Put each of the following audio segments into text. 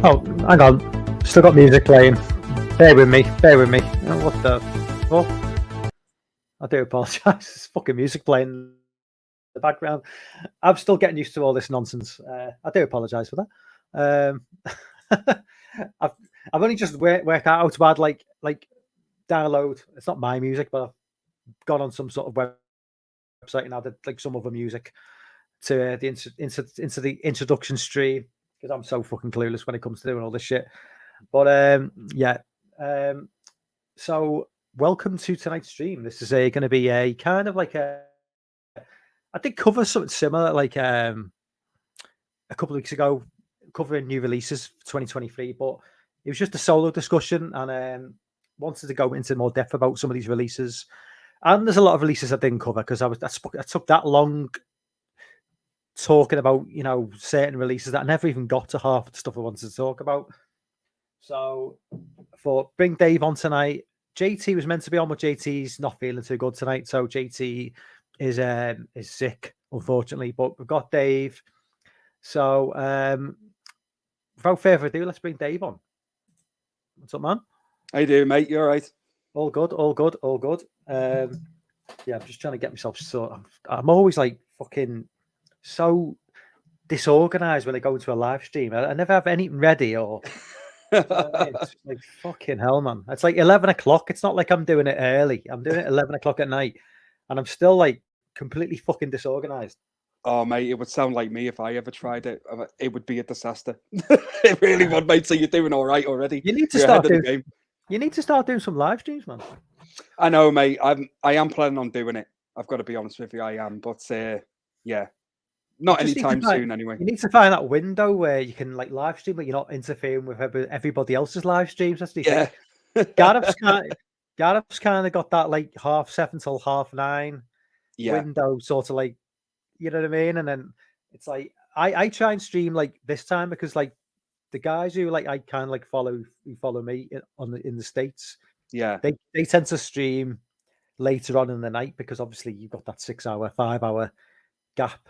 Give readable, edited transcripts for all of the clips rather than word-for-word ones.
Oh, hang on. Still got music playing. Bear with me. Bear with me. Oh, what the fuck? I do apologise. There's fucking music playing in the background. I'm still getting used to all this nonsense. I do apologise for that. I've only just worked out how to add like download. It's not my music, but I've gone on some sort of website and added like some other music to the into the introduction stream because I'm so fucking clueless when it comes to doing all this shit. But yeah. So welcome to tonight's stream. This is going to be a kind of like a. I did cover something similar like a couple of weeks ago, covering new releases for 2023, but it was just a solo discussion and wanted to go into more depth about some of these releases. And there's a lot of releases I didn't cover because I took that long talking about certain releases that I never even got to half the stuff I wanted to talk about. So for bring Dave on tonight. JT was meant to be on, but JT's not feeling too good tonight. So JT is sick, unfortunately. But we've got Dave. So without further ado, let's bring Dave on. What's up, man? How you doing, mate? You all right? All good, all good, all good. Yeah, I'm just trying to get myself sorted. I'm always like fucking so disorganized when I go into a live stream. I never have anything ready or. It's like fucking hell, man. It's like 11 o'clock. It's not like I'm doing it early. I'm doing it 11 o'clock at night, and I'm still like completely fucking disorganized. Oh, mate, it would sound like me if I ever tried it. It would be a disaster. It really would, mate. So you're doing all right already. You need to start doing. You need to start doing some live streams, man. I know, mate. I am planning on doing it. I've got to be honest with you. I am, but yeah, not anytime soon. Anyway, you need to find that window where you can like live stream, but you're not interfering with everybody else's live streams. That's the thing. Gareth's kind of got that like 7:30 till 9:30 window, sort of like, you know what I mean? And then it's like I try and stream like this time because like the guys who like I kind of like follow me in the States, yeah, they tend to stream later on in the night because obviously you've got that 6-hour, 5-hour gap.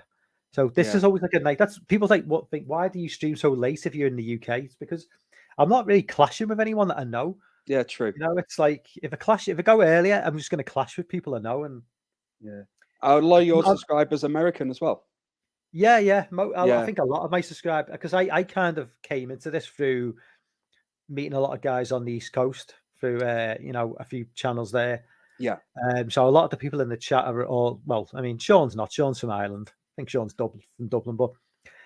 So this is always like a night. That's people think why do you stream so late if you're in the UK? It's because I'm not really clashing with anyone that I know. Yeah, true. It's like if I go earlier, I'm just going to clash with people I know. And yeah, a lot of your subscribers American as well. Yeah. I think a lot of my subscribers, because I kind of came into this through meeting a lot of guys on the East Coast through a few channels there. Yeah. So a lot of the people in the chat are all, well, I mean, Sean's from Ireland. I think Sean's from Dublin, but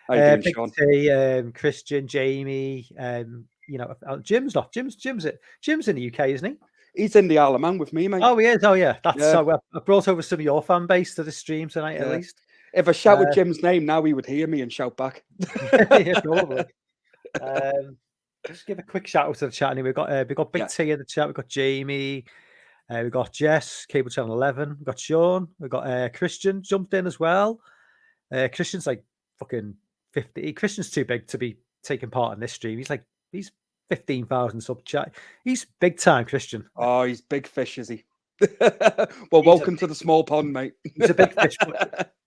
Big Sean? T, Christian, Jamie, Jim's not. Jim's in the UK, isn't he? He's in the Isle of Man with me, mate. Oh, he is. Oh, yeah. So I brought over some of your fan base to the stream tonight, at least. If I shouted Jim's name now, he would hear me and shout back. Yeah, probably. Just give a quick shout out to the chat. Anyway, we've got Big T in the chat. We've got Jamie. We've got Jess, Cable Channel 11. We've got Sean. We've got Christian jumped in as well. Christian's like fucking 50. Christian's too big to be taking part in this stream. He's 15,000 sub chat. He's big time, Christian. Oh, he's big fish, is he? Well, welcome to the small pond, mate. He's a big fish.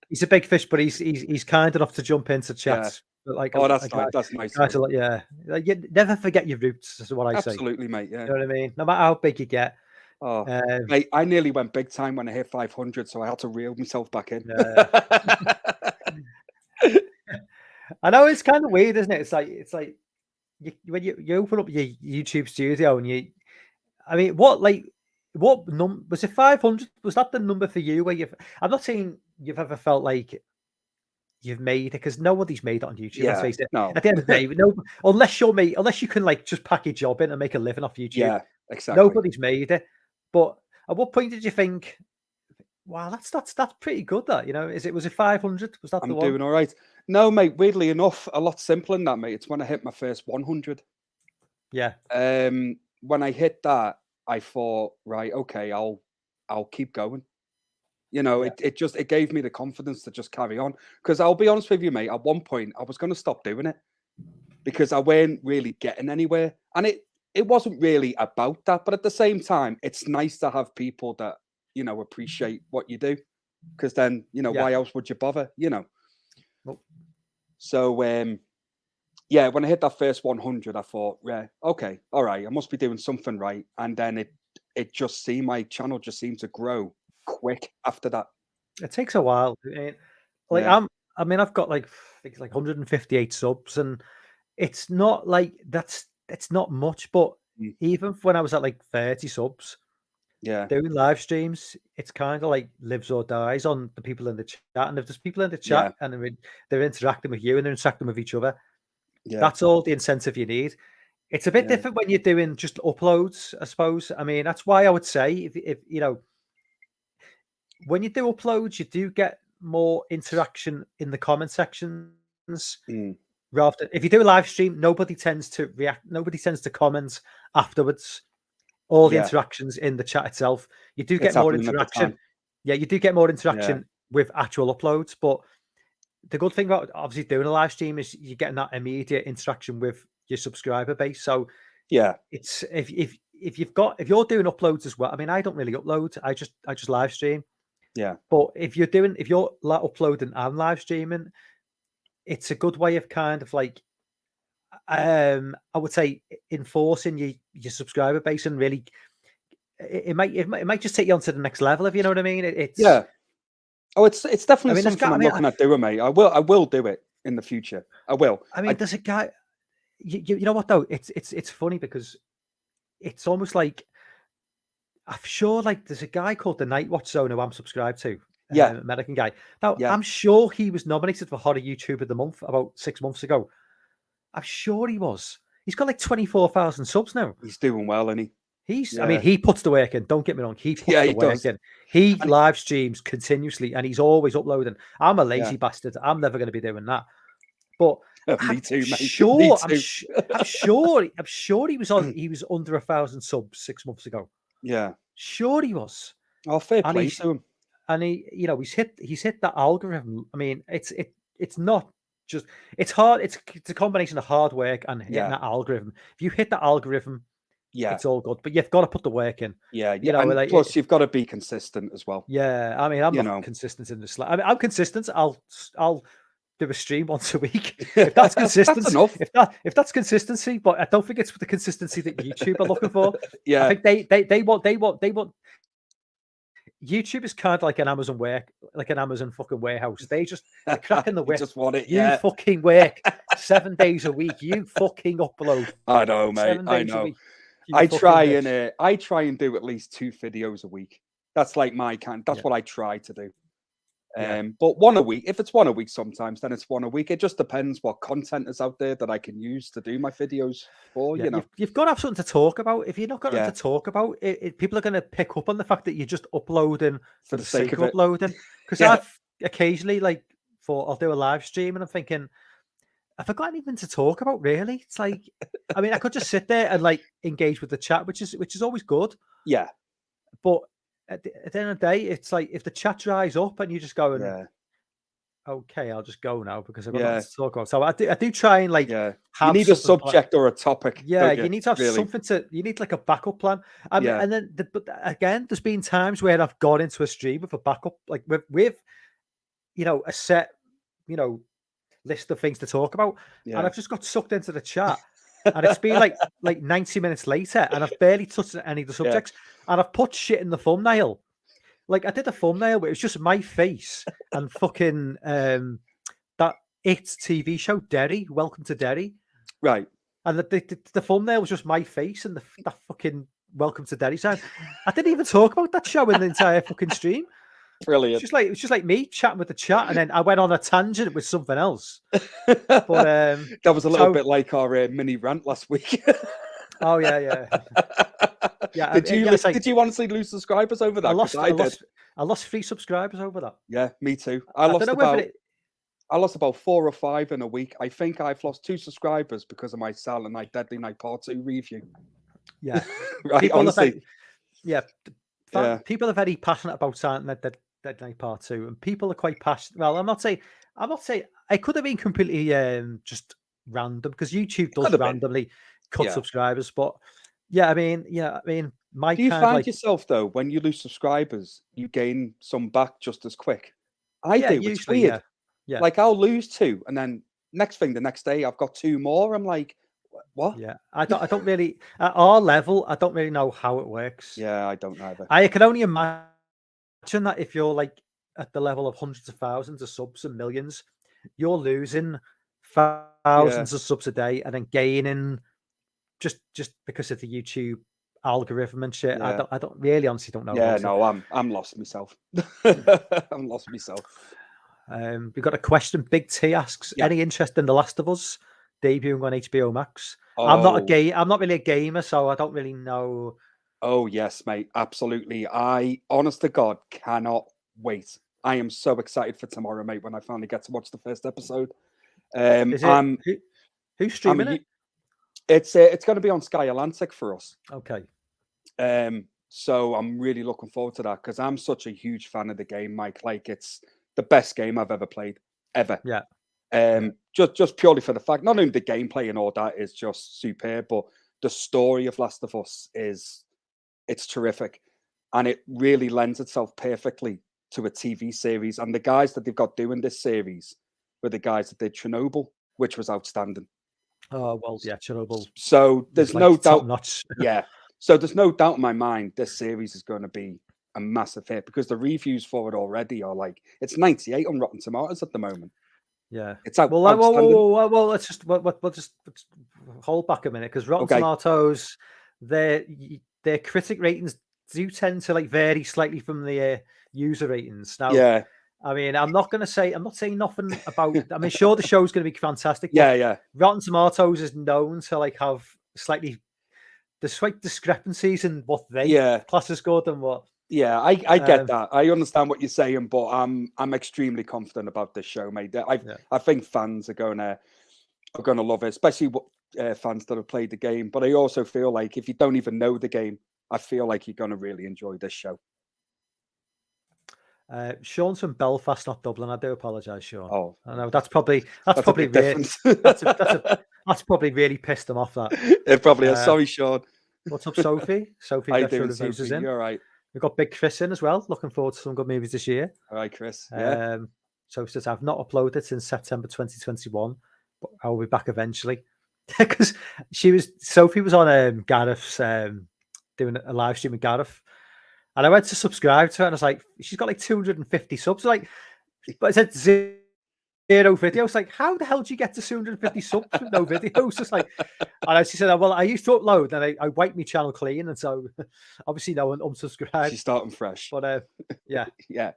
He's a big fish, but he's kind enough to jump into chats. Yeah. But that's nice. You never forget your roots. Is what I say. Absolutely, mate. Yeah. You know what I mean? No matter how big you get. Oh, mate, I nearly went big time when I hit 500, so I had to reel myself back in. I know it's kind of weird, isn't it? It's like when you open up your YouTube studio and what number was it? 500? Was that the number for you? I'm not saying you've ever felt like you've made it, because nobody's made it on YouTube. Yeah, let's face it. no. At the end of the day, unless you can like just pack your job in and make a living off YouTube. Yeah, exactly. Nobody's made it. But at what point did you think, wow, that's pretty good? Was it 500? Was that the one? I'm doing all right. No, mate. Weirdly enough, a lot simpler than that, mate. It's when I hit my first 100. Yeah. When I hit that, I thought, right, okay, I'll keep going. It gave me the confidence to just carry on. Because I'll be honest with you, mate, at one point I was going to stop doing it because I weren't really getting anywhere. And it wasn't really about that. But at the same time, it's nice to have people that, appreciate what you do. Because then, why else would you bother, Well, So, yeah, when I hit that first 100, I thought, yeah, okay, all right, I must be doing something right. And then it just seemed my channel just seemed to grow quick after that. It takes a while. Like Yeah. I mean, I've got like I think it's like 158 subs, and it's not like it's not much, but Mm, even when I was at like 30 subs, yeah. doing live streams, it's kind of like lives or dies on the people in the chat. And if there's people in the Yeah. chat and they're interacting with you and they're interacting with each other, Yeah. that's all the incentive you need. It's a bit Yeah. different when you're doing just uploads, I suppose. I mean, that's why I would say if you know, when you do uploads, you do get more interaction in the comment sections Mm, rather than if you do a live stream, nobody tends to react, nobody tends to comment afterwards. All the yeah. interactions in the chat itself. You do It's get more happening at the interaction. time. Yeah, you do get more Yeah. interaction with actual uploads. But the good thing about obviously doing a live stream is you're getting that immediate interaction with your subscriber base. So Yeah. it's if you're doing uploads as well. I mean, I don't really upload. I just live stream. Yeah. But if you're uploading and live streaming, it's a good way of kind of like I would say enforcing your subscriber base and really it might just take you on to the next level if you know what I mean. It's Yeah. Oh, it's I definitely mean, something I'm looking at doing, mate. I will do it in the future. I will. I mean, there's a guy. You know what though? It's funny because it's almost like I'm sure like there's a guy called the Night Watch Zone who I'm subscribed to, Yeah. American guy. Now Yeah. I'm sure he was nominated for Horror YouTube of the Month about 6 months ago. I'm sure he was. He's got like 24,000 subs now. He's doing well, isn't he? I mean, Yeah. he puts the work in. Don't get me wrong. He puts Yeah, the he work does. in. He And live streams continuously and he's always uploading. I'm a yeah. lazy bastard. I'm never going to be doing that. But Me I'm too, mate. Me sure, too. I'm sure he was on. He was under 1,000 subs 6 months ago. Yeah. Sure, he was. Oh, fair And play to him. you know, he's hit that algorithm. I mean, it's not just it's hard. It's a combination of hard work and hitting Yeah. that algorithm. If you hit that algorithm, Yeah. it's all good. But you've got to put the work in. Yeah. You Yeah. know, And like plus, you've got to be consistent as well. yeah. I mean, I'm You not know. consistent in this. I mean, I'm consistent. I'll do a stream once a week if that's consistency. That's enough. If that's consistency, but I don't think it's the consistency that YouTube are looking for. I Yeah. think they want. YouTube is kind of like an Amazon fucking warehouse. They're cracking the You whip. just want it. You Yeah. fucking work 7 days a week. You fucking upload I know, mate. 7 I days a know. week. You I fucking try bitch. and do at least 2 videos a week. That's like my kind. That's Yeah. what I try to do. Yeah. But one a week. If it's one a week, sometimes then it's one a week. It just depends what content is out there that I can use to do my videos for. Yeah, You know. you've got to have something to talk about. If you're not got Yeah. nothing to talk about, people are going to pick up on the fact that you're just uploading for the sake of it. uploading. Because Yeah. I've occasionally I'll do a live stream and I'm thinking, have I got anything to talk about? Really? It's like, I mean, I could just sit there and like engage with the chat, which is always good. Yeah. But at the end of the day, it's like if the chat dries up and you're just going, Yeah. okay, I'll just go now because I've got Yeah. nothing to talk about. So I do try and like Yeah. You have need a something subject or a topic. yeah, don't you need to have really? something you need like a backup plan. Yeah. And then, but again, there's been times where I've gone into a stream with a backup, like with you know, a set, you know, list of things to talk about. And Yeah. I've just got sucked into the chat. And it's been like 90 minutes later, and I've barely touched any of the Yeah. subjects. And I've put shit in the thumbnail. Like I did a thumbnail where it was just my face and fucking that TV show Derry, Welcome to Derry. Right. And the thumbnail was just my face and that fucking Welcome to Derry sign. I didn't even talk about that show in the entire fucking stream. Brilliant. It was just like me chatting with the chat, and then I went on a tangent with something else. But that was a little bit like our mini rant last week. Oh yeah. Did you honestly lose subscribers over that? I lost 3 subscribers over that. Yeah, me too. I lost about 4 or 5 in a week. I think I've lost 2 subscribers because of my Silent Night, Deadly Night Part 2 review. Yeah. Right, honestly. People are very passionate about Silent Night, Deadly Night Part 2, and people are quite passionate. Well, I'm not saying it could have been completely just random because YouTube does randomly cut subscribers, but I mean, my do you kind find yourself though when you lose subscribers, you gain some back just as quick? I do. It's weird. Yeah. Like I'll lose 2 and then next thing, the next day, I've got 2 more. I'm like, what? Yeah, I don't really at our level. I don't really know how it works. Yeah, I don't either. I can only imagine that if you're like at the level of hundreds of thousands of subs and millions, you're losing thousands of subs a day and then gaining just because of the YouTube algorithm and shit. Yeah. I don't really honestly don't know. Yeah, about no, I'm lost myself. I'm lost myself. We've got a question. Big T asks, any interest in The Last of Us debuting on HBO Max? I'm not really a gamer, so I don't really know. Oh yes, mate, absolutely. I, honest to God, cannot wait. I am so excited for tomorrow, mate, when I finally get to watch the first episode. Is it, who's streaming it? It's going to be on Sky Atlantic for us. Okay. So I'm really looking forward to that because I'm such a huge fan of the game, Mike. Like, it's the best game I've ever played, ever. Yeah. Just purely for the fact, not only the gameplay and all that is just superb, but the story of Last of Us it's terrific, and it really lends itself perfectly to a TV series. And the guys that they've got doing this series were the guys that did Chernobyl, which was outstanding. Oh well, yeah, Chernobyl. So there's no doubt. Notch. Yeah. So there's no doubt in my mind this series is going to be a massive hit because the reviews for it already are like, it's 98 on Rotten Tomatoes at the moment. Yeah, it's outstanding. Well, let's just hold back a minute because Rotten Tomatoes, their critic ratings do tend to like vary slightly from the user ratings. Now, yeah, I mean, I'm not saying nothing about. I mean, sure, the show's going to be fantastic. Yeah. Rotten Tomatoes is known to like have there's slight discrepancies in what they class as good and what. Yeah, I get that. I understand what you're saying, but I'm extremely confident about this show, mate. I think fans are gonna love it, especially fans that have played the game. But I also feel like if you don't even know the game, I feel like you're gonna really enjoy this show. Sean's from Belfast, not Dublin. I do apologise, Sean. Oh, I know that's probably really, that's probably really pissed him off. That it probably is. Sorry, Sean. What's up, Sophie? Sophie, how you doing, Sophie? in. You're all right. We've got Big Chris in as well. Looking forward to some good movies this year. All right, Chris. Yeah. So he says, I've not uploaded since September 2021, but I'll be back eventually. Because Sophie was on Gareth's doing a live stream with Gareth. And I went to subscribe to her and I was like, she's got like 250 subs. Like, but it said zero videos. Like, how the hell do you get to 250 subs with no videos? Just like, and she said, well, I used to upload and I wiped my channel clean. And so obviously no one unsubscribed. She's starting fresh. But yeah. Yeah.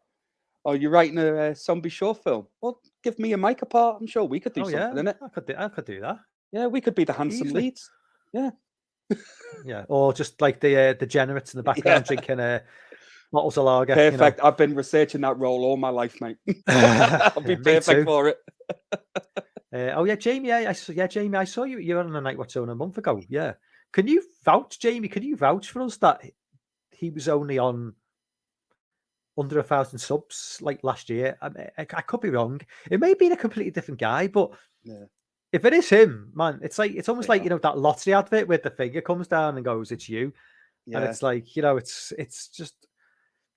Oh, you're writing a zombie short film? Well, give me a mic apart. I'm sure we could do something in it. I could do that. Yeah, we could be the handsome leads. Yeah. Yeah. Or just like the degenerates in the background drinking bottles of lager. Perfect. I've been researching that role all my life, mate. I'll be perfect for it. Jamie. Jamie, I saw you were on a Night Watch Zone a month ago. Yeah. Can you vouch, Jamie? Can you vouch for us that he was only on under 1,000 subs like last year? I could be wrong. It may be a completely different guy, but if it is him, man, it's almost like that lottery advert where the figure comes down and goes, "It's you," and it's like it's just.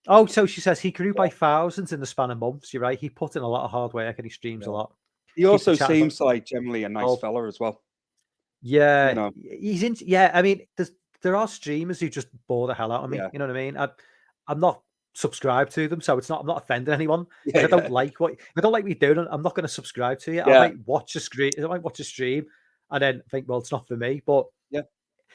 Oh, so she says he grew by thousands in the span of months. You're right. He put in a lot of hard work and he streams a lot. He also seems like generally a nice fella as well. Yeah, he's in. Yeah, I mean, there are streamers who just bore the hell out of me. You know what I mean? I'm not subscribed to them, so I'm not offending anyone. If I don't like what you're doing, I'm not going to subscribe to you. I might watch a stream, and then think, well, it's not for me. But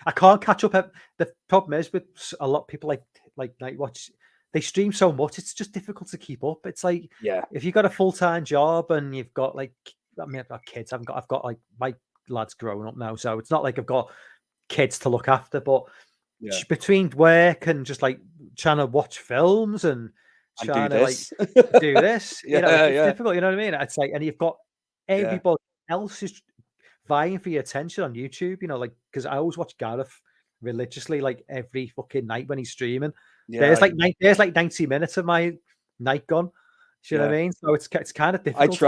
I can't catch up. The problem is with a lot of people like Night Watch. They stream so much, it's just difficult to keep up. It's like, if you've got a full-time job and you've got I've got kids. I've got like my lad's grown up now, so it's not like I've got kids to look after. But between work and just like trying to watch films and trying to do this, it's difficult. You know what I mean? It's like, and you've got everybody else is vying for your attention on YouTube. Because I always watch Gareth religiously, like every fucking night when he's streaming. There's like 90 minutes of my night gone. You know what I mean? So it's kind of difficult.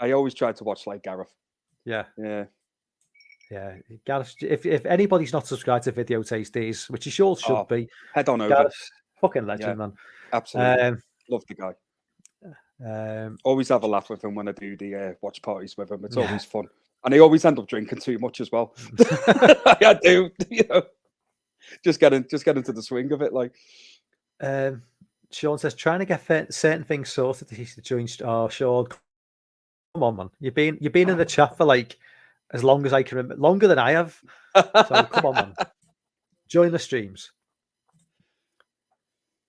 I always try to watch like Gareth. Yeah. Gareth, if anybody's not subscribed to Video Tasties, which you sure should be, head on over. Gareth's fucking legend, man. Absolutely. Love the guy. Always have a laugh with him when I do the watch parties with him. It's Yeah. always fun, and I always end up drinking too much as well. I do, just get into the swing of it. Like, Sean says, trying to get certain things sorted to join. Oh, Sean, come on, man! You've been in the chat for like as long as I can remember, longer than I have. So come on, man! Join the streams.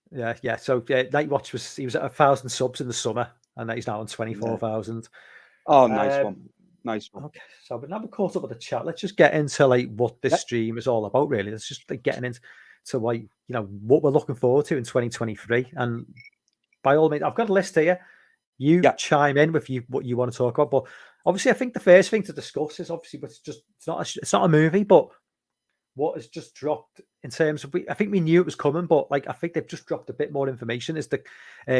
Yeah. So Nightwatch he was at 1,000 subs in the summer, and he's now on 24,000. Oh, nice one. Okay, so but now we're caught up with the chat. Let's just get into like what this stream is all about. Really, let's just like getting into like what we're looking forward to in 2023. And by all means, I've got a list here. You chime in with what you want to talk about. But obviously, I think the first thing to discuss is obviously, but it's not a movie, but what has just dropped in terms of I think we knew it was coming, but like I think they've just dropped a bit more information. Is the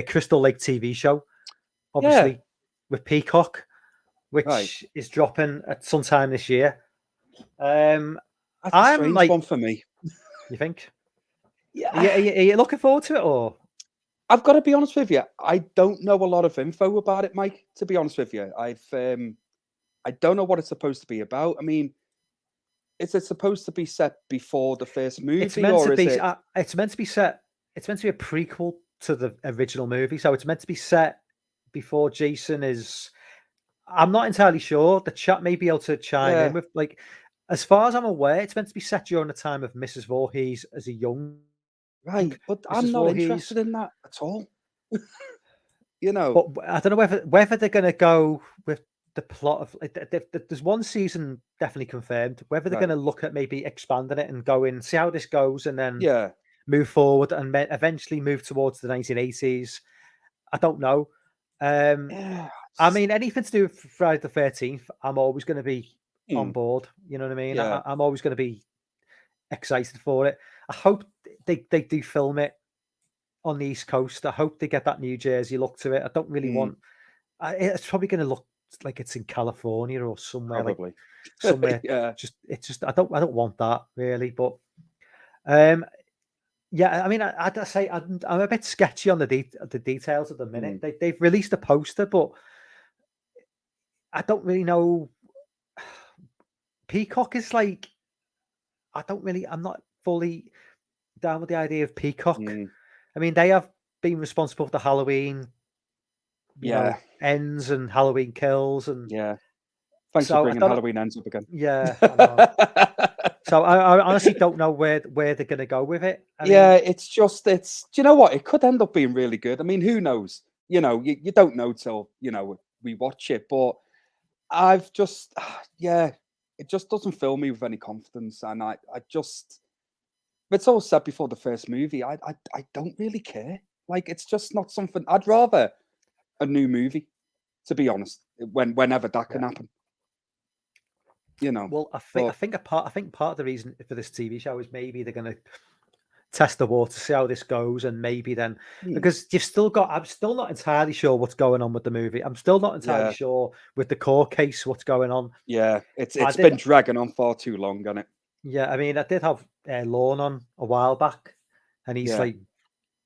Crystal Lake TV show, obviously with Peacock, which is dropping at some time this year. That's a strange one for me. You think? Yeah. Are you looking forward to it, or? I've got to be honest with you. I don't know a lot of info about it, Mike. To be honest with you, I don't know what it's supposed to be about. I mean, is it supposed to be set before the first movie? It's meant to be. It's meant to be set. It's meant to be a prequel to the original movie, so it's meant to be set before Jason is. I'm not entirely sure. The chat may be able to chime in with like, as far as I'm aware, it's meant to be set during the time of Mrs. Voorhees as a young. Right, but I'm not interested in that at all. But I don't know whether they're going to go with the plot of. There's one season definitely confirmed. Whether they're going to look at maybe expanding it and go in, see how this goes, and then move forward and eventually move towards the 1980s. I don't know. I mean, anything to do with Friday the 13th, I'm always going to be on board. You know what I mean? I'm always going to be excited for it. I hope they do film it on the East Coast. I hope they get that New Jersey look to it. I don't really want. It's probably going to look like it's in California or somewhere. Probably. Like, somewhere. I don't want that really. But yeah, I mean, I'd say I'm a bit sketchy on the details at the minute. They've released a poster, but I don't really know. Peacock is like, I'm not fully down with the idea of Peacock. I mean, they have been responsible for the Halloween, ends and Halloween kills, and thanks for bringing Halloween ends up again. Yeah, I know. So I honestly don't know where they're going to go with it. I mean, it's do you know what? It could end up being really good. I mean, who knows? You don't know till we watch it, but I've just it just doesn't fill me with any confidence, and I just. It's all said before the first movie. I don't really care. Like, it's just not something. I'd rather a new movie, to be honest. Whenever that can happen, Well, I think part of the reason for this TV show is maybe they're going to test the water, see how this goes, and maybe then because I'm still not entirely sure what's going on with the movie. I'm still not entirely sure with the court case what's going on. Yeah, it's been dragging on far too long, hasn't it? Yeah, I mean, I did have Lorne on a while back, and he's like,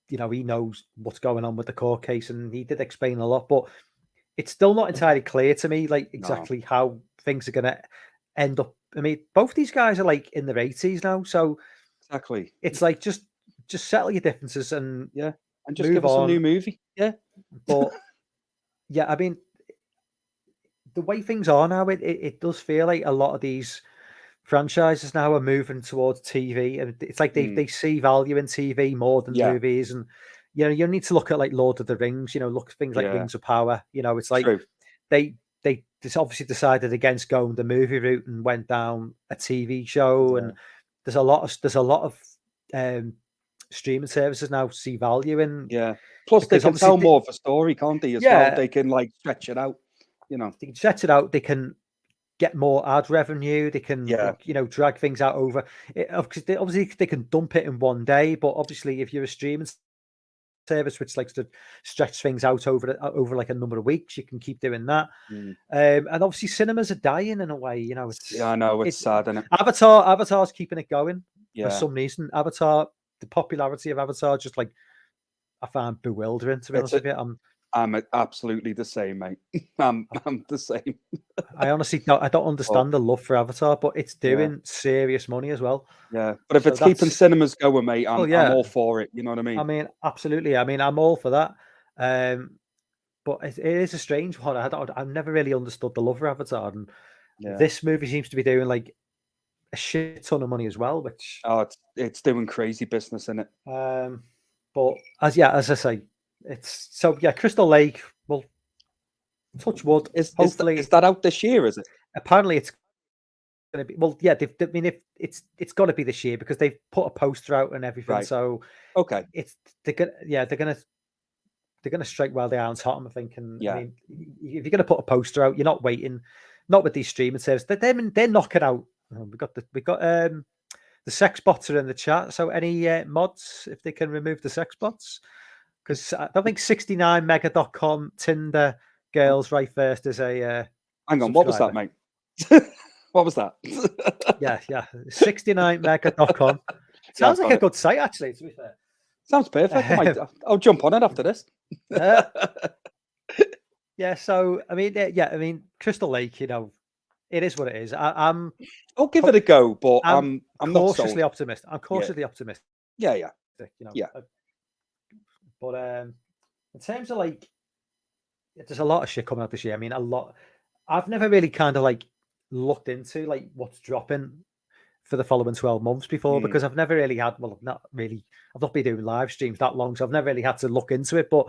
he knows what's going on with the court case, and he did explain a lot, but it's still not entirely clear to me, like exactly how things are going to end up. I mean, both these guys are like in their 80s now, so exactly, it's like just settle your differences and just give us a new movie. Yeah, but I mean, the way things are now, it does feel like a lot of these franchises now are moving towards TV, and it's like they see value in TV more than movies. And you need to look at like Lord of the Rings. Look at things like Rings of Power. It's like they just obviously decided against going the movie route and went down a TV show. And there's a lot of streaming services now see value in. Plus they can tell more of a story, can't they? As well, they can like stretch it out. They can stretch it out. They can get more ad revenue. They can, drag things out over. Obviously, they can dump it in one day, but obviously, if you're a streaming service which likes to stretch things out over like a number of weeks, you can keep doing that. And obviously, cinemas are dying in a way. I know it's sad, isn't it? Avatar's keeping it going for some reason. The popularity of Avatar, just like I find bewildering. To be honest with you, I'm absolutely the same, mate. I'm the same. I honestly don't But understand the love for Avatar, but it's yeah, doing serious money as well. yeah. But if So it's keeping that's cinemas going, mate, well, I'm yeah. all for it. You know what I I mean? mean, absolutely. I mean, I'm all for that. Um, but it is a strange one. I've never really understood the love for Avatar, and Yeah. this movie seems to be doing like a shit ton of money as well. Which, Oh, it's doing crazy business in it. but as I say, it's so yeah. Crystal Lake. Well, touch wood. Is Hopefully, that out this year? Is it? apparently it's going to be. Well, yeah. I mean, if it's got to be this year because they've put a poster out and everything. Right. So Okay. it's they're gonna strike while the iron's hot. I'm thinking. I Yeah. mean, if you're gonna put a poster out, you're not waiting. Not with these streaming services. They're knocking out. We got the sex bots are in the chat. So any mods, if they can remove the sex bots, because I don't think 69mega.com Tinder Oh, girls right first is a hang on. What was that, subscriber. mate? What was that? Yeah, 69mega.com. Yeah, Sounds I've like got a it. good site actually. To be fair. Sounds perfect. I'll jump on it after this. Uh, yeah. So I mean, I mean, Crystal Lake. It is what it is. I'll give it a go, but I'm I'm not cautiously sold. optimistic. I'm Yeah. cautiously optimistic. Yeah. Yeah. But in terms of like, there's a lot of shit coming out this year. I mean, a lot. I've never really kind of like looked into like what's dropping for the following 12 months before Mm. because I've never really had. Well, I've not been doing live streams that long, so I've never really had to look into it. But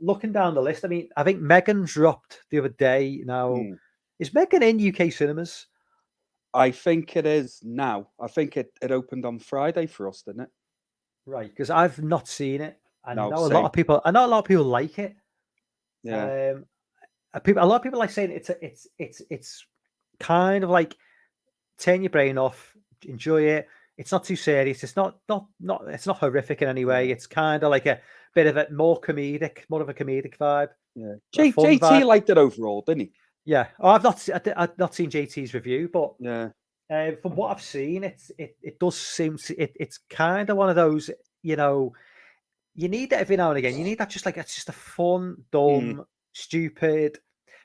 looking down the list, I mean, I think Megan dropped the other day. Now, Mm. is Megan in UK cinemas? I think it is now. I think it opened on Friday for us, didn't it? Right, because I've not seen it. I No, know a lot same. of people. I know a lot of people like it. Yeah. A lot of people like saying it's kind of like turn your brain off, enjoy it. It's not too serious. It's not it's not horrific in any way. Yeah. It's kind of like a bit of a more of a comedic vibe, Yeah. a fun JT vibe. liked it overall, didn't he? Yeah. Oh, I've not seen JT's review, but Yeah. from what I've seen, it does seem it's kind of one of those, you need that every now and again. You need that just like it's just a fun, Mm. dumb, stupid,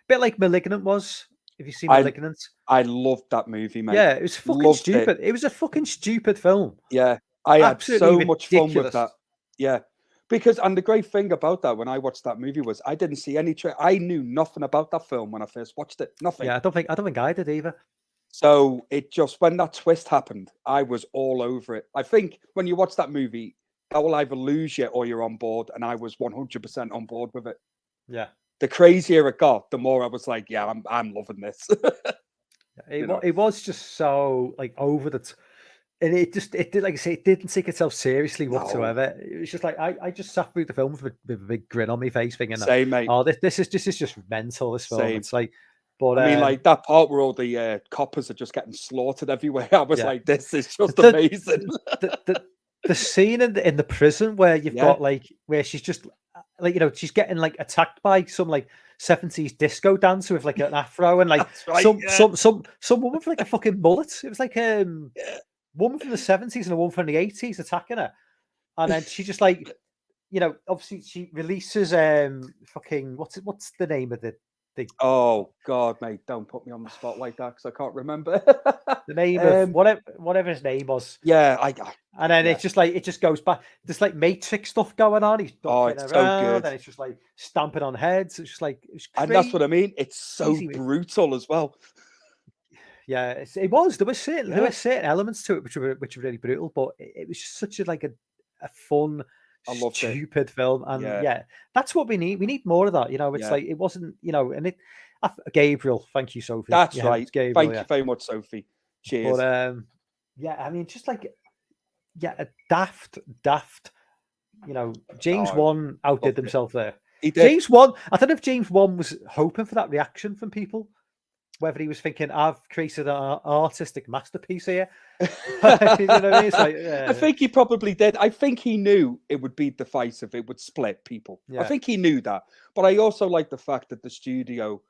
bit like Malignant was. Have you seen I Malignant? I loved that movie, mate. Yeah, it was fucking Loved it. stupid. It was a fucking stupid film. Yeah. I had Absolutely so much fun with ridiculous. that. Yeah. Because and the great thing about that when I watched that movie was I didn't see any I knew nothing about that film when I first watched it. Nothing. Yeah, I don't think I did either. So it just when that twist happened, I was all over it. I think when you watch that movie, that will either lose you or you're on board, and I was 100% on board with it. Yeah, The crazier it got, the more I was like, "Yeah, I'm loving this." it was just so like over the. And it did like I say, it didn't take itself seriously No, whatsoever. It was just like I just sat through the film with a big grin on my face, thinking, same, mate. "Oh, this is just mental." This film, Same. it's like, but I mean, like that part where all the coppers are just getting slaughtered everywhere. I was yeah. like, "This is just The- amazing." the scene in the prison where you've Yeah. got like where she's just like she's getting like attacked by some like 70s disco dancer with like an afro and like That's right. Yeah. some woman with like a fucking mullet. It was like Yeah. woman from the 70s and a woman from the 80s attacking her. And then she just like, obviously she releases fucking what's the name of the Oh God, mate! Don't put me on the spot like that because I can't remember. name of whatever his name was. Yeah, And then yeah. it's just like it just goes back. There's like Matrix stuff going on. He's ducking it's so around, good. and it's just like stamping on heads. It's just like And that's what I mean. It's so crazy. brutal as well. Yeah, it was. There were certain Yeah. elements to it which were really brutal, but it was just such a fun, I loved it. stupid film. And Yeah. yeah, that's what we need. We need more of that. It's Yeah. like it wasn't. And it. Gabriel, thank you, Sophie. That's Yeah, right. it's Gabriel, Thank you very much, Sophie. Cheers. But yeah, I mean, just like a daft. James Oh, Wan outdid loved it. himself there. He did. James Wan. I don't know if James Wan was hoping for that reaction from people. Whether he was thinking, I've created an artistic masterpiece here. You know what I mean? It's like, I think he probably did. I think he knew it would be divisive. It would split people. I Yeah. think he knew that. But I also like the fact that the studio,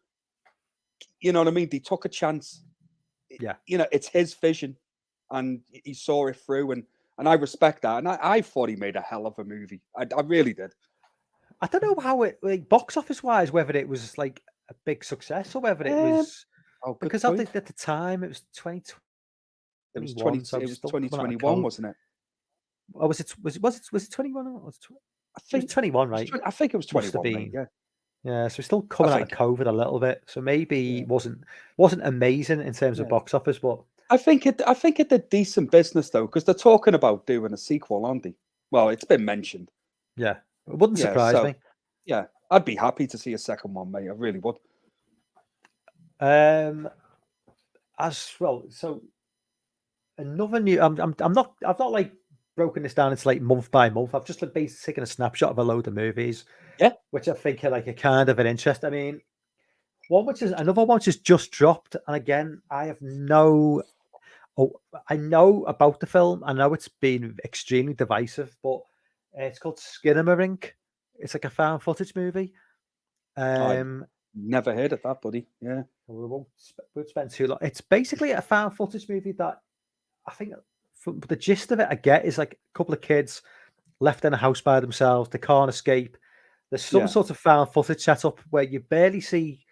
you know what I mean? They took a chance. Yeah. It's his vision and he saw it through. And I respect that. And I thought he made a hell of a movie. I really did. I don't know how it like box office wise, whether it was like a big success or whether it Um, was oh, good because I point. think at the time it was It was 20. 2021, so It it's was still coming out of 2021, COVID. wasn't it? Or was it 21 or was I it was think 21, right? I think it was Must have 21, mate. been. Yeah, Yeah, so it's still I coming out of think. COVID a little bit. So maybe Yeah, it wasn't amazing in terms of yeah. box office, but I think it did decent business though, because they're talking about doing a sequel, aren't they? Well, it's been mentioned. yeah, it wouldn't Yeah, surprise so me. yeah, I'd be happy to see a second one, mate. I really would. Um, as well, so another new. I've not like broken this down into like month by month. I've just like basically taken a snapshot of a load of movies, Yeah, which I think are like a kind of an interest. I mean, one which is another one which has just dropped, and again, I have no. Oh, I know about the film. I know it's been extremely divisive, but it's called Skinamarink. It's like a found footage movie. I've Um, never heard of that, buddy. Yeah, we won't spend too long. It's basically a found footage movie that I think from the gist of it I get is like a couple of kids left in a house by themselves. They can't escape. There's some yeah, sort of found footage setup where you barely see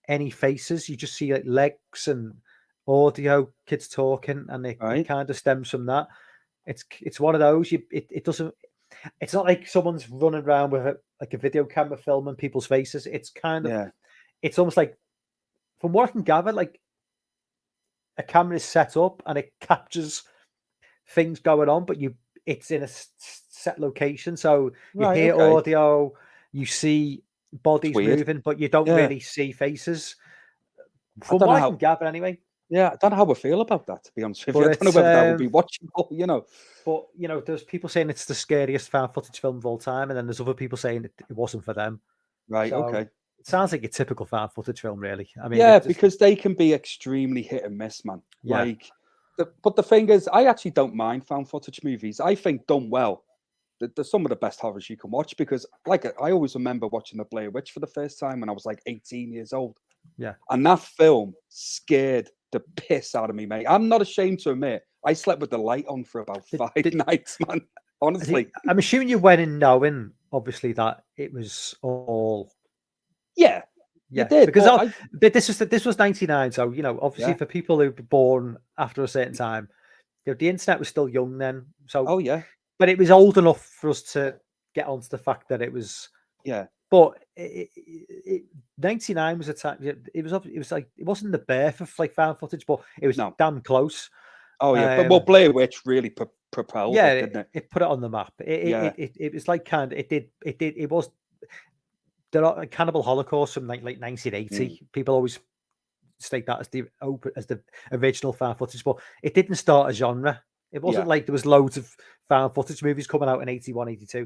any faces. You just see like legs and audio, kids talking, and it right. kind of stems from that. It's one of those. It doesn't. It's not like someone's running around with like a video camera filming people's faces. It's kind of. Yeah, It's almost like, from what I can gather, like a camera is set up and it captures things going on, but it's in a set location, so you right. hear Okay, audio, you see it's bodies weird. moving, but you don't Yeah, really see faces. I From don't know what I can how. gather, anyway. Yeah, I don't know how I feel about that. To be honest with you, But I don't know it's whether that would be watchable. You know. but there's people saying it's the scariest found footage film of all time, and then there's other people saying it wasn't for them. Right. So Okay. it sounds like a typical found footage film, really. I mean, Yeah, it just because they can be extremely hit and miss, man. yeah, Like, but the thing is, I actually don't mind found footage movies. I think done well, they're some of the best horrors you can watch because, like, I always remember watching The Blair Witch for the first time when I was like 18 years old. yeah. And that film scared the piss out of me, mate. I'm not ashamed to admit, I slept with the light on for about Did, 5 did, nights, man. Honestly. I'm assuming you went in knowing, obviously, that it was all. Yeah, you Yeah, did. because But but this was 99, so obviously yeah. for people who were born after a certain time, the internet was still young then. So, Oh, yeah. but it was old enough for us to get onto the fact that it was. Yeah. But 99 was a time. It was like it wasn't the birth of like found footage, but it was No. damn close. Oh, yeah. But well, Blair Witch really propelled Yeah, it, didn't it? it put it on the map. Yeah. It was like it was the Cannibal Holocaust from like 1980. Mm, People always state that as the original found footage, but it didn't start a genre. It wasn't yeah. like there was loads of found footage movies coming out in 81, 82. Yeah.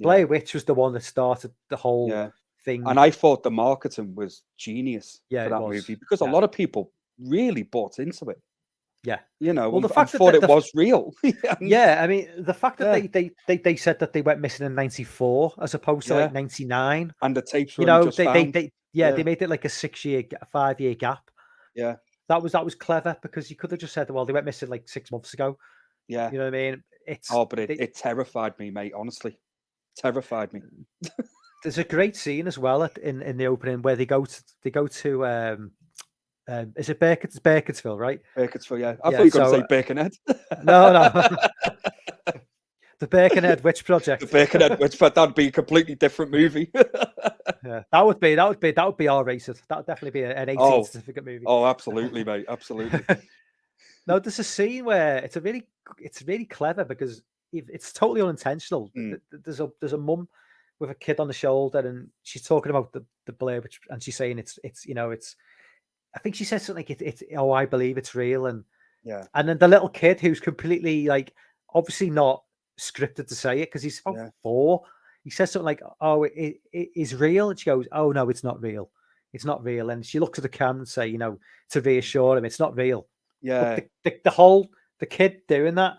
Blair Witch was the one that started the whole Yeah. thing. And I thought the marketing was genius Yeah, for it that was. movie because a Yeah, lot of people really bought into it, yeah. Well, and, the and fact that thought it was real. And yeah, I mean, the fact that yeah, they said that they went missing in 94 as opposed to like yeah. 99. And the tapes were only just found. They Yeah, made it like a 6 year, 5 year gap. yeah, That was clever because you could have just said, well, they went missing like 6 months ago. yeah. You know what I mean? It's Oh, but it terrified me, mate. Honestly, terrified me. there's a great scene as well in the opening where they go to is it Burkittsville, right? Burkittsville, yeah. I thought Yeah. you were going to So say Birkenhead. no, the Birkenhead Witch The Project. Birkenhead, which but that'd be a completely different movie. Yeah, that would be R rated. That would definitely be an 18 Oh, certificate movie. oh, absolutely, mate. Absolutely. No, there's a scene where it's really clever because it's totally unintentional. Mm, There's a mum with a kid on the shoulder, and she's talking about the Blair Witch, and she's saying it's. I think she says something like it's oh, I believe it's real, and yeah, then the little kid who's completely like obviously not scripted to say it because he's about yeah, 4. He says something like, "Oh, it is real," and she goes, "Oh no, it's not real. It's not real." And she looks at the camera and say, to reassure him, "It's not real." But yeah, the kid doing that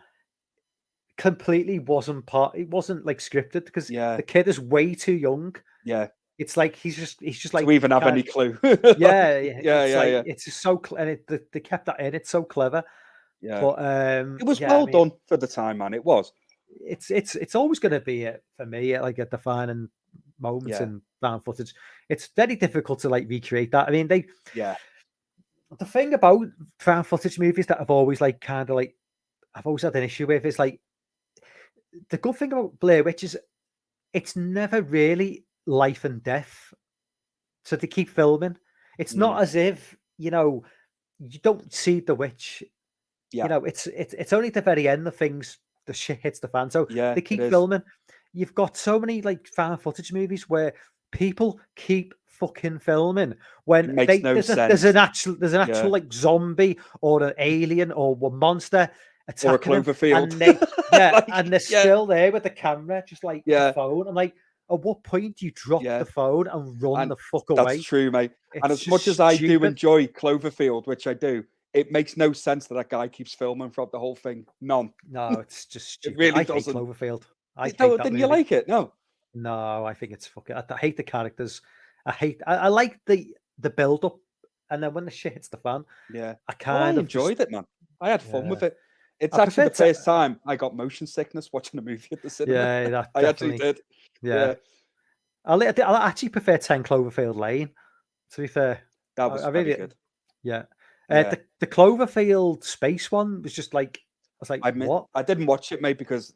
completely wasn't part. It wasn't like scripted because yeah, the kid is way too young. yeah. It's like he's just To like even have kind any of clue. yeah. Yeah, It's yeah, like yeah, it's just so and they kept that in. It's so clever. yeah. But It was yeah, I well mean, done for the time, man. It was. it's always going to be it for me, like a defining moments Yeah. in found footage. It's very difficult to like recreate that. I mean, Yeah. the thing about found footage movies that I've always like kind of like I've always had an issue with is like the good thing about Blair Witch is it's never really life and death. So they keep filming. It's Mm. not as if, you know, you don't see the witch. Yeah. You know, it's only at the very end the shit hits the fan. So Yeah, they it keep is. filming. You've got so many like found footage movies where people keep fucking filming when It makes no there's sense. an actual Yeah. like zombie or an alien or a monster Or a attacking them, Cloverfield. and they Like, and they're yeah. still there with the camera, just like the Yeah. phone. I'm like, at what point do you drop Yeah. the phone and run And the fuck that's away? true, mate. And It's as much just as I do stupid. enjoy Cloverfield, which I do, it makes no sense that that guy keeps filming throughout the whole thing. None. No, it's just It stupid. really I hate doesn't. Cloverfield. I hate No, that didn't you movie. like it? No. No, I think it's fucking. I hate the characters. I like the build up, and then when the shit hits the fan, Yeah. I Oh, I kind of enjoyed it, man. I had fun with Yeah. it. It's I actually the prefer to. first time I got motion sickness watching a movie at the cinema. Yeah, that I actually definitely. did. Yeah, Yeah. I actually prefer 10 Cloverfield Lane. To be fair, That was I very really. good. Yeah, Yeah. the Cloverfield space one was just like I was like, what? I didn't watch it, mate, because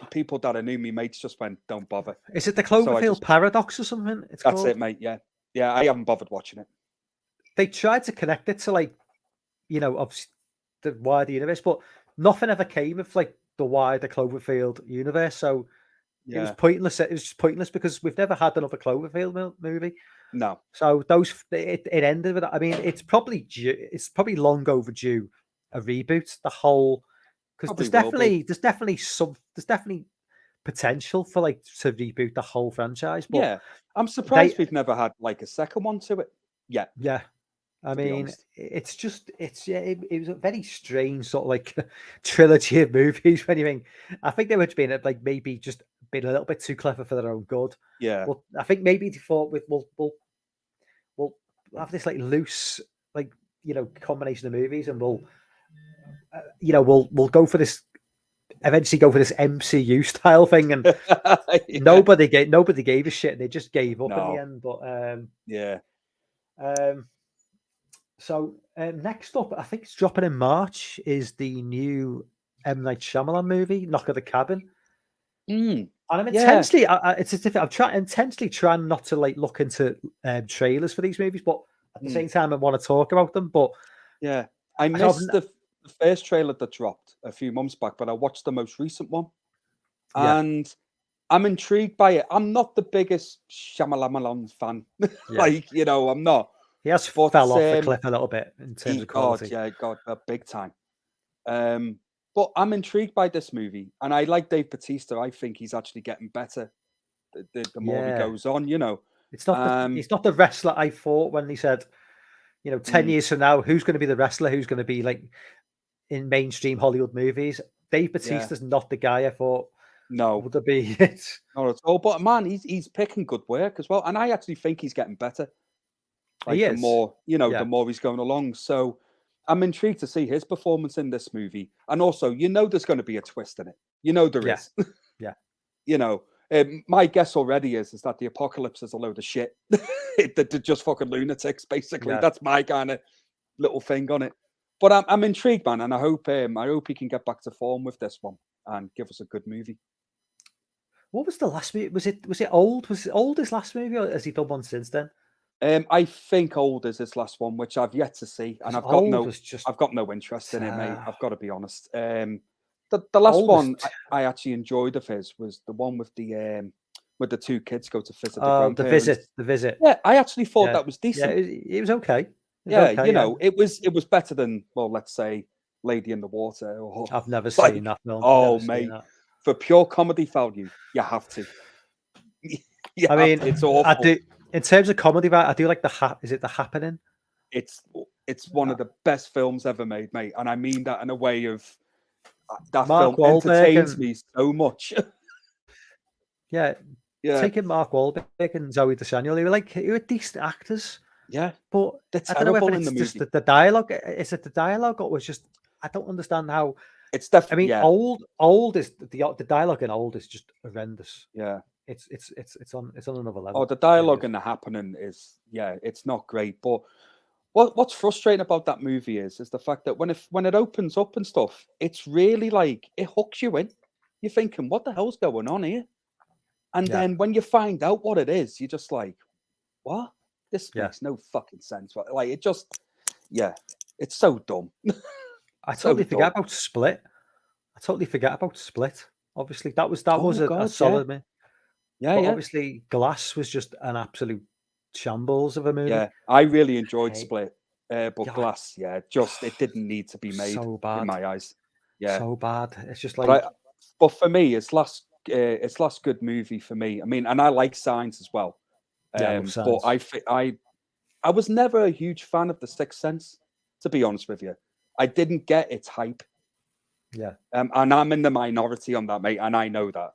people that I knew, me mates, just went, "Don't bother." Is it the So I Cloverfield just Paradox or something? It's that's called. it, mate. Yeah. Yeah, I haven't bothered watching it. They tried to connect it to like, you know, obviously the wider universe, but nothing ever came of like the wider Cloverfield universe. So it was Yeah. pointless. It was just pointless because we've never had another Cloverfield movie. No. So it ended with that. I mean, it's probably long overdue a reboot. The whole because Probably will be. there's definitely potential for like to reboot the whole franchise. But Yeah. I'm they surprised we've never had like a second one to it yet, yeah. I to be mean, honest. it's just it was a very strange sort of like trilogy of movies. When you think, I think they were being like maybe just been a little bit too clever for their own good. Yeah. Well, I think maybe they thought we'll have this like loose like combination of movies, and we'll go for this eventually go for this MCU style thing, and Yeah. nobody gave a shit. They just gave up in the No. end. But Yeah. So next up, I think it's dropping in March, is the new M Night Shyamalan movie, Knock at the Cabin. Mm. And I'm Yeah. intensely, it's as if I'm intensely trying not to like look into trailers for these movies, but at the same time, I want to talk about them. But Yeah. I missed the first trailer that dropped a few months back, but I watched the most recent one. Yeah. And I'm intrigued by it. I'm not the biggest Shyamalan fan. Yeah. Like, I'm not. He has But, fell off the cliff a little bit in terms of quality. God, big time. But I'm intrigued by this movie, and I like Dave Bautista. I think he's actually getting better the more he Yeah. goes on. It's not he's not the wrestler I thought when he said, 10 years from now, who's going to be the wrestler who's going to be like in mainstream Hollywood movies? Dave Bautista's not the guy I thought. No, would it be it? Not at all. But man, he's picking good work as well, and I actually think he's getting better. Like He the is. more the more he's going along. So I'm intrigued to see his performance in this movie, and also there's going to be a twist in it. There is. Yeah. My guess already is that the apocalypse is a load of shit. They're just fucking lunatics, basically. Yeah. That's my kind of little thing on it. But I'm intrigued, man, and I hope he can get back to form with this one and give us a good movie. What was the last movie? Was it Old? Was it Old his last movie, or has he done one since then? I think Old is his last one, which I've yet to see, and I've got no interest in it, mate. I've got to be honest. The last one I actually enjoyed of his was the one with the two kids go to visit the grandparents. The visit. Yeah, I actually thought that was decent. Yeah, it was okay. It was better than, well, let's say Lady in the Water. Or I've never seen that film. Oh, mate, for pure comedy value, you have to. I mean, it's awful. I do. In terms of comedy, I do like is it The Happening? It's one of the best films ever made, mate, and I mean that in a way of that Mark film Wahlberg entertains me so much. Yeah. Taking Mark Wahlberg and Zoe Deschanel, they were decent actors. Yeah, but they're I don't know terrible if in the it's just movie. the dialogue. Is it the dialogue, or was just I don't understand how. It's definitely. I mean, Old is the dialogue in Old is just horrendous. Yeah, it's on another Oh, level. the It really dialogue is. and the happening is, yeah, it's not great. But what's frustrating about that movie is the fact that when it opens up and stuff, it's really like it hooks you in. You're thinking, what the hell's going on here? And Yeah, then when you find out what it is, you're just like, what? This yeah. makes no fucking sense. Like it just, yeah, it's so dumb. I So totally dumb. forget about Split. I totally forget about Split. Obviously, that was Oh a God, yeah, solid man, yeah, but yeah, obviously Glass was just an absolute shambles of a movie. yeah. I really enjoyed Hey, Split, but God, Glass, yeah, just it didn't need to be made so in bad, my eyes. Yeah, so bad. It's just but like, but for me, it's last good movie for me. I mean, and I like Signs as well. yeah, I love But Signs. I was never a huge fan of The Sixth Sense, to be honest with you. I didn't get its hype. Yeah, And I'm in the minority on that, mate, and I know that.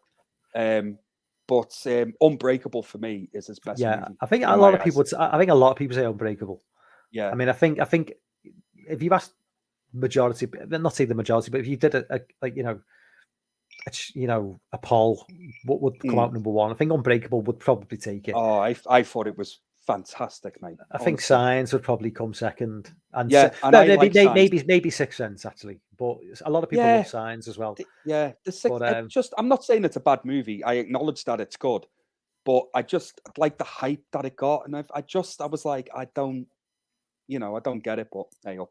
But Unbreakable for me is his best yeah. movie I think a in lot my of people. eyes. I think a lot of people say Unbreakable. Yeah, I mean, I think if you asked majority, not say the majority, but if you did like a poll, what would come Mm. out number one? I think Unbreakable would probably take it. Oh, I thought it was fantastic, mate. I think Honestly, Signs would probably come second, and yeah, and well, I maybe like Signs. maybe Sixth Sense actually, but a lot of people love Yeah, Signs as well. yeah. The six. But It just. I'm not saying it's a bad movie. I acknowledge that it's good, but I just like the hype that it got, and I was like, I don't get it. But hey, up.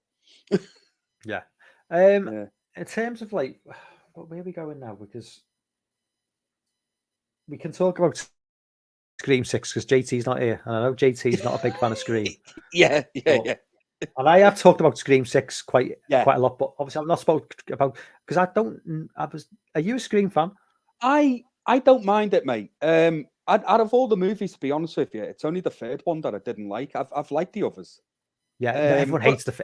yeah, um, Yeah. in terms of like, where are we going now? Because we can talk about Scream 6 because JT's not here, and I know JT's not a big fan of Scream, Yeah, yeah, but yeah, and I have talked about Scream 6 yeah. quite a lot, but obviously I've not spoke about because I don't. I was. Are you a Scream fan? I don't mind it, mate. Out of all the movies, to be honest with you, it's only the third one that I didn't like. I've liked the others. Yeah, no, But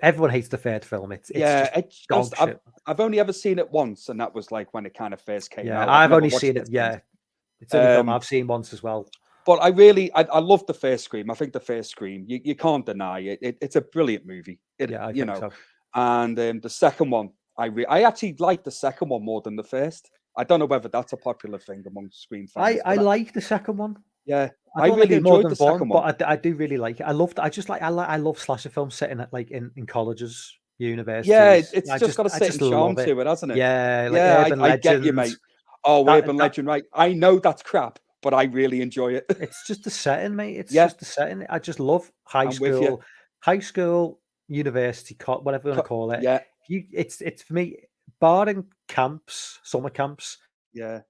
everyone hates the third film. It's yeah, just it's just dog shit. I've only ever seen it once, and that was like when it kind of first came Yeah, out. I've I've never only watched seen it it. since. Yeah, it's the only film Um, I've seen once as well. but I love the first Scream. I think the first Scream, you can't deny it. It's a brilliant movie. Yeah, I think so. And the second one, I actually like the second one more than the first. I don't know whether that's a popular thing among Scream fans, I but like the second one. yeah, I I don't like really it more enjoyed than the one, second one. but I do really like it. I love slasher films set in like in colleges, Yeah, universities. it's just got a I certain just charm love it. to it, hasn't it? Yeah, like Yeah, urban I get you, mate. legends. Oh, That Urban that Legend, right? I know that's crap, but I really enjoy it. it's just the setting, mate. It's Yeah, just the setting. I just love I'm with you. high school, university, whatever you want to call it. Yeah, It's for me, barring camps, summer camps. yeah.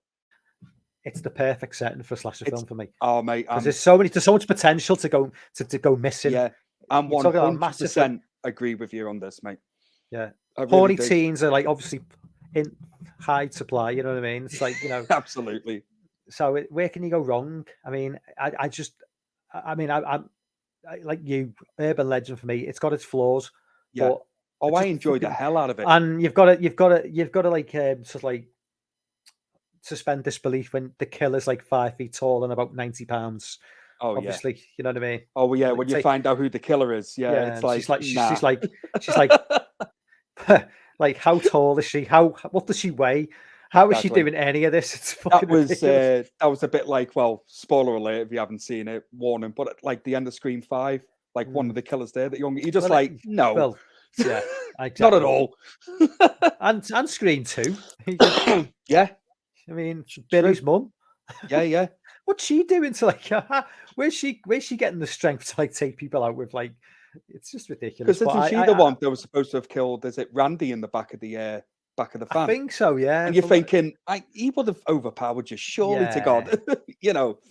It's the perfect setting for a slasher It's film for me oh, mate, because there's so much potential to go missing. yeah, I'm You're talking about massive, like, 100% agree with you on this, mate. yeah, I really horny do. teens are like obviously in high supply. You know what I mean? It's like Absolutely. so where can you go wrong? I mean, I like you, urban legend for me. It's got its flaws, Yeah. but Oh, it's I just enjoyed the fucking. hell out of it. And you've got to like sort of like suspend disbelief when the killer's like 5 feet tall and about 90 pounds. Oh, yeah. Obviously, you know what I mean. Oh, well, yeah, Like, when you find out who the killer is, yeah, yeah, it's and like, nah. she's like like how tall is she? What does she weigh? How is she Exactly. doing any of this? It's fucking ridiculous. That was a bit like, well, spoiler alert if you haven't seen it, warning, but at, like the end of Scream 5, like one of the killers there, that you're just Well, like, no, well, yeah, not exactly. at all. And Scream 2. Yeah, I mean, Billy's mum. yeah. What's she doing to like? Where's she getting the strength to like take people out with like? It's just ridiculous. Because isn't she the one that was supposed to have killed? Is it Randy in the back of the van? I think so. Yeah. And you're thinking, he would have overpowered you, surely to God,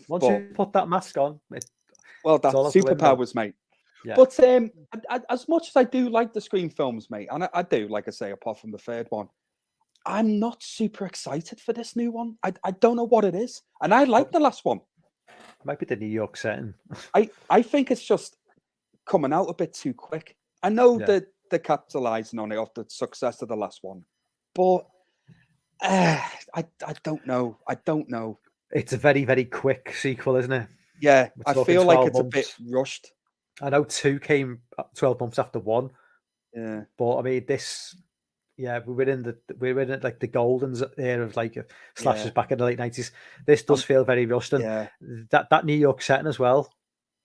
Once you put that mask on, well, that's all out the window. superpowers, mate. Yeah. But as much as I do like the Scream films, mate, and I do, like I say, apart from the third one, I'm not super excited for this new one. I don't know what it is, and I like the last one. Might be the New York setting. I think it's just coming out a bit too quick. I know that they're capitalizing on it off the success of the last one, but I don't know. I don't know. It's a very, very quick sequel, isn't it? Yeah, I feel like it's months. a bit rushed. I know 2 came 12 months after 1. Yeah, but I mean this Yeah, we were in like the golden era of like slashes Yeah. back in the late 90s. This does feel very rushed, and Yeah. that New York setting as well.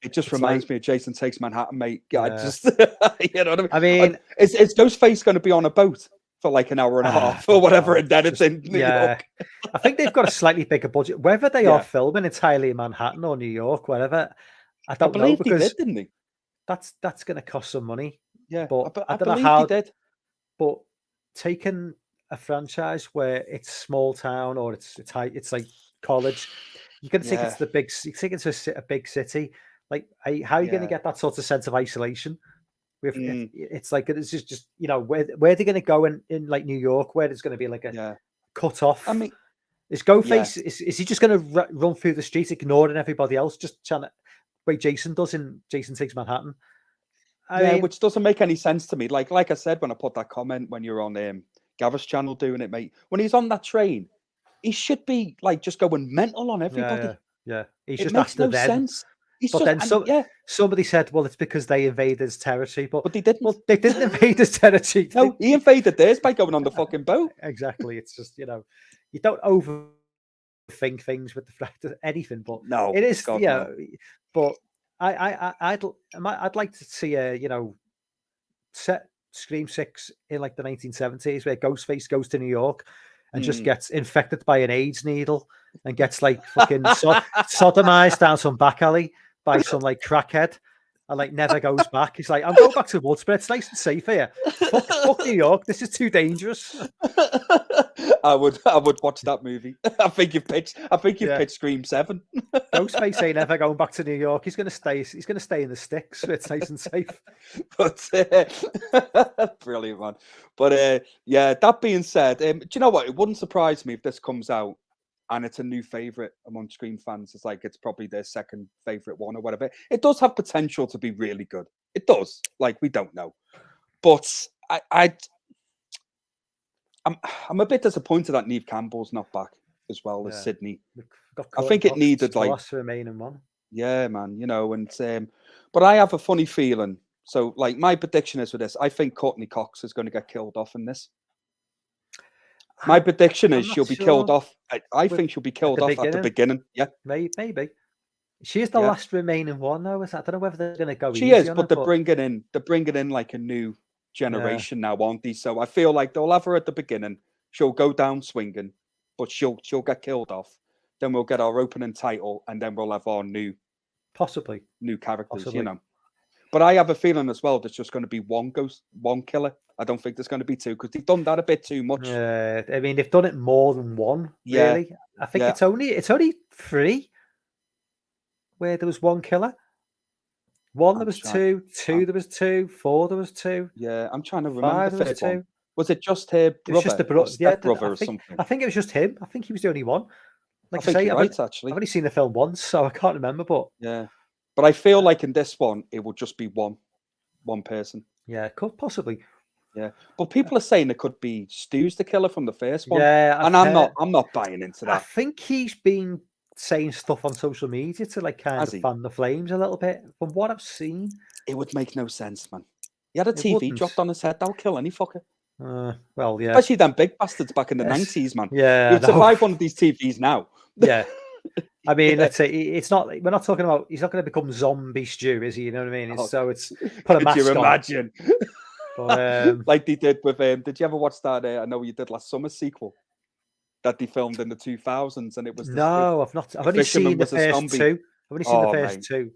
It just It's reminds like, me of Jason Takes Manhattan, mate. Yeah, I yeah. just, you know what I I mean? mean, Is Ghostface going to be on a boat for like an hour and a I half or don't whatever, know. and then it's in New Yeah. York? I think they've got a slightly bigger budget. Whether they are Yeah, filming entirely in Manhattan or New York, whatever, I I don't know, believe they because did, didn't they? that's going to cost some money. Yeah, But I I don't know believe they how. did. But taking a franchise where it's small town or it's high, it's like college, you're going to think Yeah, it's the big. You think it's a big city. Like, how are you going to yeah. get that sort of sense of isolation? With Mm, it's like it's just where they're going to go in like New York, where there's going to be like a yeah. cut I off. mean, Is yeah, Ghostface is he just going to run through the streets ignoring everybody else, just trying to way Jason does in Jason Takes Manhattan? I yeah, mean, which doesn't make any sense to me. Like I said when I put that comment when you're on Gav's channel doing it, mate. When he's on that train, he should be like just going mental on yeah. everybody. He's It just makes after no them. sense. He's But just then and yeah, somebody said, well, it's because they invaded his territory. But but they didn't. well, they didn't invade his territory. No, he invaded theirs by going on the fucking boat. Exactly. It's just, you don't overthink things with the fact of anything, but No, it is, God no. But I'd like to see a, set Scream 6 in like the 1970s where Ghostface goes to New York and just Mm. gets infected by an AIDS needle and gets like fucking sodomized down some back alley by some like crackhead and like never goes back. He's like, I'm going back to Woodsboro. It's nice and safe here. Fuck New York. This is too dangerous. I would watch that movie. I think you've pitched Yeah. Scream 7. Ghostface ain't never going back to New York. He's gonna stay in the sticks where it's nice and safe. But brilliant, man. But yeah, that being said, do you know what? It wouldn't surprise me if this comes out and it's a new favorite among Scream fans. It's like it's probably their second favorite one or whatever. It does have potential to be really good. It does. Like, we don't know, but I'm a bit disappointed that Neve Campbell's not back as well as Sydney. I think it needed the like last remaining one. yeah, man, and but I have a funny feeling. So, like, my prediction is for this: I think Courtney Cox is going to get killed off in this. My prediction I'm is not she'll be killed sure. off. I think she'll be killed off at the beginning. Yeah, Maybe. She is the yeah, last remaining one, though. I don't know whether they're going to go she easy is. on But her, they're bringing in like a new yeah. generation now, aren't they? So I feel like they'll have her at the beginning. She'll go down swinging, but she'll get killed off. Then we'll get our opening title, and then we'll have our new Possibly. characters, But I have a feeling as well there's just going to be one killer. I don't think there's going to be two because they've done that a bit too much. I mean, they've done it more than one, Yeah, really. I think it's only 3 where there was one killer. There was 2, 2 there was 2, 4 there was 2. Yeah, I'm trying to remember 5 the there was third 2. one. Was it just her brother? It was just the or brother. Yeah, stepbrother or something? I think it was just him. I think he was the only one. I Like I think say, you're right, actually. I've only seen the film once, so I can't remember. But yeah, but I feel like in this one it will just be one person. yeah, possibly. Yeah, but people are saying it could be Stu's the killer from the first one. Yeah, and I'm not buying into that. I think he's been saying stuff on social media to like kind of fan the flames a little bit. From what I've seen, it would make no sense, man. He had a TV dropped on his head. That'll kill any fucker. Well, yeah. Especially them big bastards back in the 90s, man. Yeah. You'd survive one of these TVs now. Yeah. I mean, let's say it's not. We're not talking about. He's not going to become zombie Stu, is he? You know what I mean? So it's put a mask on. Could you imagine? But, like they did with did you ever watch that? I know you did last summer sequel that they filmed in the 2000s, and it was no, I've not. I've only seen the first 2. I've only seen the first 2.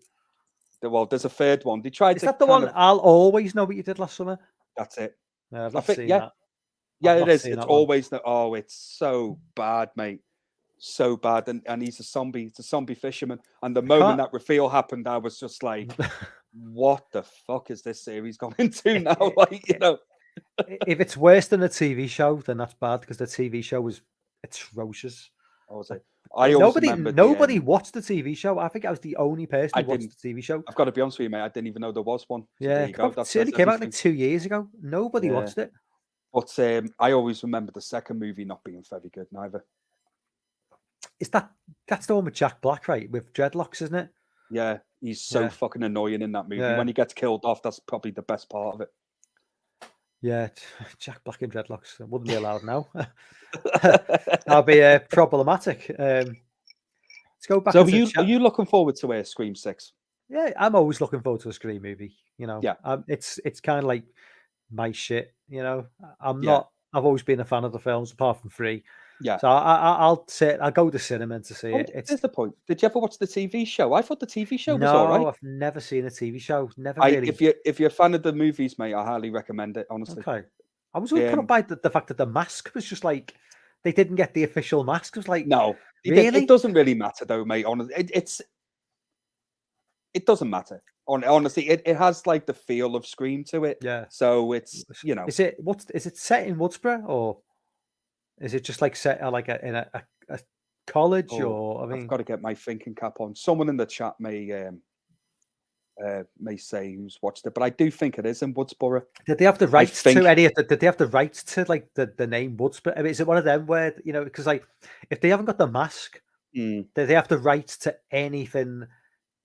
Well, there's a third one. They tried. Is that the one? I'll always know what you did last summer. That's it. No, I've not seen that. Yeah, it is. It's always the. Oh, it's so bad, mate. So bad, and he's a zombie. It's a zombie fisherman. And the moment that reveal happened, I was just like, "What the fuck is this series gone into now?" Like, if it's worse than a TV show, then that's bad because the TV show was atrocious. Nobody watched the TV show. I think I was the only person who watched the TV show. I've got to be honest with you, mate. I didn't even know there was one. Yeah, it only came out like 2 years ago. Nobody watched it. But I always remember the second movie not being very good neither. That's the one with Jack Black, right? With dreadlocks, isn't it? Yeah, he's so fucking annoying in that movie. When he gets killed off, that's probably the best part of it. Yeah, Jack Black and dreadlocks wouldn't be allowed now. That'll be problematic. Let's go back So into the are chat. you looking forward to Scream 6? Yeah, I'm always looking forward to a Scream movie. You know, Yeah, it's kind of like my shit. You know, I'm yeah, not. I've always been a fan of the films, apart from 3. yeah. So I'll go to cinema to see Oh, it. It's there's the point. Did you ever watch the TV show? I thought the TV show was all no, right. I've never seen a TV show. Never really. If you're a fan of the movies, mate, I highly recommend it. Honestly, Okay, I was always put up by the fact that the mask was just like they didn't get the official mask. It was like, no, it really? doesn't really matter though, mate. Honestly, it doesn't matter. Honestly, it has like the feel of Scream to it. Yeah. So it's, you know, Is it set in Woodsboro, or is it just like set like in a college? oh, Or I I've mean, got to get my thinking cap on. Someone in the chat may say who's watched it, but I do think it is in Woodsboro. did they have the rights think- to any of the? Did they have the rights to like the name Woodsboro? I mean, is it one of them where because like if they haven't got the mask, do they have the rights to anything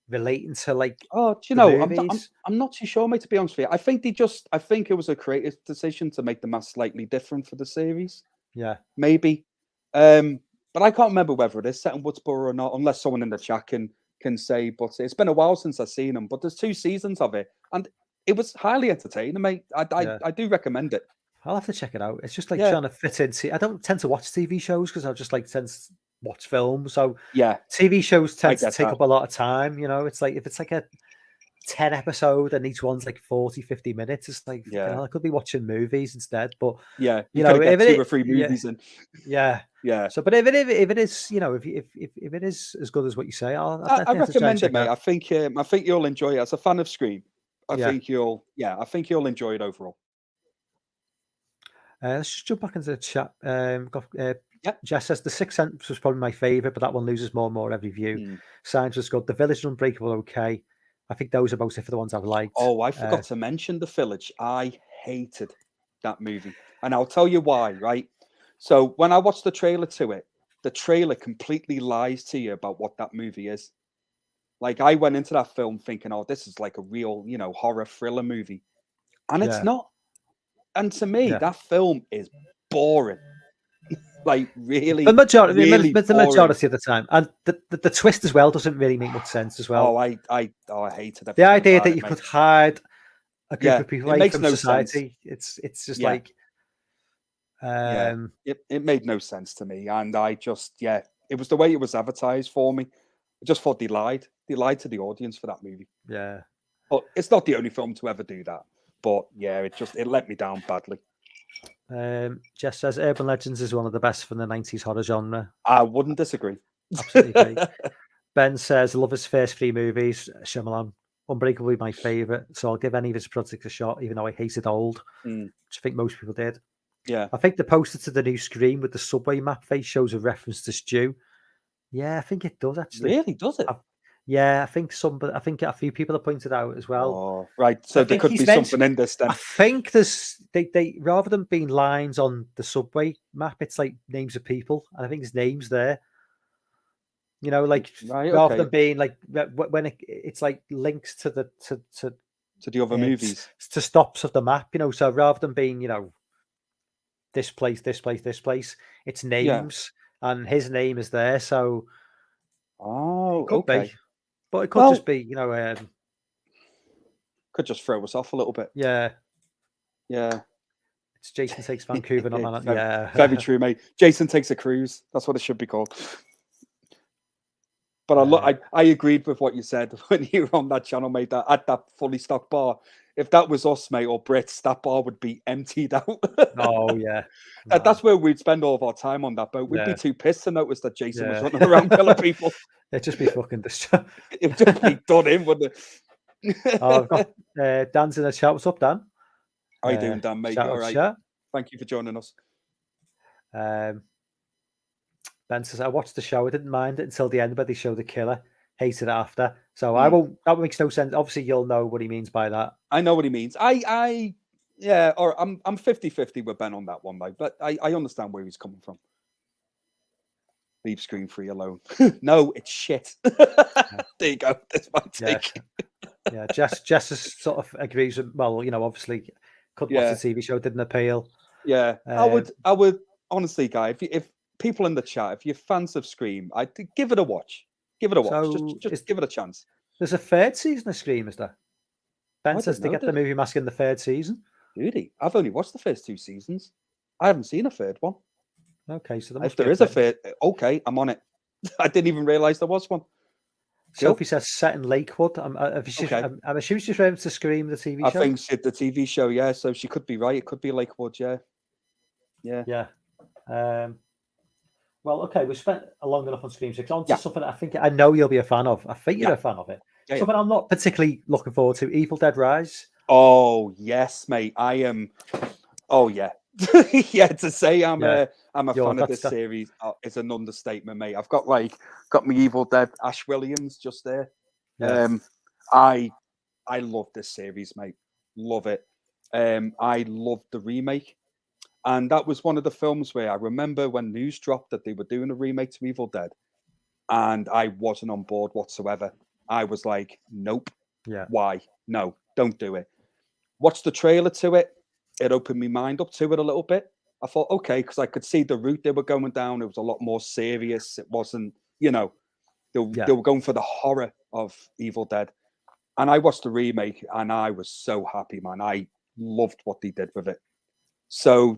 relating to like? Oh, do you the know? movies? I'm not too sure, mate. To be honest with you, I think it was a creative decision to make the mask slightly different for the series. Yeah, Maybe, but I can't remember whether it is set in Woodsboro or not, unless someone in the chat can say. But it's been a while since I've seen them. But there's 2 seasons of it, and it was highly entertaining, mate. I do recommend it. I'll have to check it out. It's just like Yeah. trying to fit into. I don't tend to watch TV shows because I just like tend to watch films. So Yeah, TV shows tend to get take that. up a lot of time. It's like if it's like a 10 episode and each one's like 40-50 minutes, it's like, Yeah. I could be watching movies instead. But Yeah, you know, get if 2 or 3 yeah, movies in. yeah. Yeah, So, but if it is, if it is as good as what you say, I'll I definitely have to try and recommend it, check mate. out. I think you'll enjoy it as a fan of Scream. I Yeah. think you'll enjoy it overall. Let's just jump back into the chat. Yep. Jess says The Sixth Sense was probably my favorite, but that one loses more and more every view. Signs was good. The Village and Unbreakable, okay. I think those are both for the ones I've liked. Oh, I forgot to mention The Village. I hated that movie, and I'll tell you why. Right. So when I watched the trailer to it, the trailer completely lies to you about what that movie is. Like I went into that film thinking, "Oh, this is like a real, horror thriller movie," and it's Yeah. not. And to me, Yeah. that film is boring. Like really, The majority, really the boring. majority of the time, and the twist as well doesn't really make much sense as well. Oh, I hated the idea that it, you mate. could hide a group Yeah, of people it away makes from no society, it's just Yeah. like, Yeah. It made no sense to me, and I just it was the way it was advertised for me. I just thought they lied to the audience for that movie. yeah. But it's not the only film to ever do that. But yeah, it let me down badly. Jess says Urban Legends is one of the best from the 90s horror genre. I wouldn't disagree. Absolutely agree. Ben says love his first 3 movies. Shyamalan, Unbreakable, my favorite. So I'll give any of his projects a shot, even though I hated Old, which I think most people did. Yeah, I think the poster to the new Scream with the subway map face shows a reference to Stew. Yeah, I think it does actually. really, does it? Yeah, I think a few people have pointed out as well. Oh, right. So I there think could he's be something in this then. I think there's they rather than being lines on the subway map, it's like names of people, and I think his name's there. Like Right, rather okay. than being like when it's like links to the To the other movies. to stops of the map. So rather than being this place, it's names, and his name is there. So Oh, it could okay. be, but it could Well- just be Could just throw us off a little bit. yeah. Yeah. It's Jason Takes Vancouver, not Man. Very- Yeah, Very true, mate. Jason Takes a Cruise. That's what it should be called. But I agreed with what you said when you were on that channel, mate. That at that fully stocked bar, if that was us, mate, or Brits, that bar would be emptied out. Oh yeah, That's where we'd spend all of our time on that boat. We'd Yeah. be too pissed to notice that Jason was Yeah. running around killing people. it'd just be fucking distracting. It would just be done in, wouldn't it? Oh, I've got Dan's in the chat. What's up, Dan? How you doing, Dan, mate? Shout All out to right. chat. Thank you for joining us. Ben says I watched the show. I didn't mind it until the end where they show the killer. Hated it after. So I won't. That makes no sense. Obviously, you'll know what he means by that. I know what he means. I'm 50-50 with Ben on that one, mate. But I understand where he's coming from. Leave Scream 3 alone. No, it's shit. There you go. That's my Yeah. take. Yeah, Jess sort of agrees with. Well, obviously, couldn't Yeah. watch the TV show, didn't appeal. Yeah, I would honestly, guy. If people in the chat, if you're fans of Scream, I'd give it a watch. Give it a watch. So Just give it a chance. there's a third season of Scream, is there? Ben I says didn't to know get the that. movie mask in the third season. Really? I've only watched the first 2 seasons. I haven't seen a third one. Okay, so there If must be there is a third, okay, I'm on it. I didn't even realize there was one. Sophie says set in Lakewood. I'm Okay. assuming she's referring to Scream, the TV I show. think it's the TV show, yeah. So she could be right. It could be Lakewood, yeah. Yeah. Yeah. Well, okay, we've spent a long enough on Scream 6. On to Yeah. something I know you'll be a fan of. I think you're Yeah. a fan of it. Yeah, Something I'm not particularly looking forward to, Evil Dead Rise. Oh yes, mate. I am. Oh yeah, yeah. To say I'm a fan of this series is an understatement, mate. I've got me Evil Dead Ash Williams just there. Yeah. I love this series, mate. Love it. I loved the remake, and that was one of the films where I remember when news dropped that they were doing a remake to Evil Dead, and I wasn't on board whatsoever. I was like, nope. Yeah. Why? No, don't do it. Watched the trailer to it. It opened my mind up to it a little bit. I thought, okay, because I could see the route they were going down. It was a lot more serious. It wasn't, they were going for the horror of Evil Dead. And I watched the remake and I was so happy, man. I loved what they did with it. So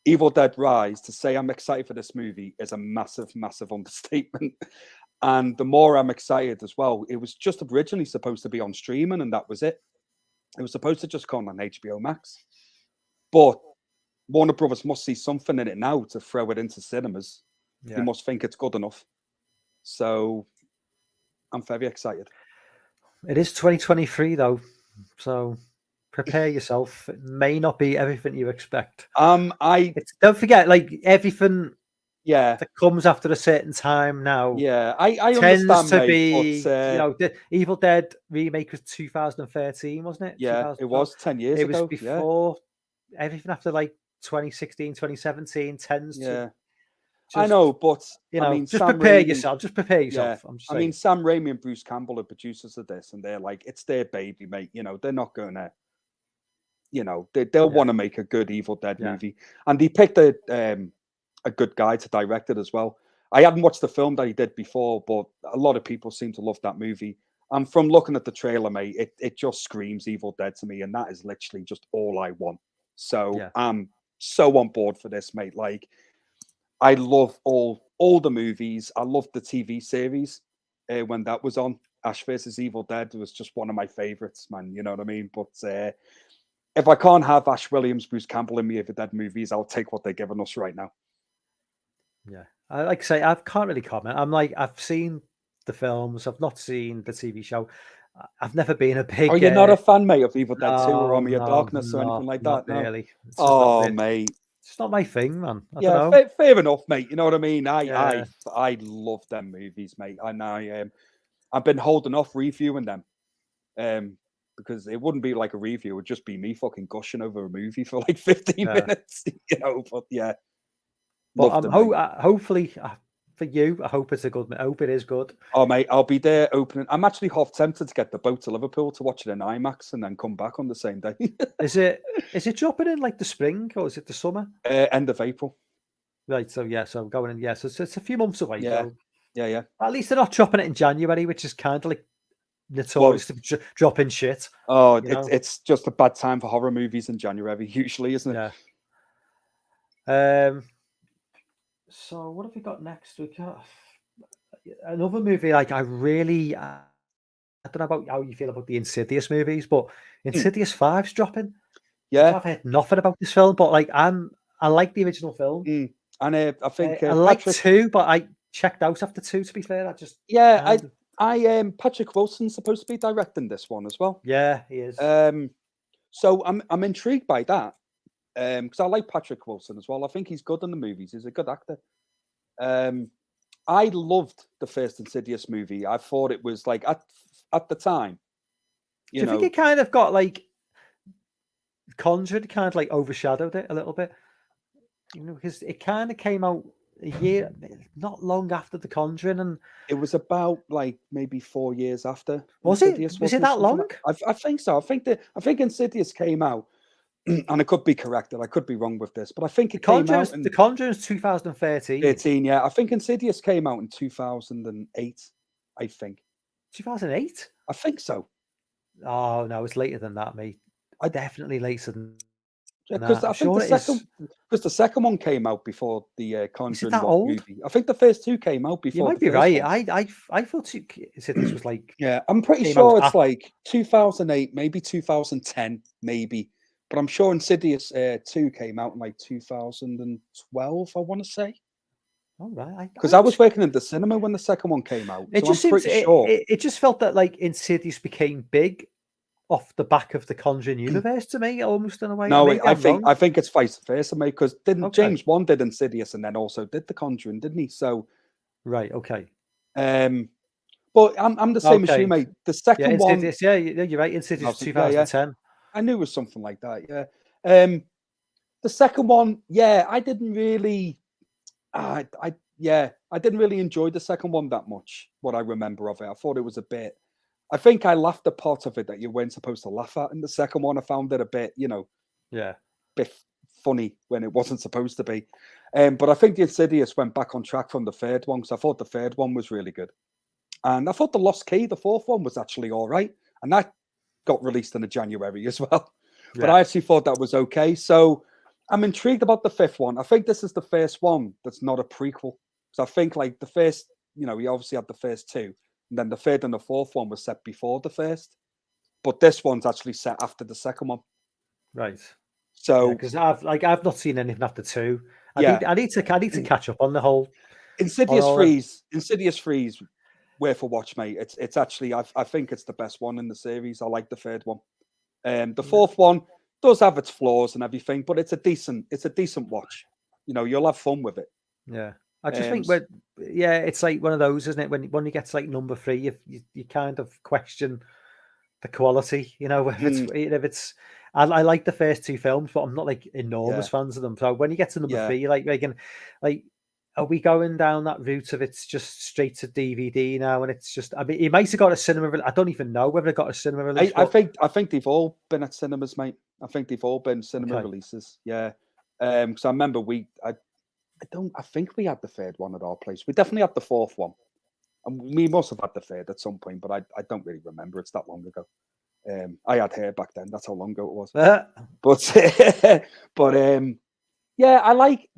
Evil Dead Rise, to say I'm excited for this movie is a massive, massive understatement. And the more I'm excited as well, it was just originally supposed to be on streaming and that was it. It was supposed to just come on HBO Max. But Warner Brothers must see something in it now to throw it into cinemas. Yeah. They must think it's good enough. So I'm very excited. It is 2023 though. So prepare yourself. It may not be everything you expect. Don't forget, like everything that comes after a certain time now. Yeah, I tends understand, to mate, be, but, the Evil Dead remake was 2013, wasn't it? Yeah, it was 10 years ago. It was before everything after like 2016, 2017 tends to. I know, but I mean, just prepare yourself. Just prepare yourself. Yeah. I mean, Sam Raimi and Bruce Campbell are producers of this, and they're like, it's their baby, mate. They're not gonna, they'll want to make a good Evil Dead movie, and they picked a good guy to direct it as well. I hadn't watched the film that he did before, but a lot of people seem to love that movie. And from looking at the trailer, mate, it just screams Evil Dead to me, and that is literally just all I want. So I'm so on board for this, mate. Like, I love all the movies. I loved the TV series when that was on. Ash vs. Evil Dead was just one of my favorites, man. You know what I mean? But if I can't have Ash Williams, Bruce Campbell in the Evil Dead movies, I'll take what they're giving us right now. Yeah, I like to say I can't really comment. I'm like, I've seen the films, I've not seen the TV show. I've never been a big. Oh, you're not a fan, mate, of Evil Dead 2 or Army of Darkness or anything like that? Not really. Oh, mate. It's not my thing, man. Fair enough, mate. You know what I mean? I love them movies, mate. And I've been holding off reviewing them because it wouldn't be like a review. It would just be me fucking gushing over a movie for like 15 minutes, but yeah. But hopefully for you, I hope it's a good. I hope it is good. Oh, mate, I'll be there opening. I'm actually half tempted to get the boat to Liverpool to watch it in IMAX and then come back on the same day. Is it dropping in like the spring or is it the summer? End of April. Right. So going in. So it's a few months away. Yeah. So Yeah. At least they're not dropping it in January, which is kind of like notorious to dropping shit. Oh, it's just a bad time for horror movies in January, usually, isn't it? Yeah. So what have we got next? We got another movie. Like I don't know about how you feel about the Insidious movies, but Insidious 5's dropping. Yeah, I've heard nothing about this film, but like I like the original film, and I think I like 2, but I checked out after 2. To be fair, I Patrick Wilson's supposed to be directing this one as well. Yeah, he is. So I'm intrigued by that. Because I like Patrick Wilson as well. I think he's good in the movies. He's a good actor. I loved the first Insidious movie. I thought it was like at the time. Do you think it kind of got like Conjured kind of like overshadowed it a little bit? Because it kind of came out a year, not long after The Conjuring, and it was about like maybe 4 years after. Was it that long? I think so. I think Insidious came out and it could be corrected. I could be wrong with this, but I think it came out in The Conjuring's 2013. 13. Yeah, I think Insidious came out in 2008. I think. 2008? I think so. Oh no, it's later than that, mate. Definitely later than Because that. I'm I think sure it is. because the second one came out before the Is it Conjuring that old? movie. I think the first two came out You before might the be first right. one. I thought Insidious was like Yeah, I'm pretty came sure out it's like 2008, maybe 2010, maybe. But I'm sure Insidious 2 came out in like 2012, I want to say. All right. Because I was working in the cinema when the second one came out. It So I'm just seems pretty sure. it just felt that like Insidious became big off the back of the Conjuring universe to me, almost in a way. No, Maybe I'm wrong. I think it's vice versa, mate. Because didn't Okay. James Wan did Insidious and then also did The Conjuring, didn't he? So Right. Okay. but I'm the same as you, Okay. mate. The second one, Insidious. Yeah, you're right. Insidious 2010. I knew it was something like that. Yeah. The second one, yeah, I didn't really, I didn't really enjoy the second one that much. What I remember of it, I thought it was a bit. I think I laughed the part of it that you weren't supposed to laugh at. In the second one, I found it a bit, bit funny when it wasn't supposed to be. But I think the Insidious went back on track from the third one, because I thought the third one was really good. And I thought The Lost Key, the fourth one, was actually all right. And that got released in January as well. Yeah. But I actually thought that was okay. So I'm intrigued about the fifth one. I think this is the first one that's not a prequel. So I think like the first, we obviously had the first two. And then the third and the fourth one was set before the first. But this one's actually set after the second one. Right. So because I've not seen anything after two. I need to catch up on the whole Insidious Freeze worth a watch, mate. It's actually I think it's the best one in the series. I like the third one. The fourth one does have its flaws and everything, but it's a decent watch. You'll have fun with it. Yeah. I just think it's like one of those, isn't it? When you get to like number 3, you kind of question the quality, if it's I like the first two films, but I'm not like enormous fans of them. So when you get to number 3, you're like, are we going down that route of it's just straight to DVD now? And it's just, I mean, it might have got a cinema. I don't even know whether it got a cinema release. I think they've all been at cinemas, mate. I think they've all been cinema releases. Yeah. Because I remember I think we had the third one at our place. We definitely had the fourth one. And we must have had the third at some point, but I don't really remember. It's that long ago. I had hair back then. That's how long ago it was. But yeah, I like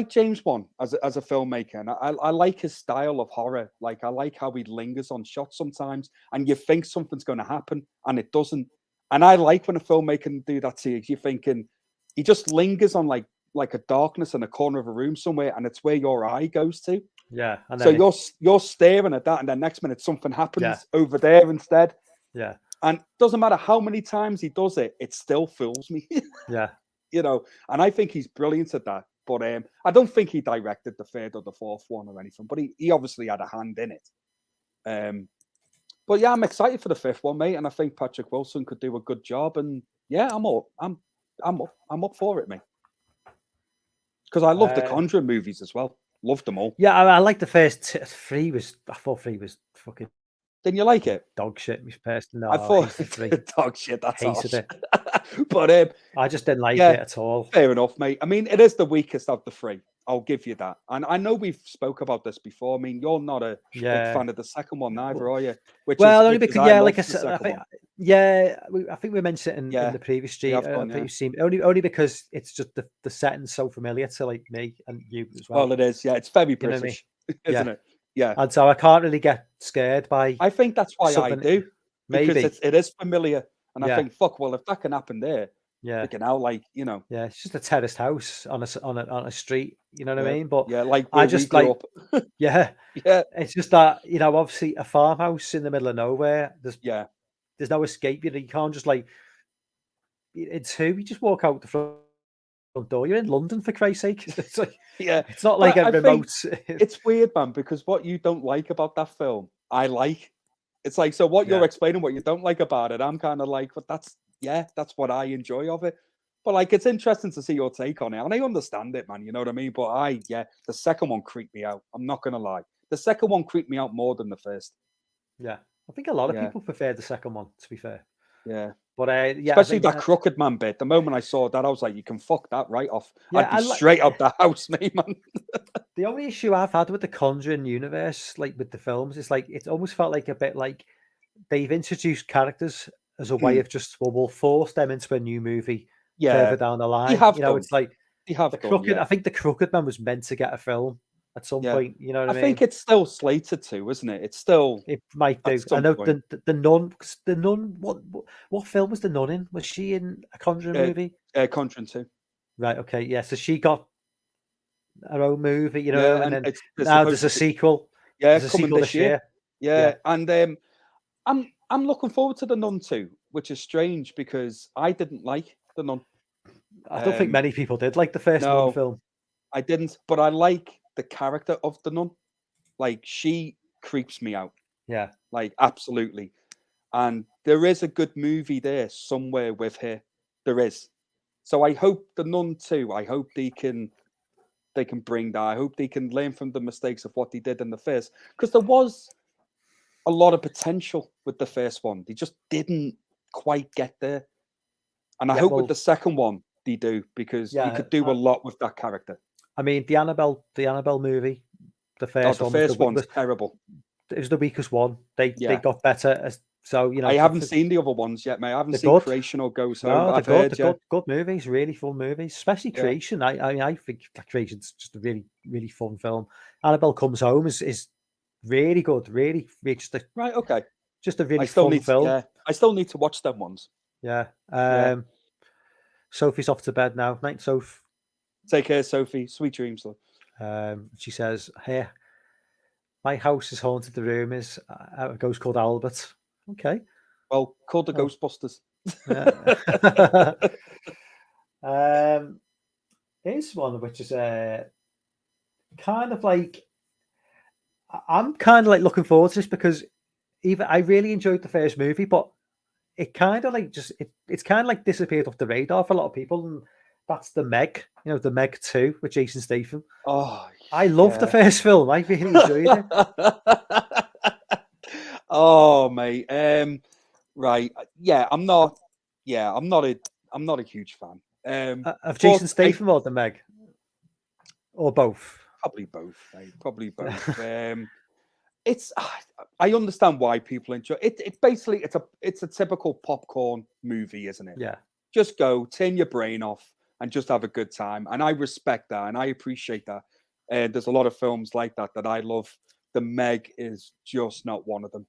James Wan as a filmmaker, and I like his style of horror. Like I like how he lingers on shots sometimes, and you think something's going to happen, and it doesn't. And I like when a filmmaker can do that to you. You're thinking he just lingers on like a darkness in a corner of a room somewhere, and it's where your eye goes to. Yeah. And so you're staring at that, and then next minute something happens over there instead. Yeah. And it doesn't matter how many times he does it, it still fools me. Yeah. And I think he's brilliant at that. But I don't think he directed the third or the fourth one or anything, but he obviously had a hand in it. But yeah, I'm excited for the fifth one, mate, and I think Patrick Wilson could do a good job. And yeah, I'm up for it, mate. Because I love the Conjuring movies as well. Loved them all. Yeah, I like the first 3. I thought 3 was fucking. Didn't you like it? Dog shit, Miss Person. No, I thought dog shit. That's hated it. But I just didn't like it at all. Fair enough, mate. I mean, it is the weakest of the 3. I'll give you that. And I know we've spoke about this before. I mean, you're not a big fan of the second one either, are you? Only because like I said, I think we mentioned it in the previous stream. Only because it's just the setting's so familiar to like me and you as well. Well, it is. Yeah, it's very British, isn't it? Yeah. And so I can't really get scared by. I think that's why I do. Maybe because it is familiar, and I think, fuck, well, if that can happen there, they can now, like, Yeah, it's just a terraced house on a street. You know what I mean? But like I just like, yeah. It's just that obviously a farmhouse in the middle of nowhere. There's no escape. You can't just like. It's who you just walk out the front door. You're in London, for Christ's sake. It's like, it's not like a remote. It's weird, man, because what you don't like about that film, I like. It's like, so what you're explaining, what you don't like about it, I'm kind of like, but that's what I enjoy of it. But like, it's interesting to see your take on it, and I understand it, man. You know what I mean? But the second one creeped me out. I'm not gonna lie, the second one creeped me out more than the first. Yeah, I think a lot of people prefer the second one. To be fair. Yeah. But yeah, especially that crooked man bit. The moment I saw that, I was like, "You can fuck that right off." Yeah, I'd be straight out the house, mate, man. The only issue I've had with the Conjuring universe, like with the films, is like it's almost felt like a bit like they've introduced characters as a way of just, well, we'll force them into a new movie Yeah, further down the line. you have You know, done. it's like You have the done, Crooked. yeah. I think the Crooked Man was meant to get a film at some Yeah. point. You know what I I mean? think it's still slated to, isn't it? It's still It might do. at I some know point. the Nun. 'Cause the Nun. What film was the Nun in? Was she in a Conjuring movie? Conjuring 2. Right. Okay. Yeah. So she got her own movie. You know, Yeah, and and then there's now supposed there's a to be, sequel. yeah, There's a coming sequel this year. Yeah. Yeah, and I'm looking forward to the Nun 2, which is strange because I didn't like the Nun. I don't think many people did like the first Nun No, film. I didn't, but I like the character of the Nun. Like, she creeps me out, Yeah. like, absolutely. And there is a good movie there somewhere with her. There is. So I hope the Nun 2, I hope they can bring that. I hope they can learn from the mistakes of what they did in the first, because there was a lot of potential with the first one. They just didn't quite get there. And I Yeah, hope with well, the second one they do, because you yeah. could do a lot with that character. I mean, the Annabelle movie, the Oh, first the one first one's terrible. it was the weakest one. They Yeah. got better as so you know. I haven't seen the other ones yet, mate. I haven't They're seen good. Creation or Goes No, Home. they're I've good. heard, They're yeah. good movies, really fun movies, especially Yeah. Creation. I think Creation's just a really, really fun film. Annabelle Comes Home is really good, really just a Right, okay. really I still fun need to, film. yeah. I still need to watch them ones. Yeah. Yeah. Sophie's off to bed now. Night, Soph. Take care, Sophie. Sweet dreams, love. She says, "Hey, my house is haunted. The room is a ghost called Albert." Okay. Well, called the Oh. Ghostbusters. Yeah. Here's one which is kind of like I'm kind of like looking forward to this because even I really enjoyed the first movie, but it kind of like it's kind of like disappeared off the radar for a lot of people, and that's the Meg. You know, the Meg 2 with Jason Statham. Oh, I love the first film. I really enjoyed it. Oh, mate. Right. Yeah, I'm not a huge fan. Of Jason but Statham or the Meg, or both. Probably both, mate. Probably both. It's I understand why people enjoy it. It's basically it's a typical popcorn movie, isn't it? Yeah. Just go, turn your brain off, and just have a good time. And I respect that, and I appreciate that. And there's a lot of films like that that I love. The Meg is just not one of them.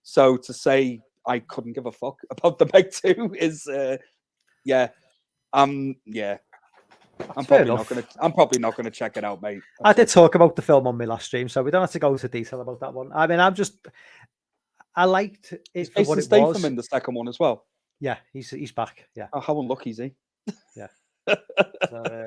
So to say I couldn't give a fuck about the Meg 2 is, yeah. I'm probably not gonna check it out, mate. I did talk about the film on my last stream, so we don't have to go into detail about that one. I mean, I liked it for what it Statham was. in the second one as well. Yeah, he's back. Yeah. Oh, how unlucky is he? Yeah. So,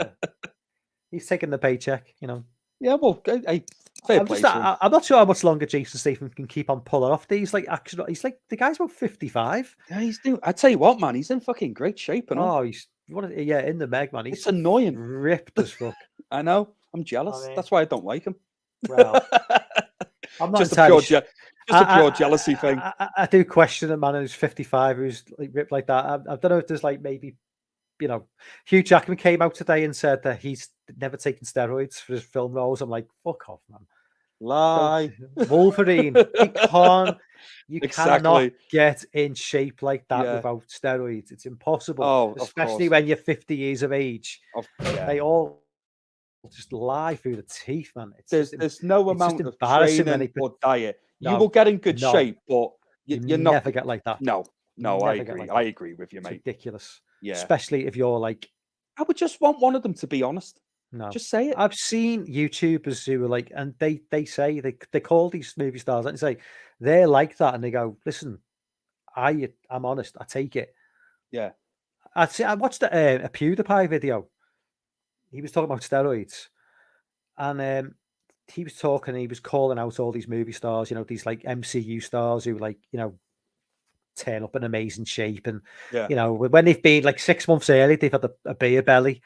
he's taking the paycheck, you know. Yeah, well, fair play to him. I'm not sure how much longer Jason Statham can keep on pulling off these. Like, actually, he's like the guy's about 55. Yeah, he's doing. I tell you what, man, he's in fucking great shape. And all. Oh, in the Meg, man. It's annoying. Ripped as fuck. I know. I'm jealous. That's why I don't like him. Well, I'm not just a pure jealousy thing. I do question a man who's 55 who's like ripped like that. I don't know if there's like maybe, you know, Hugh Jackman came out today and said that he's never taken steroids for his film roles. I'm like, fuck off, man. Lie. Wolverine. You cannot get in shape like that without steroids. It's impossible. Oh, especially when you're 50 years of age. They all just lie through the teeth, man. There's no amount of training or diet. You will get in good shape, but you're not never get like that. No, I agree. I agree with you, mate. It's ridiculous. Yeah. Especially if you're like, I would just want one of them to be honest. No, just say it. I've seen YouTubers who are like, and they say they call these movie stars and say they're like that, and they go, listen, I'm honest, I take it. Yeah. I watched a PewDiePie video. He was talking about steroids, and he was calling out all these movie stars, you know, these like MCU stars who like, you know, turn up in amazing shape, and you know, when they've been like 6 months early, they've had a beer belly,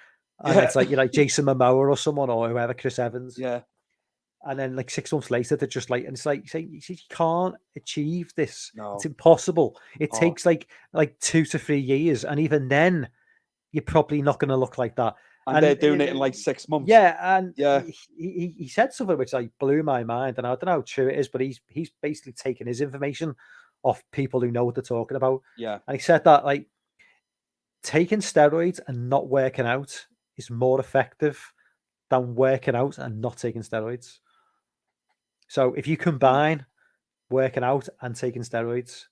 and it's like, you know, Jason Momoa or someone or whoever, Chris Evans. Yeah. and then like 6 months later, they're just like, and it's like you can't achieve this. No. It's impossible. It Oh. takes like 2 to 3 years, and even then, you're probably not going to look like that. And they're doing it in like 6 months. Yeah, and Yeah. he said something which like blew my mind, and I don't know how true it is, but he's basically taken his information off people who know what they're talking about. Yeah. And he said that like taking steroids and not working out is more effective than working out and not taking steroids. So if you combine working out and taking steroids,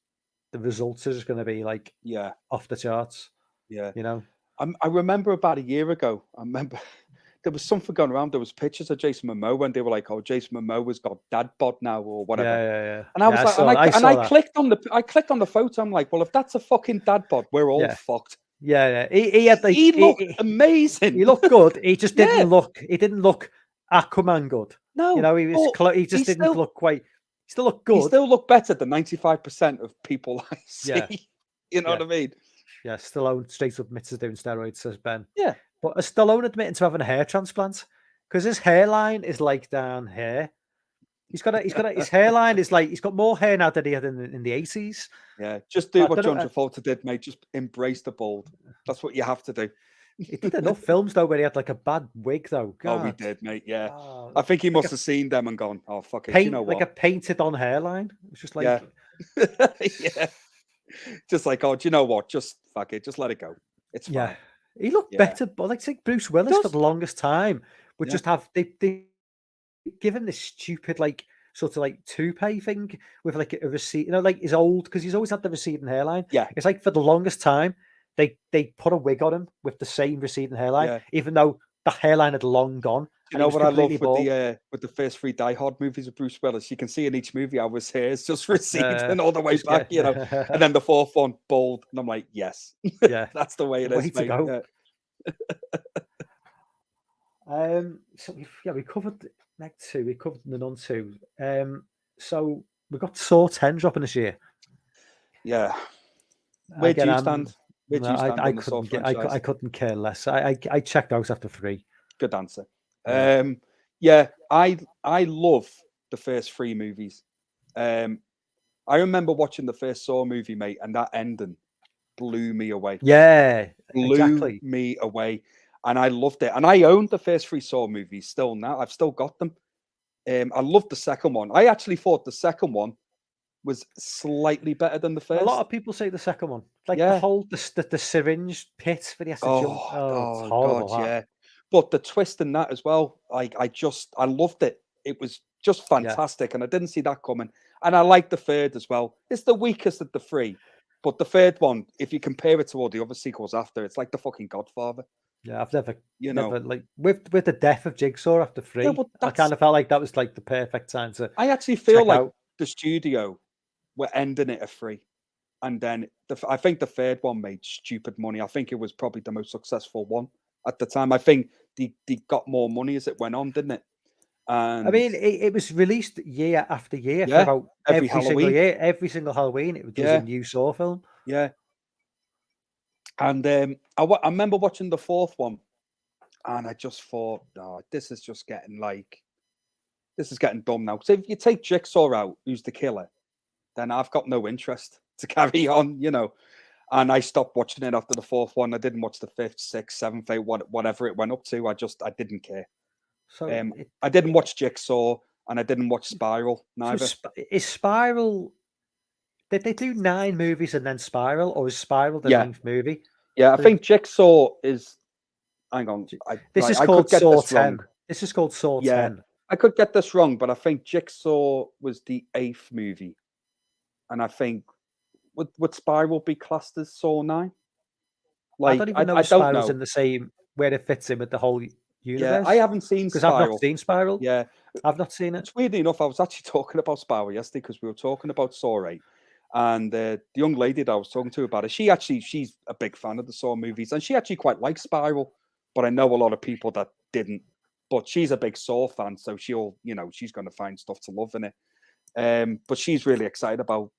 the results are just going to be like Yeah. off the charts. Yeah. You know. I remember about a year ago, I remember there was something going around. There was pictures of Jason Momoa, and they were like, "Oh, Jason Momoa's got dad bod now, or whatever." Yeah. And I was like, I clicked on the photo. I'm like, well, if that's a fucking dad bod, we're all fucked. Yeah. He had like he looked amazing. He looked good. He just didn't look. He didn't look Aquaman good. No, you know, he was. He just didn't look quite. He still looked good. He still looked better than 95% of people I see. Yeah. You know what I mean? Yeah, Stallone straight up admits to doing steroids, says Ben. Yeah. But is Stallone admitting to having a hair transplant? Because his hairline is like down here. He's got his hairline is like, he's got more hair now than he had in the 80s. Yeah, just do what John Travolta did, mate. Just embrace the bald. That's what you have to do. He did enough films though where he had like a bad wig though. God. Oh, he did, mate. Yeah, I think he must have seen them and gone, "Oh fuck it," you know what? Like a painted on hairline. It's just like, yeah, just like, oh, do you know what? Just fuck it. Just let it go. It's fine. Yeah, he looked better, but like Bruce Willis for the longest time would just have they give him this stupid like sort of like toupee thing with like a receding, you know, like he's old because he's always had the receding hairline. Yeah, it's like for the longest time they put a wig on him with the same receding hairline, even though the hairline had long gone. You know what I love with the first 3 Die Hard movies of Bruce Willis? You can see in each movie how his hair is just receding all the way back, you know. And then the fourth one, bald, and I'm like, yes, that's the way it is, mate. Go. So we covered Meg 2, we covered The Nun 2. So we got Saw 10 dropping this year. Yeah. Where do you stand? I couldn't care less. I checked out after 3. Good answer. Yeah, I love the first 3 movies. I remember watching the first Saw movie, mate, and that ending blew me away. Yeah, blew me away. And I loved it. And I owned the first 3 Saw movies still now. I've still got them. I loved the second one. I actually thought the second one was slightly better than the first. A lot of people say the second one. Like the whole the syringe pit for the jump. Oh, it's horrible, God, yeah. But the twist in that as well, I loved it. It was just fantastic. And I didn't see that coming. And I like the third as well. It's the weakest of the 3. But the third one, if you compare it to all the other sequels after, it's like the fucking Godfather. Yeah, I've never like with the death of Jigsaw after 3, I kind of felt like that was like the perfect time to. I actually feel like the studio were ending it at 3, and then I think the third one made stupid money. I think it was probably the most successful one at the time. I think they got more money as it went on, didn't it? And I mean, it was released year after year for about every single year. Every single Halloween, it was a new Saw film. Yeah. And I remember watching the fourth one, and I just thought, no, this is getting dumb now. So if you take Jigsaw out, who's the killer, then I've got no interest to carry on, you know. And I stopped watching it after the fourth one. I didn't watch the 5th, 6th, 7th, 8th, whatever it went up to. I didn't care. So I didn't watch Jigsaw, and I didn't watch Spiral neither. So is Spiral? Did they do 9 movies and then Spiral, or is Spiral the 9th movie? Yeah, I think Jigsaw is. Hang on, this is called Saw 10. This is called Saw 10. I could get this wrong, but I think Jigsaw was the 8th movie, and I think would Spiral be classed as Saw 9? Like, I don't even know if Spiral's in the same where it fits in with the whole universe. Yeah, I haven't seen Spiral. I've not seen Spiral. Yeah, I've not seen it. It's weirdly enough, I was actually talking about Spiral yesterday because we were talking about Saw 8. And the young lady that I was talking to about it, she's a big fan of the Saw movies, and she actually quite likes Spiral. But I know a lot of people that didn't. But she's a big Saw fan, so she's going to find stuff to love in it. But she's really excited about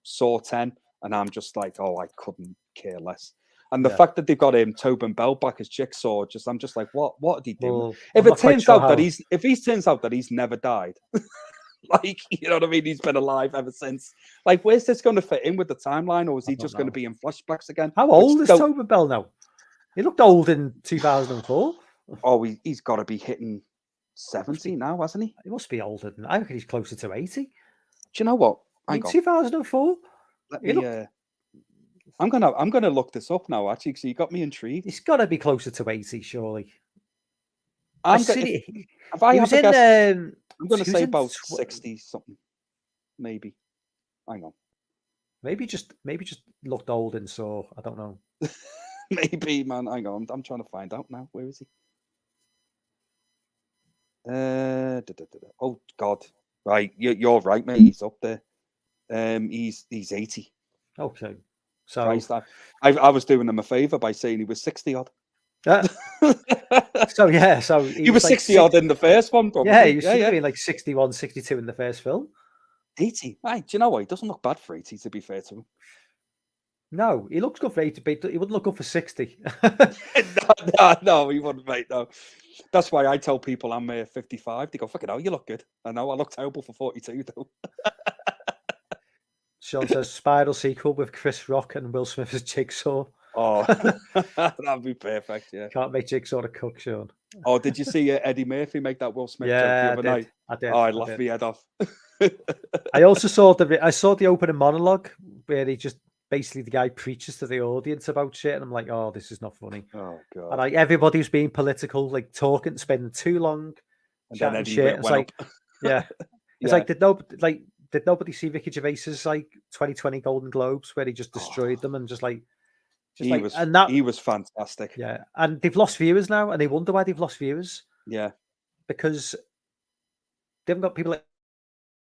Saw 10, and I'm just like, oh, I couldn't care less. And the Yeah. fact that they've got Tobin Bell back as Jigsaw, I'm just like, what are they doing? Well, If I'm it not quite turns sure out that how. he's never died, like, you know what I mean? He's been alive ever since. Like, where's this going to fit in with the timeline, or is I he don't just going to know. be in flashbacks again? How Which old is don't. Tobin Bell now? He looked old in 2004. Oh, he's got to be hitting 70 now, hasn't he? He must be older than I reckon. He's closer to 80. Do you know what? I mean, Hang on. 2004. Let He me. looked. I'm gonna look this up now. Actually, so you got me intrigued. He's got to be closer to 80, surely. I'm I gonna, see. if I He have was a in. guess, I'm going to he was say in about 60 something, maybe. Hang on. Maybe just looked old and saw. I don't know. Maybe, man. Hang on. I'm trying to find out now. Where is he? Oh God. Right, you're right, mate. He's up there. He's 80. Okay, so Christ, I was doing him a favor by saying he was 60 odd. so yeah, so he was 60 odd in the first one, probably. Yeah, he was been like 61, 62 in the first film. 80. Right, do you know what? He doesn't look bad for 80, to be fair to him. No, he looks good for 80, but he wouldn't look good for 60. no, he wouldn't, mate. No. That's why I tell people I'm 55. They go, fucking hell, you look good. I know, I look terrible for 42, though. Sean says, Spiral sequel with Chris Rock and Will Smith as Jigsaw. Oh, that'd be perfect, yeah. Can't make Jigsaw a cook, Sean. Oh, did you see Eddie Murphy make that Will Smith joke the other night? I did. Oh, I laughed my head off. I also saw the opening monologue where he just basically the guy preaches to the audience about shit, and I'm like, oh, this is not funny. Oh God! And like everybody's being political, like talking, spending too long, and chatting shit. It's like, yeah, it's like did nobody see Ricky Gervais's like 2020 Golden Globes where he just destroyed them and he was fantastic. Yeah, and they've lost viewers now, and they wonder why they've lost viewers. Yeah, because they haven't got people like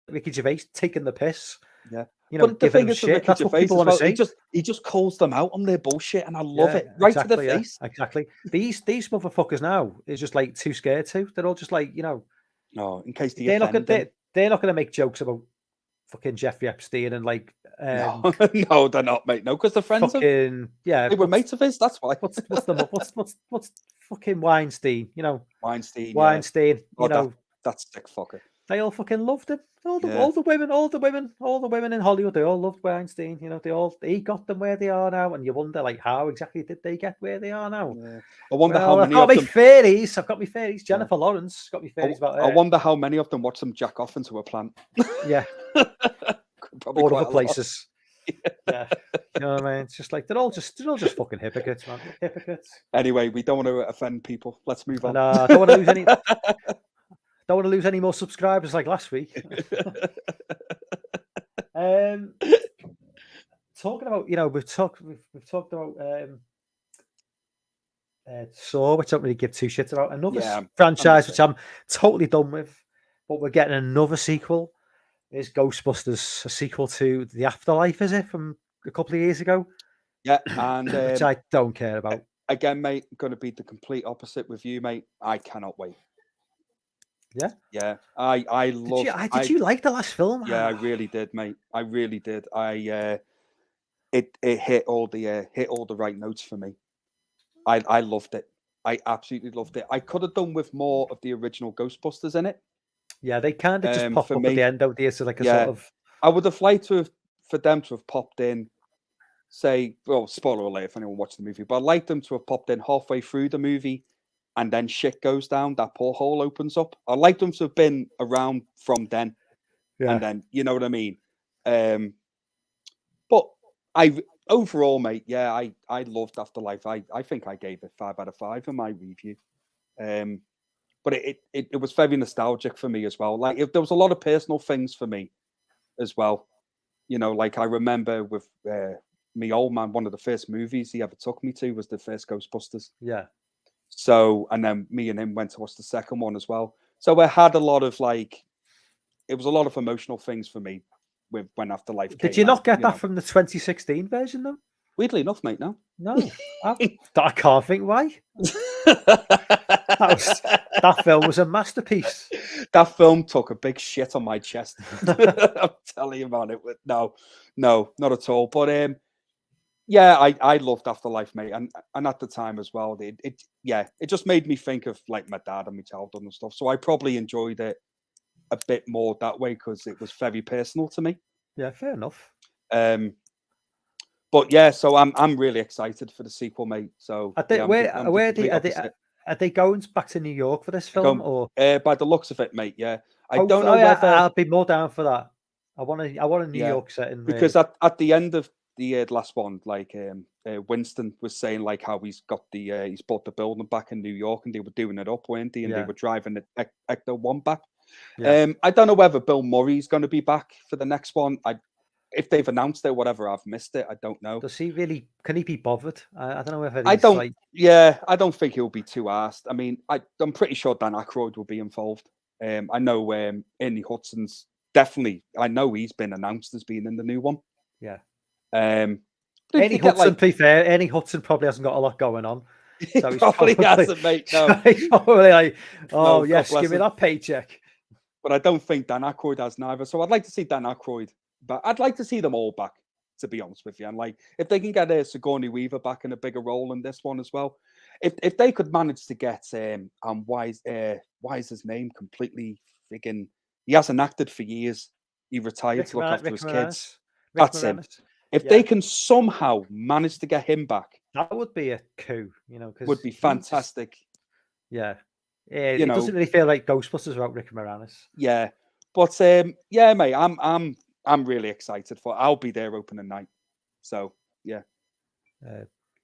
Ricky Gervais taking the piss. Yeah, you know, the thing is, shit. That's what people want to see. He just calls them out on their bullshit, and I love it right to the face. Exactly. These motherfuckers now is just like too scared to. They're all just like, you know. Oh, in case they're not going to make jokes about fucking Jeffrey Epstein and like. No, they're not, mate. No, because the friends they were mates of his. That's why. What's fucking Weinstein? You know, Weinstein. You know, that's sick fucker. They all fucking loved him. All the women in Hollywood, they all loved Weinstein. You know, he got them where they are now, and you wonder like how exactly did they get where they are now? Yeah. I wonder how many. I've got my theories. Jennifer Lawrence got me theories about her. I wonder how many of them watch them jack off into a plant. Yeah. Probably all other places. Yeah. You know what I mean? It's just like they're all just fucking hypocrites, man. Hypocrites. Anyway, we don't want to offend people. Let's move on. I don't want to lose any. Don't want to lose any more subscribers like last week. Talking about, you know, we've talked about Saw, which I don't really give two shits about. Another franchise which I'm totally done with, but we're getting another sequel. Is Ghostbusters, a sequel to The Afterlife, is it, from a couple of years ago? Yeah, and which I don't care about. Again, mate, going to be the complete opposite with you, mate. I cannot wait. Yeah, I love. Did you like the last film? Yeah, I really did, mate. I really did. It hit all the right notes for me. I loved it. I absolutely loved it. I could have done with more of the original Ghostbusters in it. Yeah, they kind of just pop up at the end out there, so like a sort of. I would have liked for them to have popped in, say, well, spoiler alert if anyone watched the movie, but I'd like them to have popped in halfway through the movie, and then shit goes down, that porthole opens up. I'd like them to have been around from then, and then you know what I mean. But overall, mate, yeah, I loved Afterlife. I think I gave it 5 out of 5 in my review. But it was very nostalgic for me as well. Like there was a lot of personal things for me as well. You know, like I remember with me old man, one of the first movies he ever took me to was the first Ghostbusters. Yeah. So, and then me and him went to watch the second one as well. So I had a lot of it was a lot of emotional things for me with when Afterlife came Did you not out, get that from the 2016 version though? Weirdly enough, mate, no. No. I can't think why. That film was a masterpiece. That film took a big shit on my chest. I'm telling you, man. No, not at all. But Yeah, I loved Afterlife, mate, and at the time as well, it just made me think of like my dad and my childhood and stuff. So I probably enjoyed it a bit more that way because it was very personal to me. Yeah, fair enough. Um, but yeah, so I'm really excited for the sequel, mate. So Are they, yeah, I'm the where complete are they opposite. are they going back to New York for this I film go or by the looks of it, mate. Yeah, I don't hopefully? know Oh yeah, whether I'll be more down for that. I want a New yeah, York setting because really. at the end of the last one, like Winston was saying, like how he's got he's bought the building back in New York, and they were doing it up, weren't they? And they Yeah, were driving the Ecto One back. yeah. I don't know whether Bill Murray's going to be back for the next one. If they've announced it, or whatever, I've missed it. I don't know. Does he really? Can he be bothered? I don't know whether I he's don't. like. Yeah, I don't think he'll be too asked. I mean, I'm pretty sure Dan Aykroyd will be involved. I know Ernie Hudson's definitely. I know he's been announced as being in the new one. Yeah. Um, but if Ernie they get Hudson, like, to be fair, Ernie Hudson probably hasn't got a lot going on. he So he's probably probably, hasn't, mate. No, he's probably like, oh, no, God yes, bless give me him. that paycheck. But I don't think Dan Aykroyd has neither. So I'd like to see Dan Aykroyd, but I'd like to see them all back, to be honest with you. And like, if they can get Sigourney Weaver back in a bigger role in this one as well, if they could manage to get why is his name completely friggin'? He hasn't acted for years. He retired to look after Rick his Moranis. kids. Rick That's him. Moranis. If Yeah, they can somehow manage to get him back, that would be a coup, because would be fantastic. yeah, yeah. You It know, doesn't really feel like Ghostbusters without Rick Moranis. yeah. But yeah, mate, I'm really excited for. I'll be there opening night. So yeah,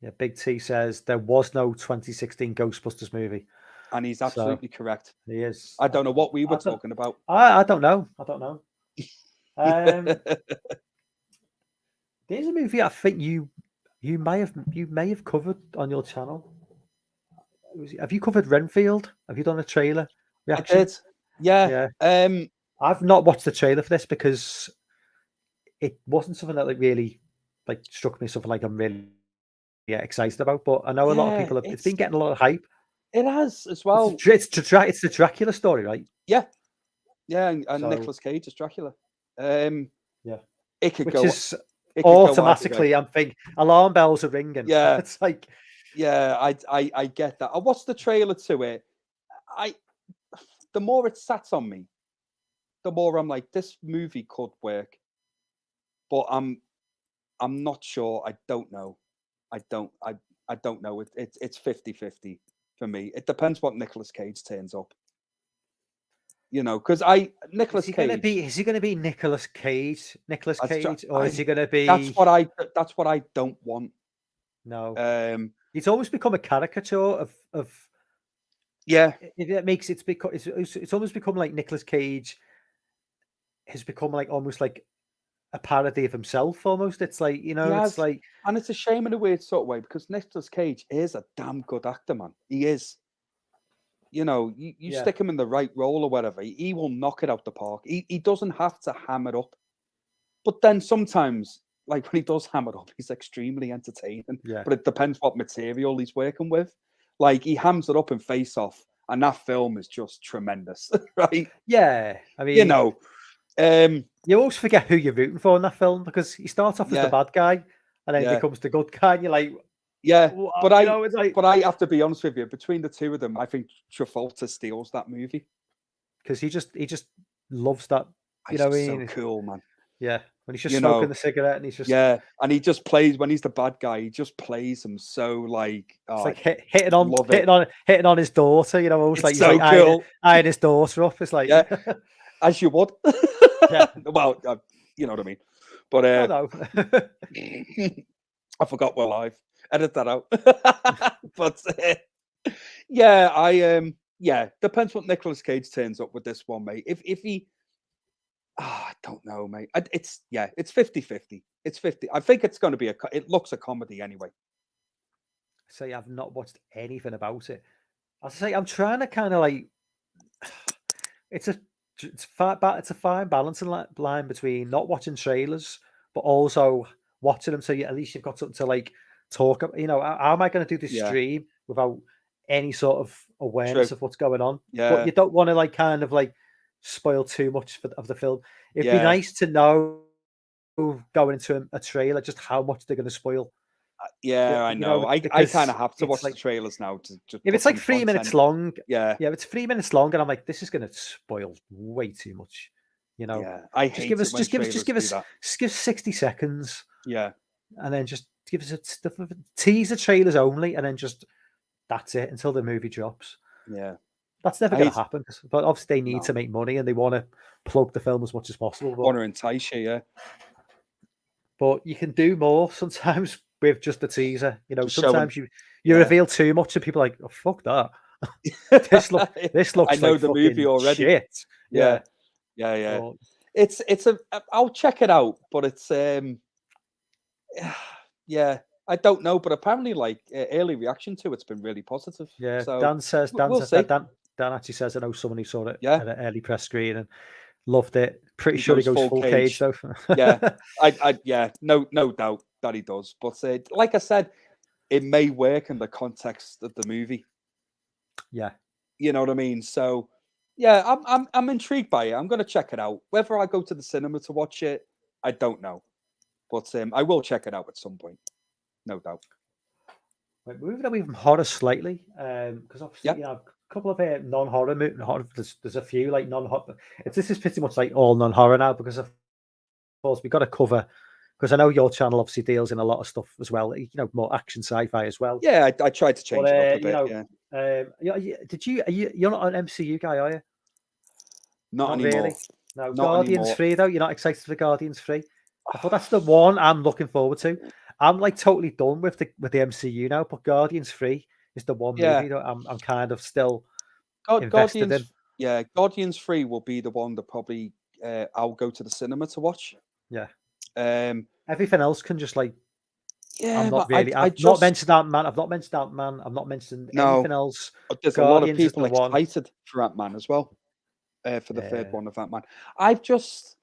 Yeah, Big T says there was no 2016 Ghostbusters movie. and he's So absolutely correct. he is. I don't know what we were I don't, talking about. I don't know. I don't know. There's a movie I think you may have covered on your channel. Have you covered Renfield? Have you done a trailer I reaction? did. Yeah. I've not watched the trailer for this because it wasn't something that like really like struck me. Something like I'm really excited about. But I know a lot of Yeah, people have. It's been getting a lot of hype. it has as well. It's the Dracula story, right? Yeah, yeah, and So Nicolas Cage as Dracula. yeah, It could which go. is It could go either way. automatically. I'm thinking alarm bells are ringing. Yeah. It's like Yeah, I get that. I watched the trailer to it. The more it sat on me, the more I'm like, this movie could work, but I'm not sure. I don't know. I don't know. It's 50-50 for me. It depends what Nicolas Cage turns up. You know, because Nicolas Cage. Is he gonna be Nicolas Cage? Or is he gonna be? That's what I don't want. No. He's almost become a caricature of. Yeah. It makes it's almost become like Nicolas Cage has become like almost like a parody of himself. Almost, it's like it's like, and it's a shame in a weird sort of way because Nicolas Cage is a damn good actor, man. He is. You know, you stick him in the right role or whatever, he will knock it out the park. He doesn't have to ham it up. But then sometimes, like when he does ham it up, he's extremely entertaining. Yeah. But it depends what material he's working with. Like he hams it up in Face Off, and that film is just tremendous, right? Yeah, I mean, you always forget who you're rooting for in that film because he starts off as the bad guy and then becomes the good guy, and you're like, yeah. But I I have to be honest with you. Between the two of them, I think Travolta steals that movie because he just loves that. You know, so cool, man. Yeah, when he's just smoking the cigarette and he's just and he just plays when he's the bad guy. He just plays him so like it's like hitting on his daughter. You know, almost like so he's cool. eyeing his daughter up. It's like as you would. Yeah. Well, you know what I mean. But no. I forgot we're live. Edit that out. But yeah, depends what Nicolas Cage turns up with this one, mate. If he I don't know, mate. It's 50-50. It's 50. I think it's going to be it looks a comedy anyway. Say I've not watched anything about it. I say I'm trying to kind of like it's a fine balancing line between not watching trailers but also watching them, so at least you've got something to like talk about. How am I going to do this stream without any sort of awareness of what's going on? Yeah, but you don't want to like kind of like spoil too much of the film. It'd be nice to know going into a trailer just how much they're going to spoil. Yeah, I You know, know. I because kind of have to it's watch the like trailers now to just if put it's like some 3 minutes content. long, Yeah, yeah, if it's 3 minutes long, and I'm like, this is going to spoil way too much. You know, yeah. I just give hate it us, when just trailers give do us, that. just give us 60 seconds, Yeah, and then just give us a stuff of teaser trailers only, and then just that's it until the movie drops. yeah. That's never I going to hate happen, but obviously they need no. to make money and they want to plug the film as much as possible. Want to entice you, yeah. But you can do more sometimes with just the teaser. You know, Just showing. sometimes you Yeah. reveal too much and people are like, oh, fuck that. This I looks know like the movie fucking already. shit. Yeah, Yeah. yeah, yeah. But It's a. I'll check it out, but it's yeah. I don't know, but apparently, like early reaction to it's been really positive. yeah, So Dan says we'll see. Dan actually says I know someone who saw it Yeah, at an early press screen and loved it. Pretty he sure he goes goes full full cage cage. though. Yeah, yeah, no doubt that he does. But like I said, it may work in the context of the movie. Yeah. You know what I mean? So, yeah, I'm intrigued by it. I'm going to check it out. Whether I go to the cinema to watch it, I don't know, but I will check it out at some point, no doubt. Right, moving away from horror slightly, because obviously Yeah, you know a couple of non-horror movies. There's a few like non-horror. This is pretty much like all non-horror now because of course we've got to cover. Because I know your channel obviously deals in a lot of stuff as well. You know, more action sci-fi as well. yeah. I tried to But change it up a you bit. know, Yeah, you're not an MCU guy, are you? not Not anymore. really. No, Not Guardians anymore. 3 though. You're not excited for Guardians 3. I thought that's the one I'm looking forward to. I'm like totally done with the MCU now, but Guardians 3 is the one Yeah, movie that I'm kind of still invested in. Guardians. Yeah, Guardians 3 will be the one that probably I'll go to the cinema to watch. Yeah. Um, Everything else can just like I'm yeah, not but really. I I've not just mentioned Ant-Man. I've not mentioned Ant-Man. I've not mentioned anything no. else. There's a lot of Guardians is people the one. excited for Ant-Man as well. For the third Yeah. one of Ant-Man, I've just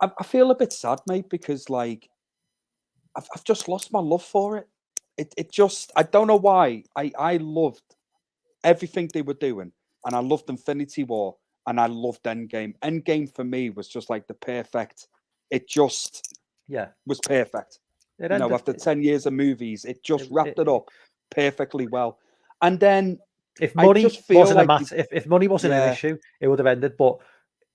I feel a bit sad, mate, because like I've just lost my love for it. It just I don't know why. I loved everything they were doing, and I loved Infinity War, and I loved Endgame. Endgame for me was just like the perfect. It just Yeah. was perfect. It You know, ended. after 10 years of movies, it just wrapped it It, up perfectly well. And then if I money just feel wasn't a like, matter, if money wasn't an yeah, issue, it would have ended. But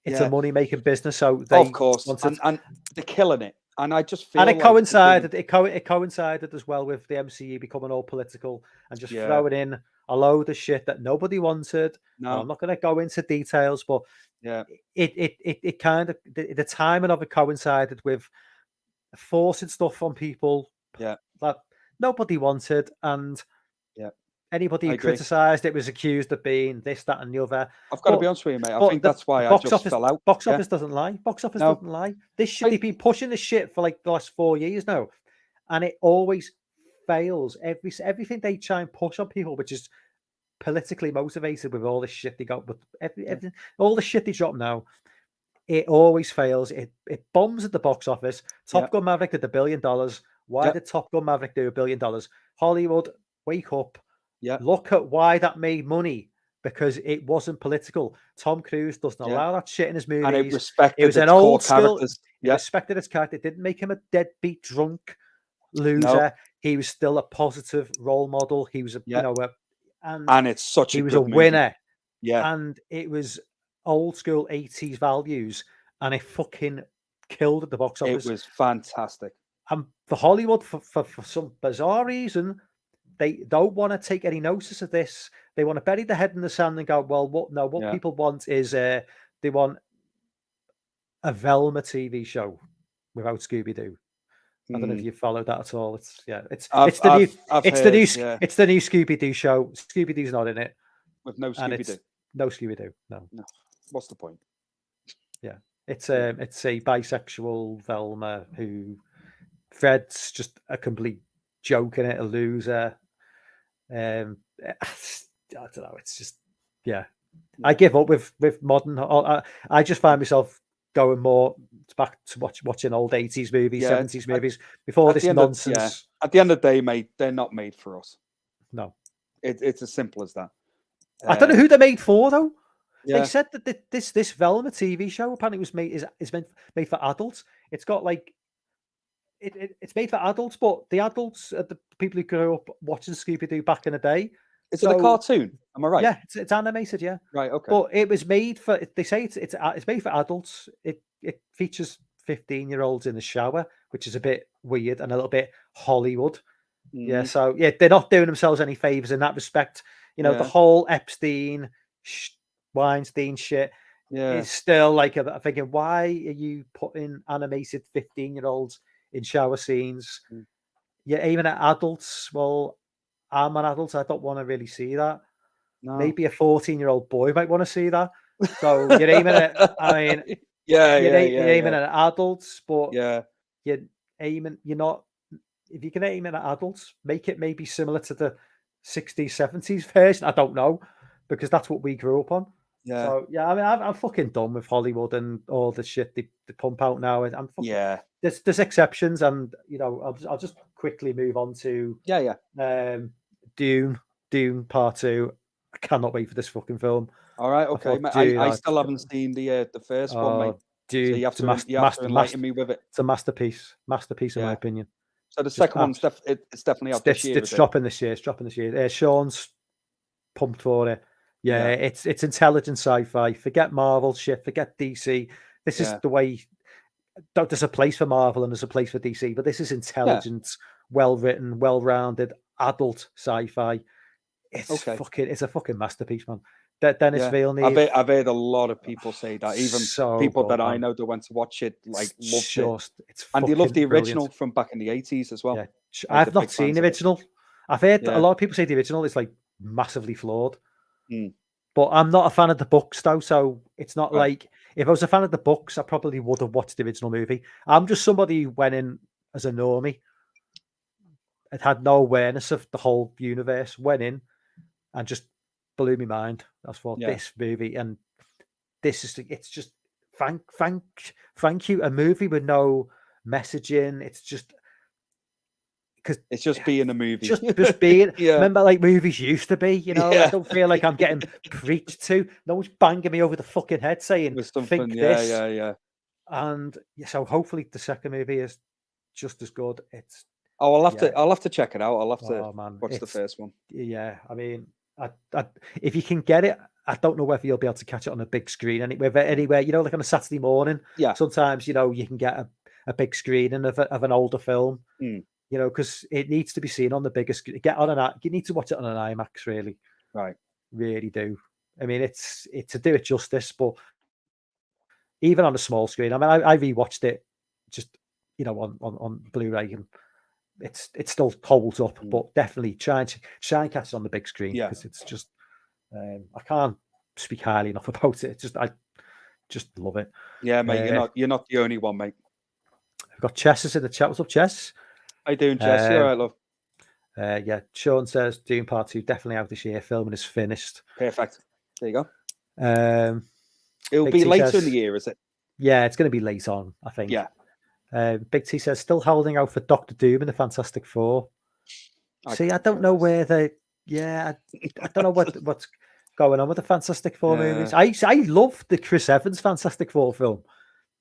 it's a yeah, money making business, so of they course, wanted, and they're killing it. And I just and feel it like they're doing, coincided. It coincided as well with the MCU becoming all political and just yeah, throwing in a load of shit that nobody wanted. And I'm no, not going to go into details, but yeah, it kind of the timing of it coincided with forcing stuff on people yeah, that nobody wanted, and yeah. anybody I who agree. criticised it was accused of being this, that, and the other. I've got to be But honest with you, mate. I but think that's the why I just fell out. box Yeah, office doesn't lie. Box office no, doesn't lie. This shit I, they've been pushing this shit for like the last 4 years now, and it always fails. Everything they try and push on people, which is politically motivated with all this shit they got, but yeah, everything, all the shit they drop now, it always fails. It bombs at the box office. yeah, Top Gun Maverick did $1 billion. Why yeah, did Top Gun Maverick do $1 billion? Hollywood, wake up. yeah, Look at why that made money because it wasn't political. Tom Cruise doesn't yeah. allow that shit in his And it movies. It respected was an its core old school. characters. It Yeah, respected his character. It didn't make him a deadbeat drunk no, loser. He was still a positive role model. He was yeah. and And it's such a he was a good movie. winner. Yeah, And it was old school 80s values, and it fucking killed at the box it office. was fantastic. And for Hollywood, for some bizarre reason, they don't want to take any notice of this. They want to bury their head in the sand and go, well, what Yeah. people want is they want a Velma TV show without Scooby Doo. I don't know if Mm. you followed that at all. It's I've heard, yeah, it's the new Scooby Doo show. Scooby Doo's not in it, with no and Scooby Doo. it's no Scooby Doo. No, No, what's the point? yeah, it's Yeah. a bisexual Velma who Fred's just a complete joke in it, a loser. I don't know. It's just yeah. I give up with modern. I just find myself going more back to watching old 80s movies, Yeah, 70s movies before at this the end of yeah, nonsense. at the end of the day, mate, they're not made for us. No, It's as simple as that. I don't know who they're made for though. They Yeah, said that this Velma TV show apparently was made is meant made for adults. It's got like it's made for adults, but the adults are the people who grew up watching Scooby Doo back in the day. Is it a cartoon? Am I right? Yeah, it's animated. Yeah, Right. Okay. but it was made for. They say it's made for adults. It features 15-year-olds in the shower, which is a bit weird and a little bit Hollywood. Yeah, so yeah, they're not doing themselves any favors in that respect. You know, the whole Epstein, Weinstein shit is still like I'm thinking, why are you putting animated 15-year-olds in shower scenes? You're aiming at adults. Well, I'm an adult. I don't want to really see that. No. Maybe a 14-year-old boy might want to see that. So you're aiming at. I mean, you're aiming at adults, but you're aiming. You're not. If you can aim at adults, make it maybe similar to the 60s, 70s version. I don't know, because that's what we grew up on. Yeah. So yeah, I mean, I'm fucking done with Hollywood and all the shit they pump out now. I'm fucking, There's exceptions, and you know, I'll just quickly move on to Dune Part 2. I cannot wait for this fucking film. All right, okay. I still haven't seen the first one, mate. Dude, so you have to enlighten me with it. It's a masterpiece in my opinion. So the second one's it's definitely out this year. It's dropping this year. It's dropping this year. Sean's pumped for it. Yeah, it's intelligent sci-fi. Forget Marvel shit. Forget DC. This is the way. There's a place for Marvel and there's a place for DC, but this is intelligent, well written, well rounded, adult sci-fi. It's it's a fucking masterpiece, man. Dennis Villeneuve. I've heard a lot of people say that. Even people that I know that went to watch it loved it. And they loved the original from back in the 80s as well. Yeah. I've not seen the original. I've heard a lot of people say the original is like massively flawed. But I'm not a fan of the books though, so it's not like if I was a fan of the books, I probably would have watched the original movie. I'm just somebody who went in as a normie. It had no awareness of the whole universe, went in and just blew my mind. That's for this movie, and this is it's just thank you. A movie with no messaging. It's just because it's just being a movie. Just being. Remember, like movies used to be. You know, I don't feel like I'm getting preached to. No one's banging me over the fucking head saying think this. Yeah. And so hopefully the second movie is just as good. It's. Oh, I'll have to check it out. I'll have to watch the first one. Yeah, I mean. If you can get it, I don't know whether you'll be able to catch it on a big screen anywhere. You know, like on a Saturday morning. Yeah. Sometimes you know you can get a big screening of an older film. You know, because it needs to be seen on the biggest screen. You need to watch it on an IMAX, really. Right. Really do. I mean, it's to do it justice, but even on a small screen. I mean, I rewatched it just on Blu-ray and. It still holds up, but definitely try and catch it on the big screen because it's just I can't speak highly enough about it. I just love it. Yeah, mate, you're not the only one, mate. We've got Chess in the chat. What's up, Chess? How you doing, Chess? You all right, love? Yeah, Sean says Dune Part 2 definitely out this year. Filming is finished. Perfect. There you go. It'll be later in the year, is it? Yeah, it's going to be late on, I think. Yeah. Big T says still holding out for Doctor Doom and the Fantastic Four. I don't know where they. Yeah, I don't know what's going on with the Fantastic Four movies. I love the Chris Evans Fantastic Four film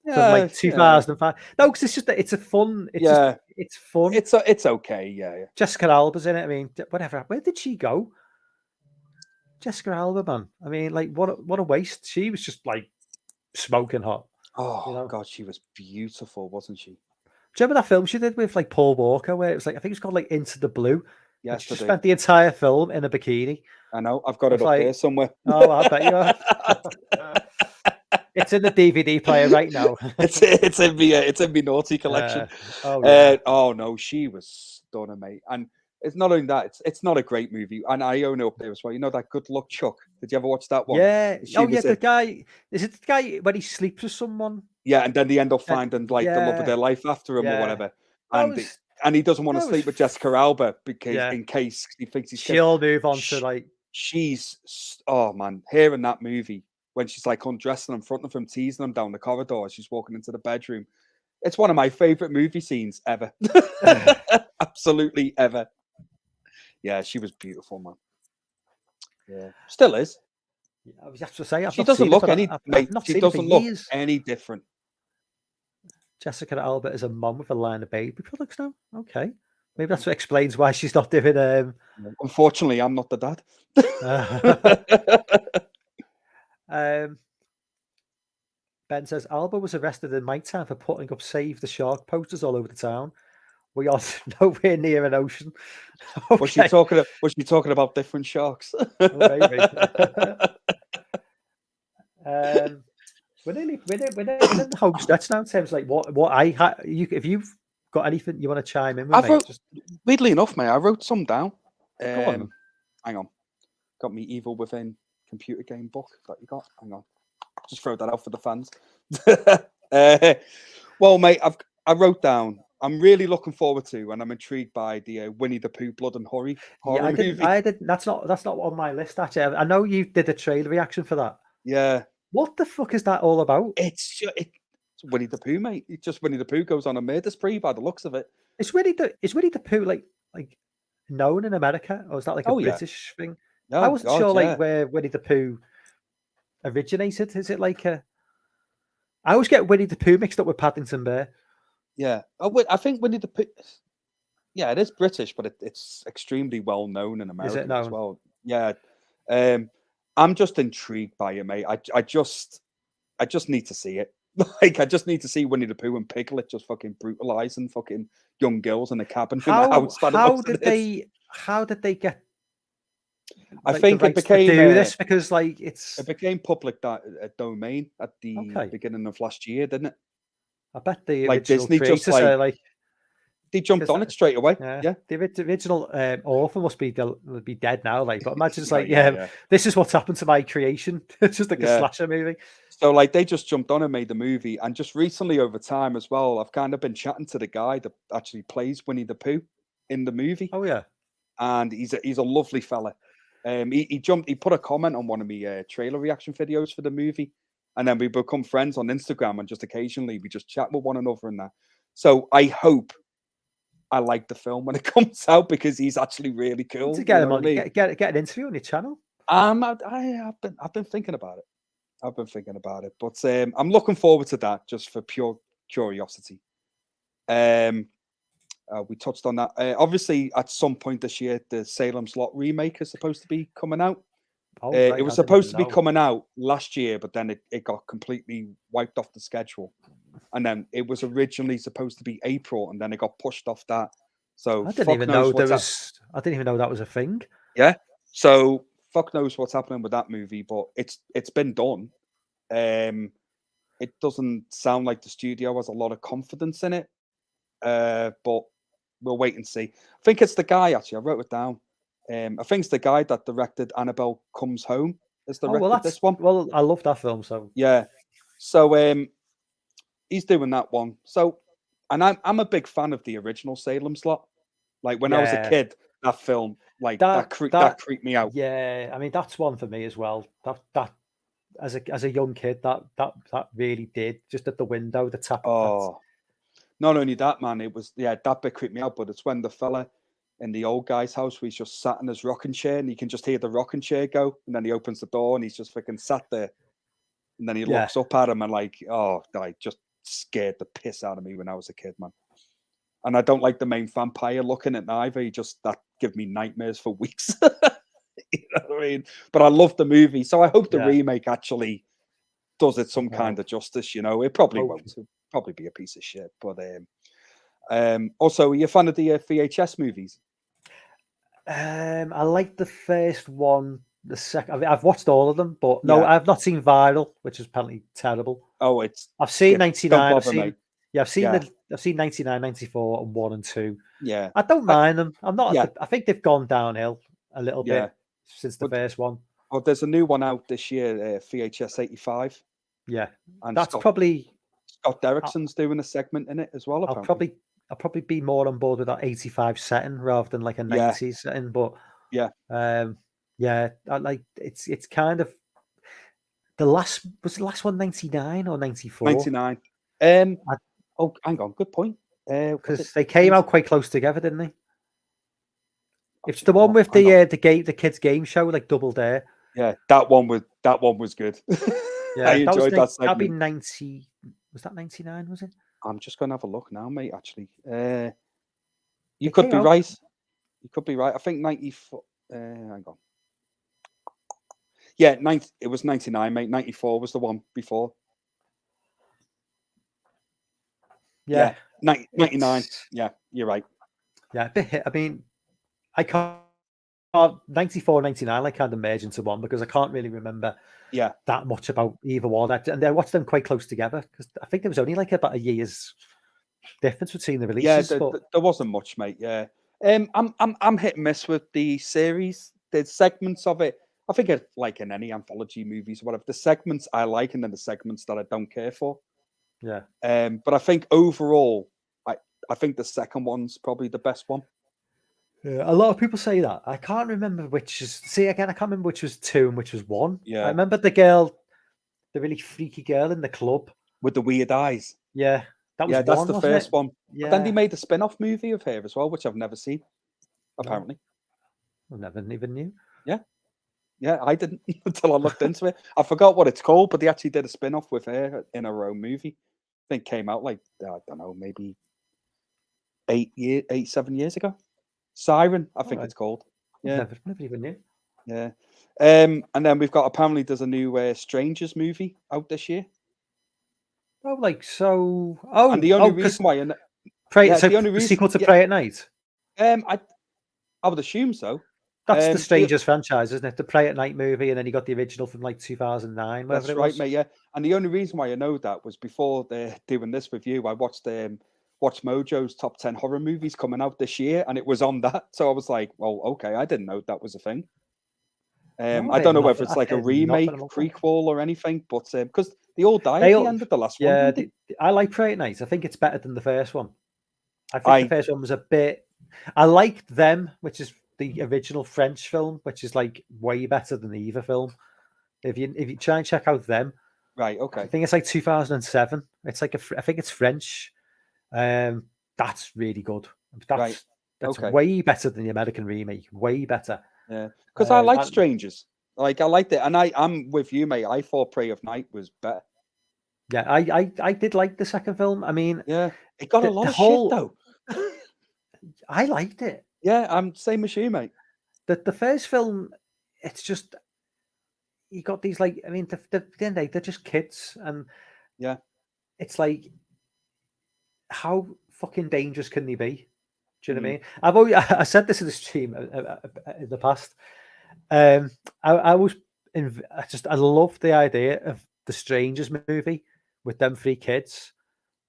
from like 2005. No, because it's a fun. It's fun. It's okay. Yeah. Jessica Alba's in it. I mean, whatever. Where did she go? Jessica Alba, man. I mean, like what a waste. She was just like smoking hot. Oh God, she was beautiful, wasn't she? Do you remember that film she did with like Paul Walker, where it was like I think it's called like Into the Blue? Yes, she spent the entire film in a bikini. I know. I've got it up there somewhere. Oh, I bet you have. It's in the DVD player right now. it's in my naughty collection. Oh no, she was stunning, mate. And it's not only that; it's not a great movie. And I own it up there as well. You know that Good Luck Chuck? Did you ever watch that one? Yeah. The guy. Is it the guy when he sleeps with someone? Yeah, and then they end up finding like the love of their life after him or whatever. And he doesn't want to sleep with Jessica Alba because in case he thinks she'll move on to like. Oh man, hearing that movie when she's like undressing in front of him, teasing him down the corridor as she's walking into the bedroom. It's one of my favorite movie scenes ever. Absolutely ever. Yeah, she was beautiful, man. Yeah, still is. I was just to say, she doesn't look any. She doesn't look any different. Jessica Alba is a mum with a line of baby products now. Okay, maybe that's what explains why she's not doing. Unfortunately, I'm not the dad. Um, Ben says Alba was arrested in my town for putting up "Save the Shark" posters all over the town. We are nowhere near an ocean. Okay. Was she talking about different sharks? Maybe. We're in the home stretch now in terms of like what I had. If you've got anything you want to chime in with, weirdly enough, mate, I wrote some down. Go on. Hang on, got me Evil Within computer game book that you got. Hang on, just throw that out for the fans. Well, mate, I wrote down. I'm really looking forward to, and I'm intrigued by the Winnie the Pooh Blood and Horror movie. That's not on my list actually. I know you did a trailer reaction for that. Yeah. What the fuck is that all about? It's Winnie the Pooh, mate. It's just Winnie the Pooh goes on a murder spree by the looks of it. Is Winnie the Pooh like known in America, or is that like a British thing? I wasn't sure like where Winnie the Pooh originated. Is it like a? I always get Winnie the Pooh mixed up with Paddington Bear. Yeah, I think Winnie the Pooh. Yeah, it is British, but it's extremely well known in America as well. Yeah, I'm just intrigued by it, mate. I just need to see it. Like, I just need to see Winnie the Pooh and Piglet just fucking brutalizing fucking young girls in a cabin in the house. How did they get? I think it became this because it became public domain at the beginning of last year, didn't it? I bet the Disney just they jumped on it straight away. Yeah. The original author must be dead now. Like, but imagine it's this is what's happened to my creation. It's just like a slasher movie. So they just jumped on and made the movie, and just recently over time as well, I've kind of been chatting to the guy that actually plays Winnie the Pooh in the movie. Oh yeah, and he's a lovely fella. He put a comment on one of my trailer reaction videos for the movie, and then we become friends on Instagram, and just occasionally we just chat with one another and that. So I hope I like the film when it comes out, because he's actually really cool. To get him on, get an interview on your channel. I've been thinking about it. But I'm looking forward to that just for pure curiosity. We touched on that. Obviously, at some point this year, the Salem's Lot remake is supposed to be coming out. It was supposed to be coming out last year, but then it got completely wiped off the schedule. And then it was originally supposed to be April, and then it got pushed off that. So I didn't even know that was a thing. Yeah. So fuck knows what's happening with that movie, but it's been done. It doesn't sound like the studio has a lot of confidence in it. But we'll wait and see. I think it's the guy, actually. I wrote it down. I think it's the guy that directed Annabelle Comes Home. This one. Well, I love that film. So yeah. So he's doing that one. So, and I'm a big fan of the original Salem's Lot. Like when I was a kid, that film, like that creeped me out. Yeah, I mean that's one for me as well. That as a young kid, that really did. Just at the window, the tap. Oh, not only that, man. It was that bit creeped me out. But it's when the fella in the old guy's house, where he's just sat in his rocking chair, and you can just hear the rocking chair go, and then he opens the door, and he's just freaking sat there, and then he looks up at him, and I just scared the piss out of me when I was a kid, man. And I don't like the main vampire looking at either. That give me nightmares for weeks. You know what I mean? But I love the movie, so I hope the remake actually does it some kind of justice. You know, it probably won't. It'll probably be a piece of shit. But also, are you a fan of the VHS movies? I like the first one. The second, I've watched all of them, but no, I've not seen Viral, which is apparently terrible. Oh, I've seen 99. I've seen 99, 94, and 1 and 2. Yeah, I don't mind them. I'm not. I think they've gone downhill a little bit since the first one. Well, there's a new one out this year, VHS 85. Yeah, and that's probably Scott Derrickson's doing a segment in it as well. I'll probably be more on board with that 85 setting rather than like a 90s setting. But I like it's kind of the last one 99 or 94? 99. Hang on, good point. Because they came out quite close together, didn't they? It's the one with the kids game show, like Double Dare. Yeah, that one was good. Yeah, I enjoyed that segment. That'd be 90. Was that 99? Was it? I'm just going to have a look now, mate. Actually, you It could came be out- right. You could be right. I think 94. Hang on. Yeah, it was 99, mate. 94 was the one before. Yeah, 99. it's- Yeah, you're right. Yeah, a bit hit. I mean, I can't. 94, 99, I can't merge into one because I can't really remember Yeah, that much about either one. And I watched them quite close together because I think there was only like about a year's difference between the yeah. releases. But There wasn't much, mate. Yeah. I'm hit and miss with the series. There's segments of it. I think it's like in any anthology movies or whatever. The segments I like, and then the segments that I don't care for. yeah, But I think overall, I think the second one's probably the best one. yeah, a lot of people say that. I can't remember which is. See again, I can't remember which was 2 and which was 1. Yeah. I remember the girl, the really freaky girl in the club. With the weird eyes. Yeah, that was Yeah, that's one, the wasn't first it? one. Yeah. But then they made a spin-off movie of her as well, which I've never seen. Apparently. I never even knew. Yeah, I didn't until I looked into it. I forgot what it's called, but they actually did a spin-off with her in her own movie. I think came out like, I don't know, maybe 7 years ago. Siren, I think Alright. it's called. Yeah. Never even knew. Yeah. And then we've got, apparently there's a new Strangers movie out this year. Oh, like so. Oh, And the only reason why Pray. yeah, So the only the reason- sequel to yeah. Pray at Night. I would assume so. That's the the- Strangers franchise, isn't it? The Pray at Night movie, and then you got the original from like 2009. That's Whatever it right, was. mate. Yeah, and the only reason why I know that was before they're doing this review, I watched Watch Mojo's top 10 horror movies coming out this year, and it was on that. So I was like, well, okay, I didn't know that was a thing. No, I don't know whether it's I've like a heard remake, nothing about that. prequel, or anything, but because they all died They at all- the end of the last Yeah, one. didn't they? I like Pray at Night. I think it's better than the first one. I think I- the first one was a bit. I liked Them, which is the original French film, which is like way better than the Eva film. If you try and check out Them, Right, I okay. think it's like 2007. It's like I think it's French. That's really good. That's okay. way better than the American remake. Way better. Yeah, because I like and- Strangers. Like I liked it, and I'm with you, mate. I thought Prey of Night was better. Yeah, I did like the second film. I mean, Yeah, it got a The- lot the of whole- shit though. I liked it. Yeah, I'm same as you, mate. The first film, it's just you got these like I mean the end of the day, they're just kids, and Yeah. it's like how fucking dangerous can they be? Do you know what I Mm. mean? I've always I said this in the stream in the past. I was I love the idea of the Strangers movie with them three kids,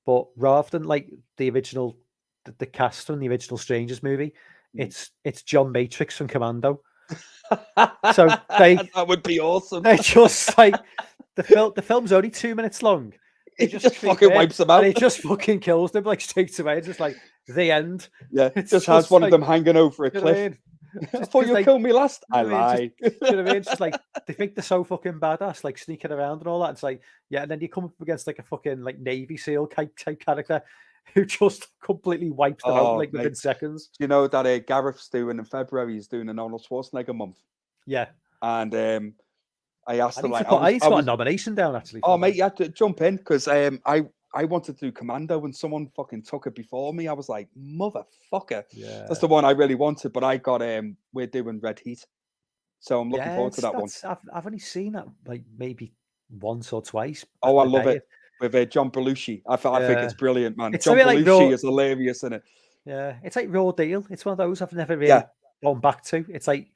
but rather than like the original the cast from the original Strangers movie, Mm. it's John Matrix from Commando. So they- that would be awesome. They just like the film's only 2 minutes long. They It just treat fucking them, wipes them and out. it just fucking kills them like straight away. It's just like the end. Yeah, it's just has just one like- of them hanging over a You know what I cliff. mean? I Just thought 'cause you they- killed me last. I you know what I mean? lied. You know what I mean? It's just like they think they're so fucking badass, like sneaking around and all that. It's like, yeah, and then you come up against like a fucking like Navy SEAL type character who just completely wipes them out Oh, like within mate. seconds. Do you know that Gareth's doing in February? He's doing an Arnold Schwarzenegger month, Yeah, and I asked I him need to like, put, I need to I put was- a nomination down actually. oh for mate, that. you had to jump in because I wanted to do Commando and someone fucking took it before me. I was like, motherfucker. Yeah, That's the one I really wanted, but I got we're doing Red Heat, so I'm looking yeah, forward to that one. I've only seen that like maybe once or twice. Oh, back I in the love day. it with John Belushi. I think Yeah. it's brilliant, man. It's John a bit like Belushi Raw- is hilarious in it. Yeah, it's like Raw Deal. It's one of those I've never really Yeah. gone back to. It's like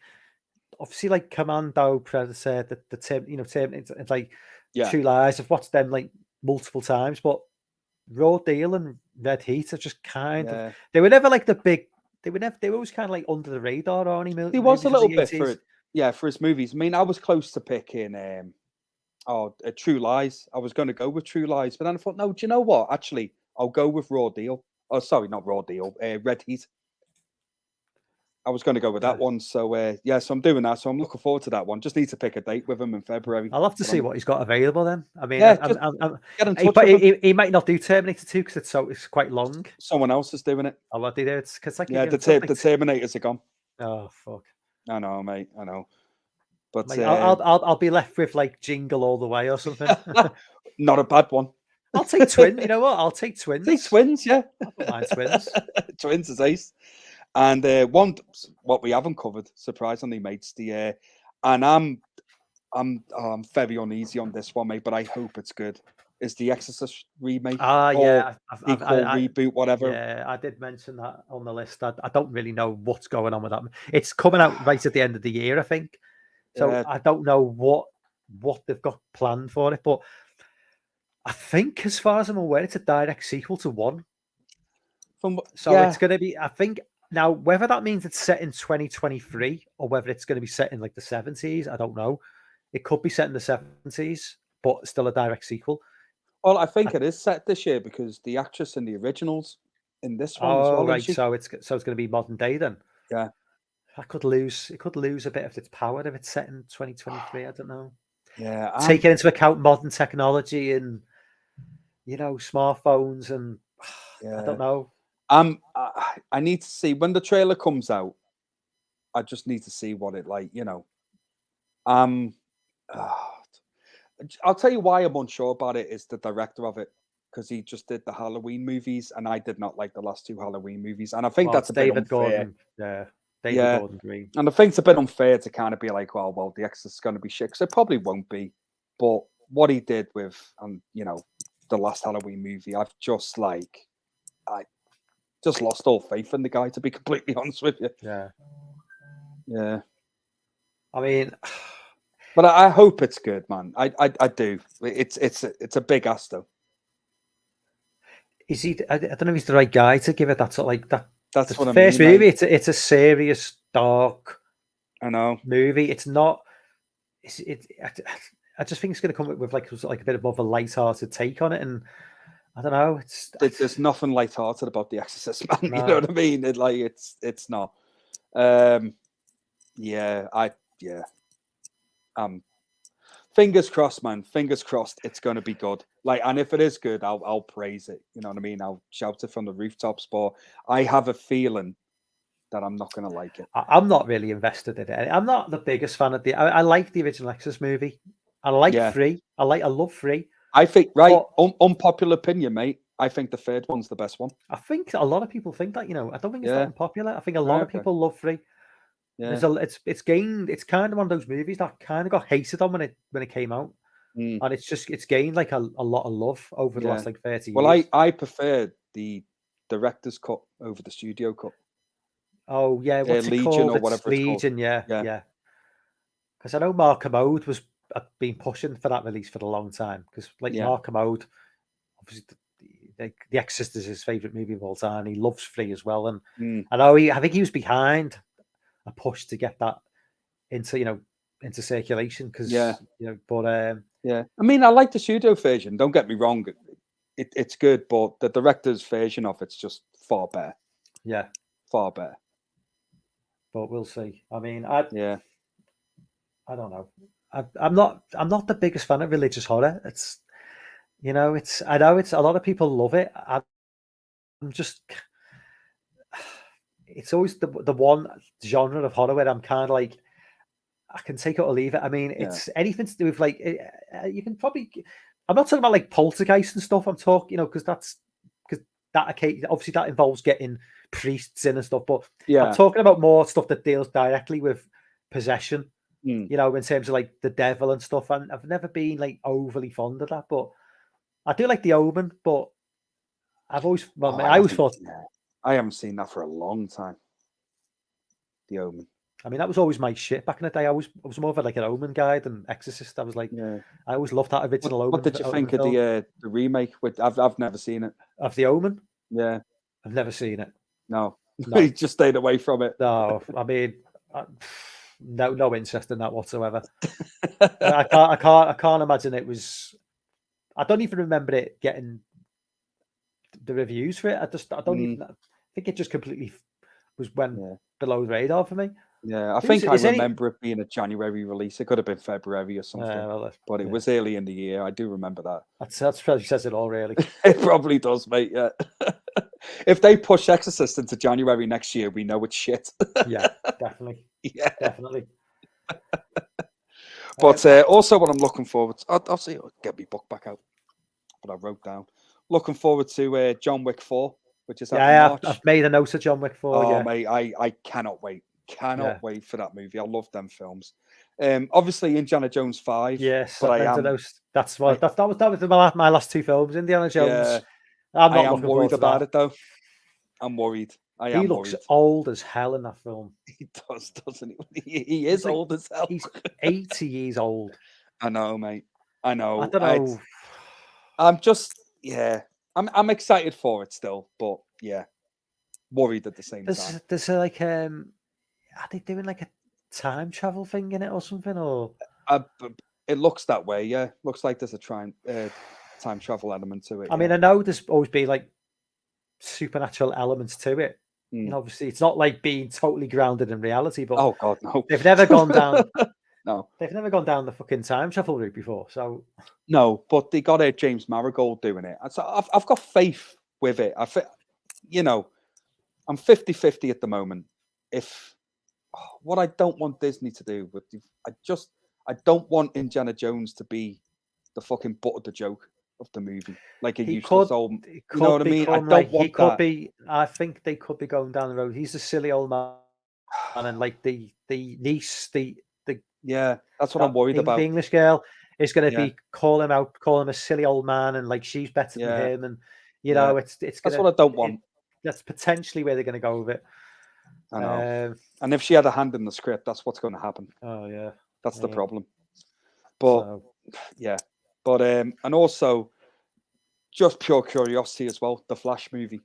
obviously like Commando, Predator, the Term. It's like Yeah. True Lies. I've watched them like multiple times, but Raw Deal and Red Heat are just kind of. Yeah. They were never like the big. They were always kind of like under the radar. Arnie He was a little bit for for it. Yeah, for his movies. I mean, I was close to picking True Lies. I was going to go with True Lies, but then I thought, no, do you know what? Actually, I'll go with Raw Deal. Oh, sorry, not Raw Deal. Red Heat. I was going to go with that Yeah. one. So yeah, so I'm doing that. So I'm looking forward to that one. Just need to pick a date with him in February. I'll have to But see I'm- what he's got available then. I mean, Yeah, Get in he, touch with him. he might not do Terminator 2 because it's quite long. Someone else is doing it. I'll do it because like Yeah, you know, the it's not like- Terminators are gone. oh fuck. I know, mate. I know. But Like, I'll be left with like Jingle All the Way or something. not a bad one. I'll take twins. You know what? I'll take twins. Take twins, yeah. I don't mind twins. Twins is ace. And what we haven't covered, surprisingly, mates, and I'm very uneasy on this one, mate, but I hope it's good. Is the Exorcist remake? Yeah, reboot, whatever. Yeah, I did mention that on the list. I don't really know what's going on with that. It's coming out right at the end of the year, I think. So I don't know what they've got planned for it, but I think, as far as I'm aware, it's a direct sequel to one. It's going to be, I think, now whether that means it's set in 2023 or whether it's going to be set in like the 70s, I don't know. It could be set in the 70s, but still a direct sequel. Well, I think it is set this year because the actress in the originals in this one as well. Right. So it's going to be modern day then. Yeah. It could lose a bit of its power if it's set in 2023. I don't know. Yeah. Taking into account modern technology and smartphones and I don't know. I need to see when the trailer comes out. I just need to see what it like. I'll tell you why I'm unsure about it is the director of it, because he just did the Halloween movies, and I did not like the last two Halloween movies, and I think that's a bit unfair. David Gordon Green. And I think it's a bit unfair to kind of be like, well, the Exorcist is going to be shit, because it probably won't be. But what he did with, the last Halloween movie, I just lost all faith in the guy, to be completely honest with you. Yeah. I mean, but I hope it's good, man. I do. It's a big ask, though. Is he? I don't know if he's the right guy to give it that sort of like that. That's what I mean. First movie, it's a serious, dark. I know movie. It's not. I just think it's going to come with like a bit of a light-hearted take on it, and I don't know. There's nothing light-hearted about The Exorcist, man. No. You know what I mean? It's not. Fingers crossed, man. Fingers crossed. It's going to be good. And if it is good, I'll praise it. You know what I mean? I'll shout it from the rooftops. But I have a feeling that I'm not going to like it. I'm not really invested in it. I'm not the biggest fan of I like the original Exorcist movie. I like 3. I love 3. I think unpopular opinion, mate. I think the third one's the best one. I think a lot of people think that. I don't think it's that unpopular. I think a lot of people love 3. Yeah. It's kind of one of those movies that kind of got hated on when it came out, and it's gained like a lot of love over the last like 30 years. Well, I prefer the director's cut over the studio cut. Oh yeah, what's it Legion called? or whatever it's Legion, called. Yeah. Because I know Mark Kermode was been pushing for that release for a long time. Because Mark Kermode, obviously, the Exorcist is his favorite movie of all time. He loves 3 as well, and I think he was behind a push to get that into circulation because I mean, I like the studio version, don't get me wrong, it's good, but the director's version of it's just far better. Far better. But we'll see. I mean, I don't know. I'm not the biggest fan of religious horror. I know it's a lot of people love it. I'm just, it's always the one genre of horror where I'm kind of like, I can take it or leave it. I mean, it's anything to do with like, you can probably, I'm not talking about like Poltergeist and stuff. I'm talking, because that obviously that involves getting priests in and stuff. But I'm talking about more stuff that deals directly with possession, in terms of like the devil and stuff. And I've never been like overly fond of that, but I do like The Omen. But I always thought. I haven't seen that for a long time. The Omen. I mean, that was always my shit back in the day. I was more of like an Omen guy than Exorcist. I was like, I always loved that original Omen. What did you think of the remake? I've never seen it. Of The Omen? Yeah, I've never seen it. No. You just stayed away from it. No, I mean, no interest in that whatsoever. I can't imagine it was. I don't even remember it getting the reviews for it. I don't even. I think it just completely went below the radar for me. Yeah, I remember it being a January release. It could have been February or something, but it was early in the year. I do remember that. That's probably says it all, really. It probably does, mate. Yeah. If they push Exorcist into January next year, we know it's shit. Yeah, definitely. Yeah, definitely. But also, what I'm looking forward to, I'll see. Get me book back out. what I wrote down. Looking forward to John Wick 4, which is out in Yeah, March. I've made a note of John Wick 4. Oh, Yeah, mate, I cannot wait. Yeah. Cannot wait for that movie. I love them films. Obviously Indiana Jones 5, yes, but I've made a note. That's what that was my last two films. Indiana Jones. yeah, I'm I not am looking worried forward to about that. it though. I'm worried. I He am looks worried. old as hell in that film. He does, doesn't he? He He's is like old as hell. he's 80 years old. I know, mate. I I know. don't know. I'm just, yeah. I'm excited for it still, but yeah, worried at the same time. There's like are they doing like a time travel thing in it or something? Or It looks that way, yeah. Looks like there's a time travel element to it. I mean, I know there's always been like supernatural elements to it. And obviously, it's not like being totally grounded in reality. But oh god, no, they've never gone down. No, they've never gone down the fucking time travel route before. So no, but they got James Marigold doing it. So I've got faith with it. You know, I'm 50-50 at the moment. What I don't want Disney to do I don't want Indiana Jones to be the fucking butt of the joke of the movie, like a useless old. You know what I mean? I don't want that. I think they could be going down the road. He's a silly old man, and like the niece, yeah, that's what I'm worried about. The English girl is going to be calling him a silly old man, and like she's better than him, and you know it's that's what I don't want. That's potentially where they're going to go with it. I know. And if she had a hand in the script, that's what's going to happen. Oh yeah, that's the problem. But yeah, but and also just pure curiosity as well. The Flash movie.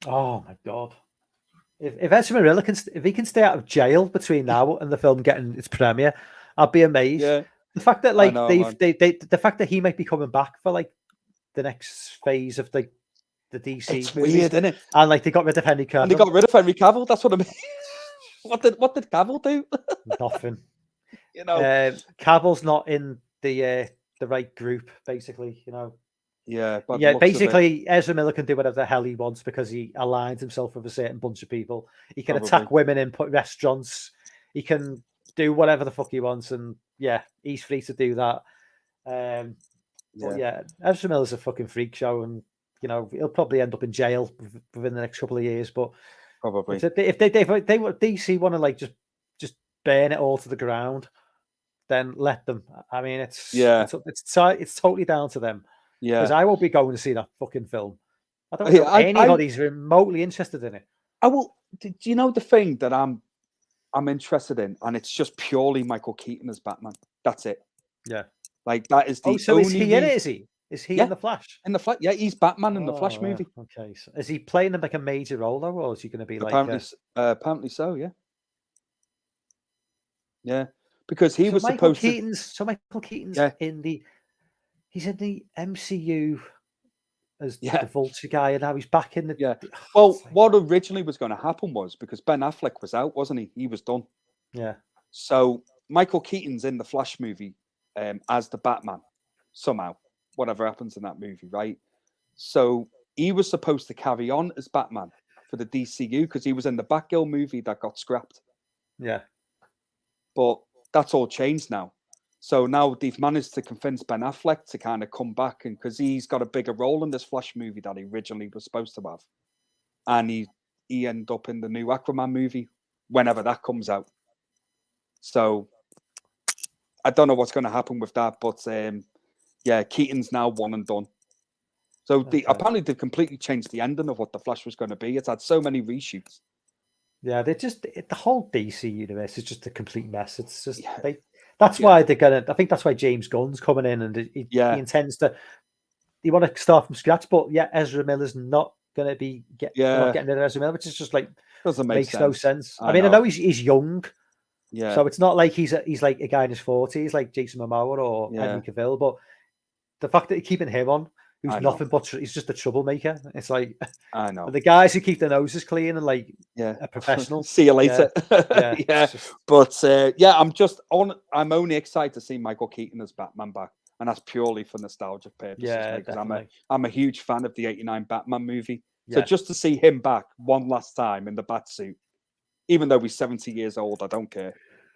Oh my god. If Ezra Miller if he can stay out of jail between now and the film getting its premiere, I'd be amazed. Yeah. The fact that like the fact that he might be coming back for like the next phase of the DC. It's weird, isn't it? And like they got rid of Henry Cavill. And they got rid of Henry Cavill. That's what I mean. What did Cavill do? Nothing. You know, Cavill's not in the right group, basically. You know. Yeah, but basically, Ezra Miller can do whatever the hell he wants because he aligns himself with a certain bunch of people. He can attack women in restaurants. He can do whatever the fuck he wants, and yeah, he's free to do that. But yeah, Ezra Miller's a fucking freak show, and you know he'll probably end up in jail within the next couple of years. But probably if they DC want to like just burn it all to the ground, then let them. I mean, it's totally down to them. Yeah, because I won't be going to see that fucking film. I don't know anybody's remotely interested in it. I will. Do you know the thing that I'm interested in, and it's just purely Michael Keaton as Batman. That's it. Yeah, like that is the. So is he in it? Is he? Is he in the Flash? In the Flash, yeah, he's Batman in the Flash movie. Okay, so is he playing like a major role though, or is he going to be apparently so? Yeah. Yeah, because he was supposed to. So Michael Keaton's in the. He's in the MCU as the Vulture guy, and now he's back in the. Yeah. Well, what originally was going to happen was because Ben Affleck was out, wasn't he? He was done. Yeah. So Michael Keaton's in the Flash movie as the Batman somehow, whatever happens in that movie, right? So he was supposed to carry on as Batman for the DCU because he was in the Batgirl movie that got scrapped. Yeah. But that's all changed now. So now they've managed to convince Ben Affleck to kind of come back, and because he's got a bigger role in this Flash movie that he originally was supposed to have, and he ended up in the new Aquaman movie whenever that comes out. So I don't know what's going to happen with that, but yeah, Keaton's now one and done. So apparently they've completely changed the ending of what the Flash was going to be. It's had so many reshoots. Yeah, the whole DC universe is just a complete mess. It's just that's why they're gonna. I think that's why James Gunn's coming in, and he intends to. You want to start from scratch, but Ezra Miller's not going to be not getting rid of Ezra Miller, which is just like makes no sense. I mean, I know he's young, so it's not like he's like a guy in his 40s, like Jason Momoa or Henry Cavill. But the fact that you're keeping him on, who's nothing but he's just a troublemaker. It's like I know the guys who keep their noses clean and like a professional. See you later. But I'm only excited to see Michael Keaton as Batman back, and that's purely for nostalgia purposes. Yeah, because I'm a huge fan of the '89 Batman movie. So just to see him back one last time in the bat suit, even though he's 70 years old, I don't care.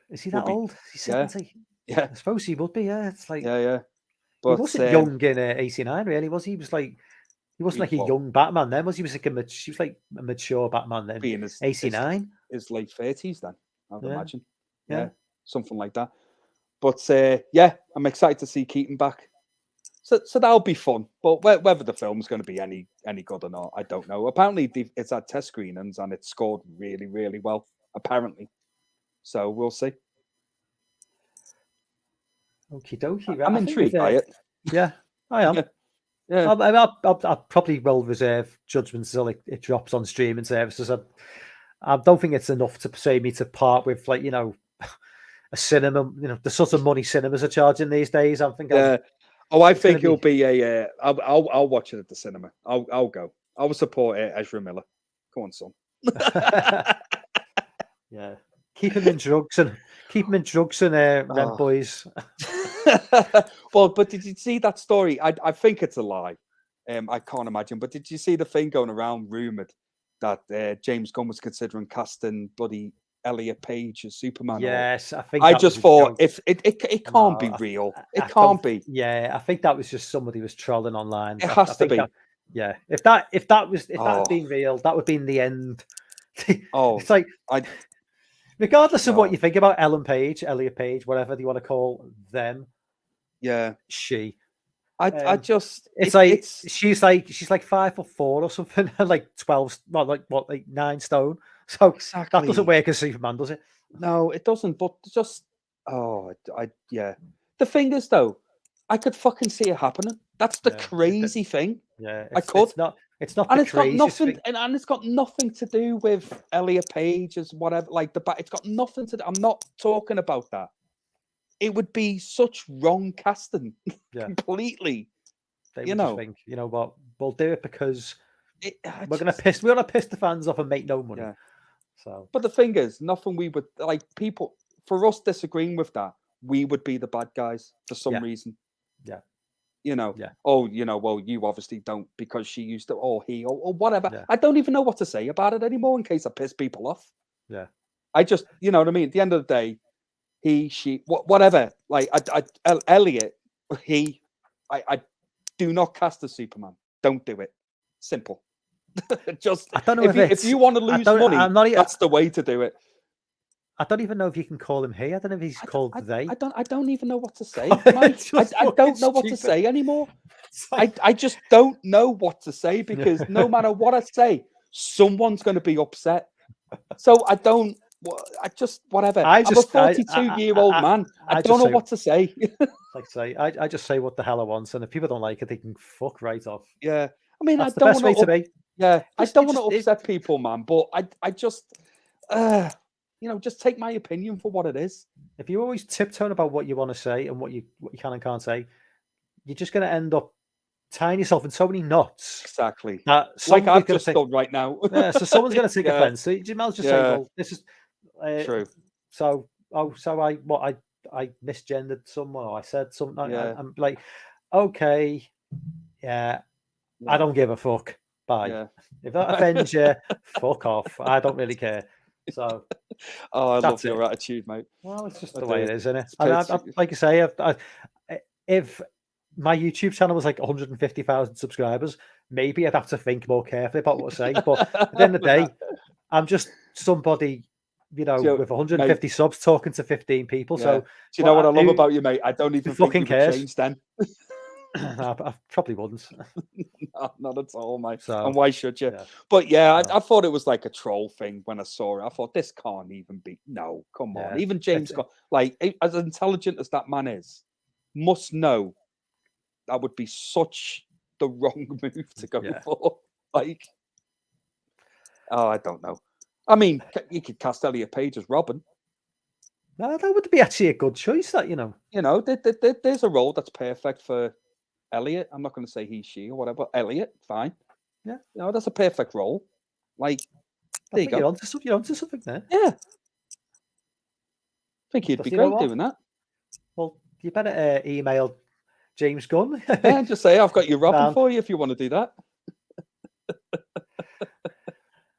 Is he that old? Is he 70? Yeah, I suppose he would be. Yeah, it's like yeah. He But wasn't young in '89, really, was he? He was like he wasn't like a well, young Batman then, was he? He was like he was like a mature Batman then. being his '89. late 30s, then I'd Yeah. imagine. Yeah. Yeah, something like that. But yeah, I'm excited to see Keaton back. So that'll be fun. But whether the film's going to be any good or not, I don't know. Apparently, it's had test screenings and it scored really, really well. Apparently, so we'll see. Okie dokie. I'm intrigued by it. Yeah, I am. Yeah. I probably will reserve judgment until it drops on streaming services. I don't think it's enough to say me to part with, like, a cinema. The sort of money cinemas are charging these days. I'm thinking. Yeah. Oh, I think it'll be a. I'll watch it at the cinema. I'll go. I will support it, Ezra Miller. Go on, son. Yeah. Keep him in drugs and Rent Boys. Well, but did you see that story? I think it's a lie. I can't imagine. But did you see the thing going around rumored that James Gunn was considering casting bloody Elliot Page as Superman? Yes, I think. I just thought if it can't be real. It can't be. Yeah, I think that was just somebody was trolling online. It has to be. Yeah, if that had been real, that would be in the end. It's like regardless of what you think about Elliot Page, whatever you want to call them. Yeah, she. I just. She's like 5'4" or something, like 12, like 9 stone. So exactly. That doesn't work as Superman, does it? No, it doesn't. But just yeah. The thing is, though, I could fucking see it happening. That's the crazy thing. Yeah, I could. It's not. And it's got nothing. And it's got nothing to do with Elliot Page as whatever. Like it's got nothing to do. I'm not talking about that. It would be such wrong casting. Completely. They would just think, you know what? We'll do it because we're gonna piss the fans off and make no money. Yeah. So, but the thing is, nothing we would like people for us disagreeing with that. We would be the bad guys for some reason. Yeah. Oh, well, you obviously don't because she used to, or he, or whatever. Yeah. I don't even know what to say about it anymore in case I piss people off. Yeah. I just, you know what I mean? At the end of the day, he, she, whatever. Like, Elliot, I do not cast as Superman. Don't do it. Simple. Just, I don't know if you want to lose money, that's the way to do it. I don't even know if you can call him he. I don't know if he's called they. I don't even know what to say. I don't know what to say anymore. I just don't know what to say because no matter what I say, someone's going to be upset. So I just whatever. I'm a 42-year-old man. I don't know what to say. I just say what the hell I want, and if people don't like it, they can fuck right off. Yeah, I mean, that's the best way to be. Yeah, I don't want to upset people, man. But I just. Just take my opinion for what it is. If you always tiptoe about what you want to say and what you can and can't say, you're just going to end up tying yourself in so many knots. Exactly. Like I've just done right now. Yeah, so someone's going to take offense. So you might as well just say, "Well, this is true." So I misgendered someone, or I said something. Yeah. I'm like, okay, yeah, I don't give a fuck. Bye. Yeah. If that offends you, fuck off. I don't really care. So, I love your attitude, mate. Well, it's just the way it is, isn't it? Like I say, if my YouTube channel was like 150,000 subscribers, maybe I'd have to think more carefully about what I say. But at the end of the day, I'm just somebody, with 150 subs talking to 15 people. Yeah. So, do you know what I love about you, mate? I don't even think you would change then. I probably wouldn't. No, not at all, mate. So, and why should you? Yeah. But I thought it was like a troll thing when I saw it. I thought this can't even be. No, come on. Even James Gunn, like as intelligent as that man is, must know that would be such the wrong move to go for. Like, I don't know. I mean, you could cast Elliot Page as Robin. No, that would be actually a good choice. That there's a role that's perfect for Elliot. I'm not going to say he, she, or whatever. Elliot, fine. Yeah, that's a perfect role. Like, there you go. You're onto something there. Yeah, I think he'd be great doing that. Well, you better email James Gunn. And just say, I've got your Robin for you if you want to do that.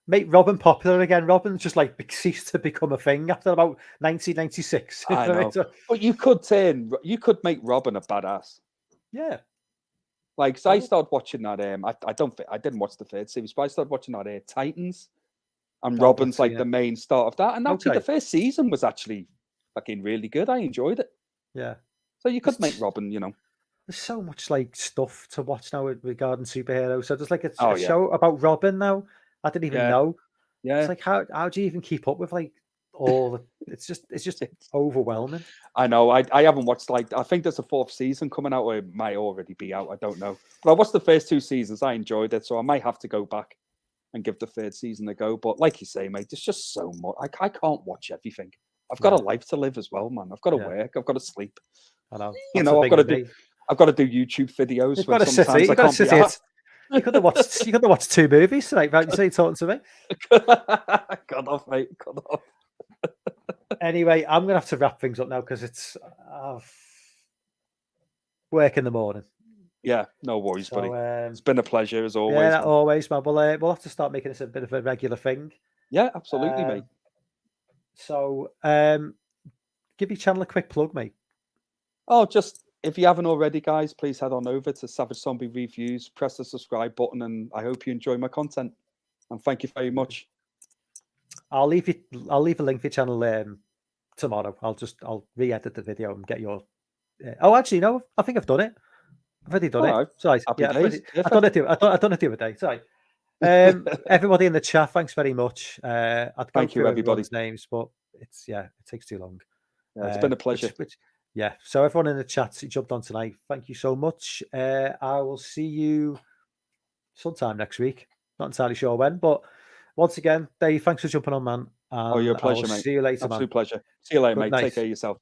Make Robin popular again. Robin's just like ceased to become a thing after about 1996. I know. But you could make Robin a badass. Yeah. Like, 'cause I started watching that. I don't think I didn't watch the third series, but I started watching that Titans, and Oh, Robin's like yeah. the main start of that. And actually, the Okay. first season was actually fucking really good. I enjoyed it. Yeah. So you could make There's Robin, there's so much like stuff to watch now regarding superheroes. So there's like a Oh yeah, show about Robin now. I didn't even yeah, know. It's yeah. like how do you even keep up with like all the? It's just It's, overwhelming. I know. I haven't watched, like, I think there's a fourth season coming out, or it might already be out. I don't know. But I watched the first two seasons. I enjoyed it, so I might have to go back and give the third season a go. But like you say, mate, there's just so much. I can't watch everything. I've got a Yeah, life to live as well, man. I've got to yeah. work. I've got to sleep. I know. That's the I've thing got to with do. me. I've got to do YouTube videos You've when got to sit here. sometimes I You've got to can't be sit here. asked. You could have watched. You could have watched 2 movies tonight. Right? You say you're talking to me. Cut off, mate. Cut off. Anyway, I'm gonna have to wrap things up now because it's work in the morning. Yeah, no worries, buddy. So It's been a pleasure as always. yeah, man. always, man. We'll have to start making this a bit of a regular thing. Yeah, absolutely, mate. So give your channel a quick plug, mate. Oh, just if you haven't already, guys, please head on over to Savage Zombie Reviews, press the subscribe button, and I hope you enjoy my content. And thank you very much. I'll leave a link for your channel tomorrow. I'll re-edit the video and get your. Oh, actually, no, I think I've done it. I've already done All it. right. Sorry, Happy yeah, days. I've done it. I've done it the other day. Sorry. Everybody in the chat, thanks very much. I'd go Thank you, through everybody. everyone's names, but it takes too long. Yeah, it's been a pleasure. Yeah. So everyone in the chat who jumped on tonight, thank you so much. I will see you sometime next week. Not entirely sure when, but once again, Dave, thanks for jumping on, man. Oh, your pleasure, I'll mate. see you later, Absolute man. pleasure. See you later, Good mate. night. Take care of yourself.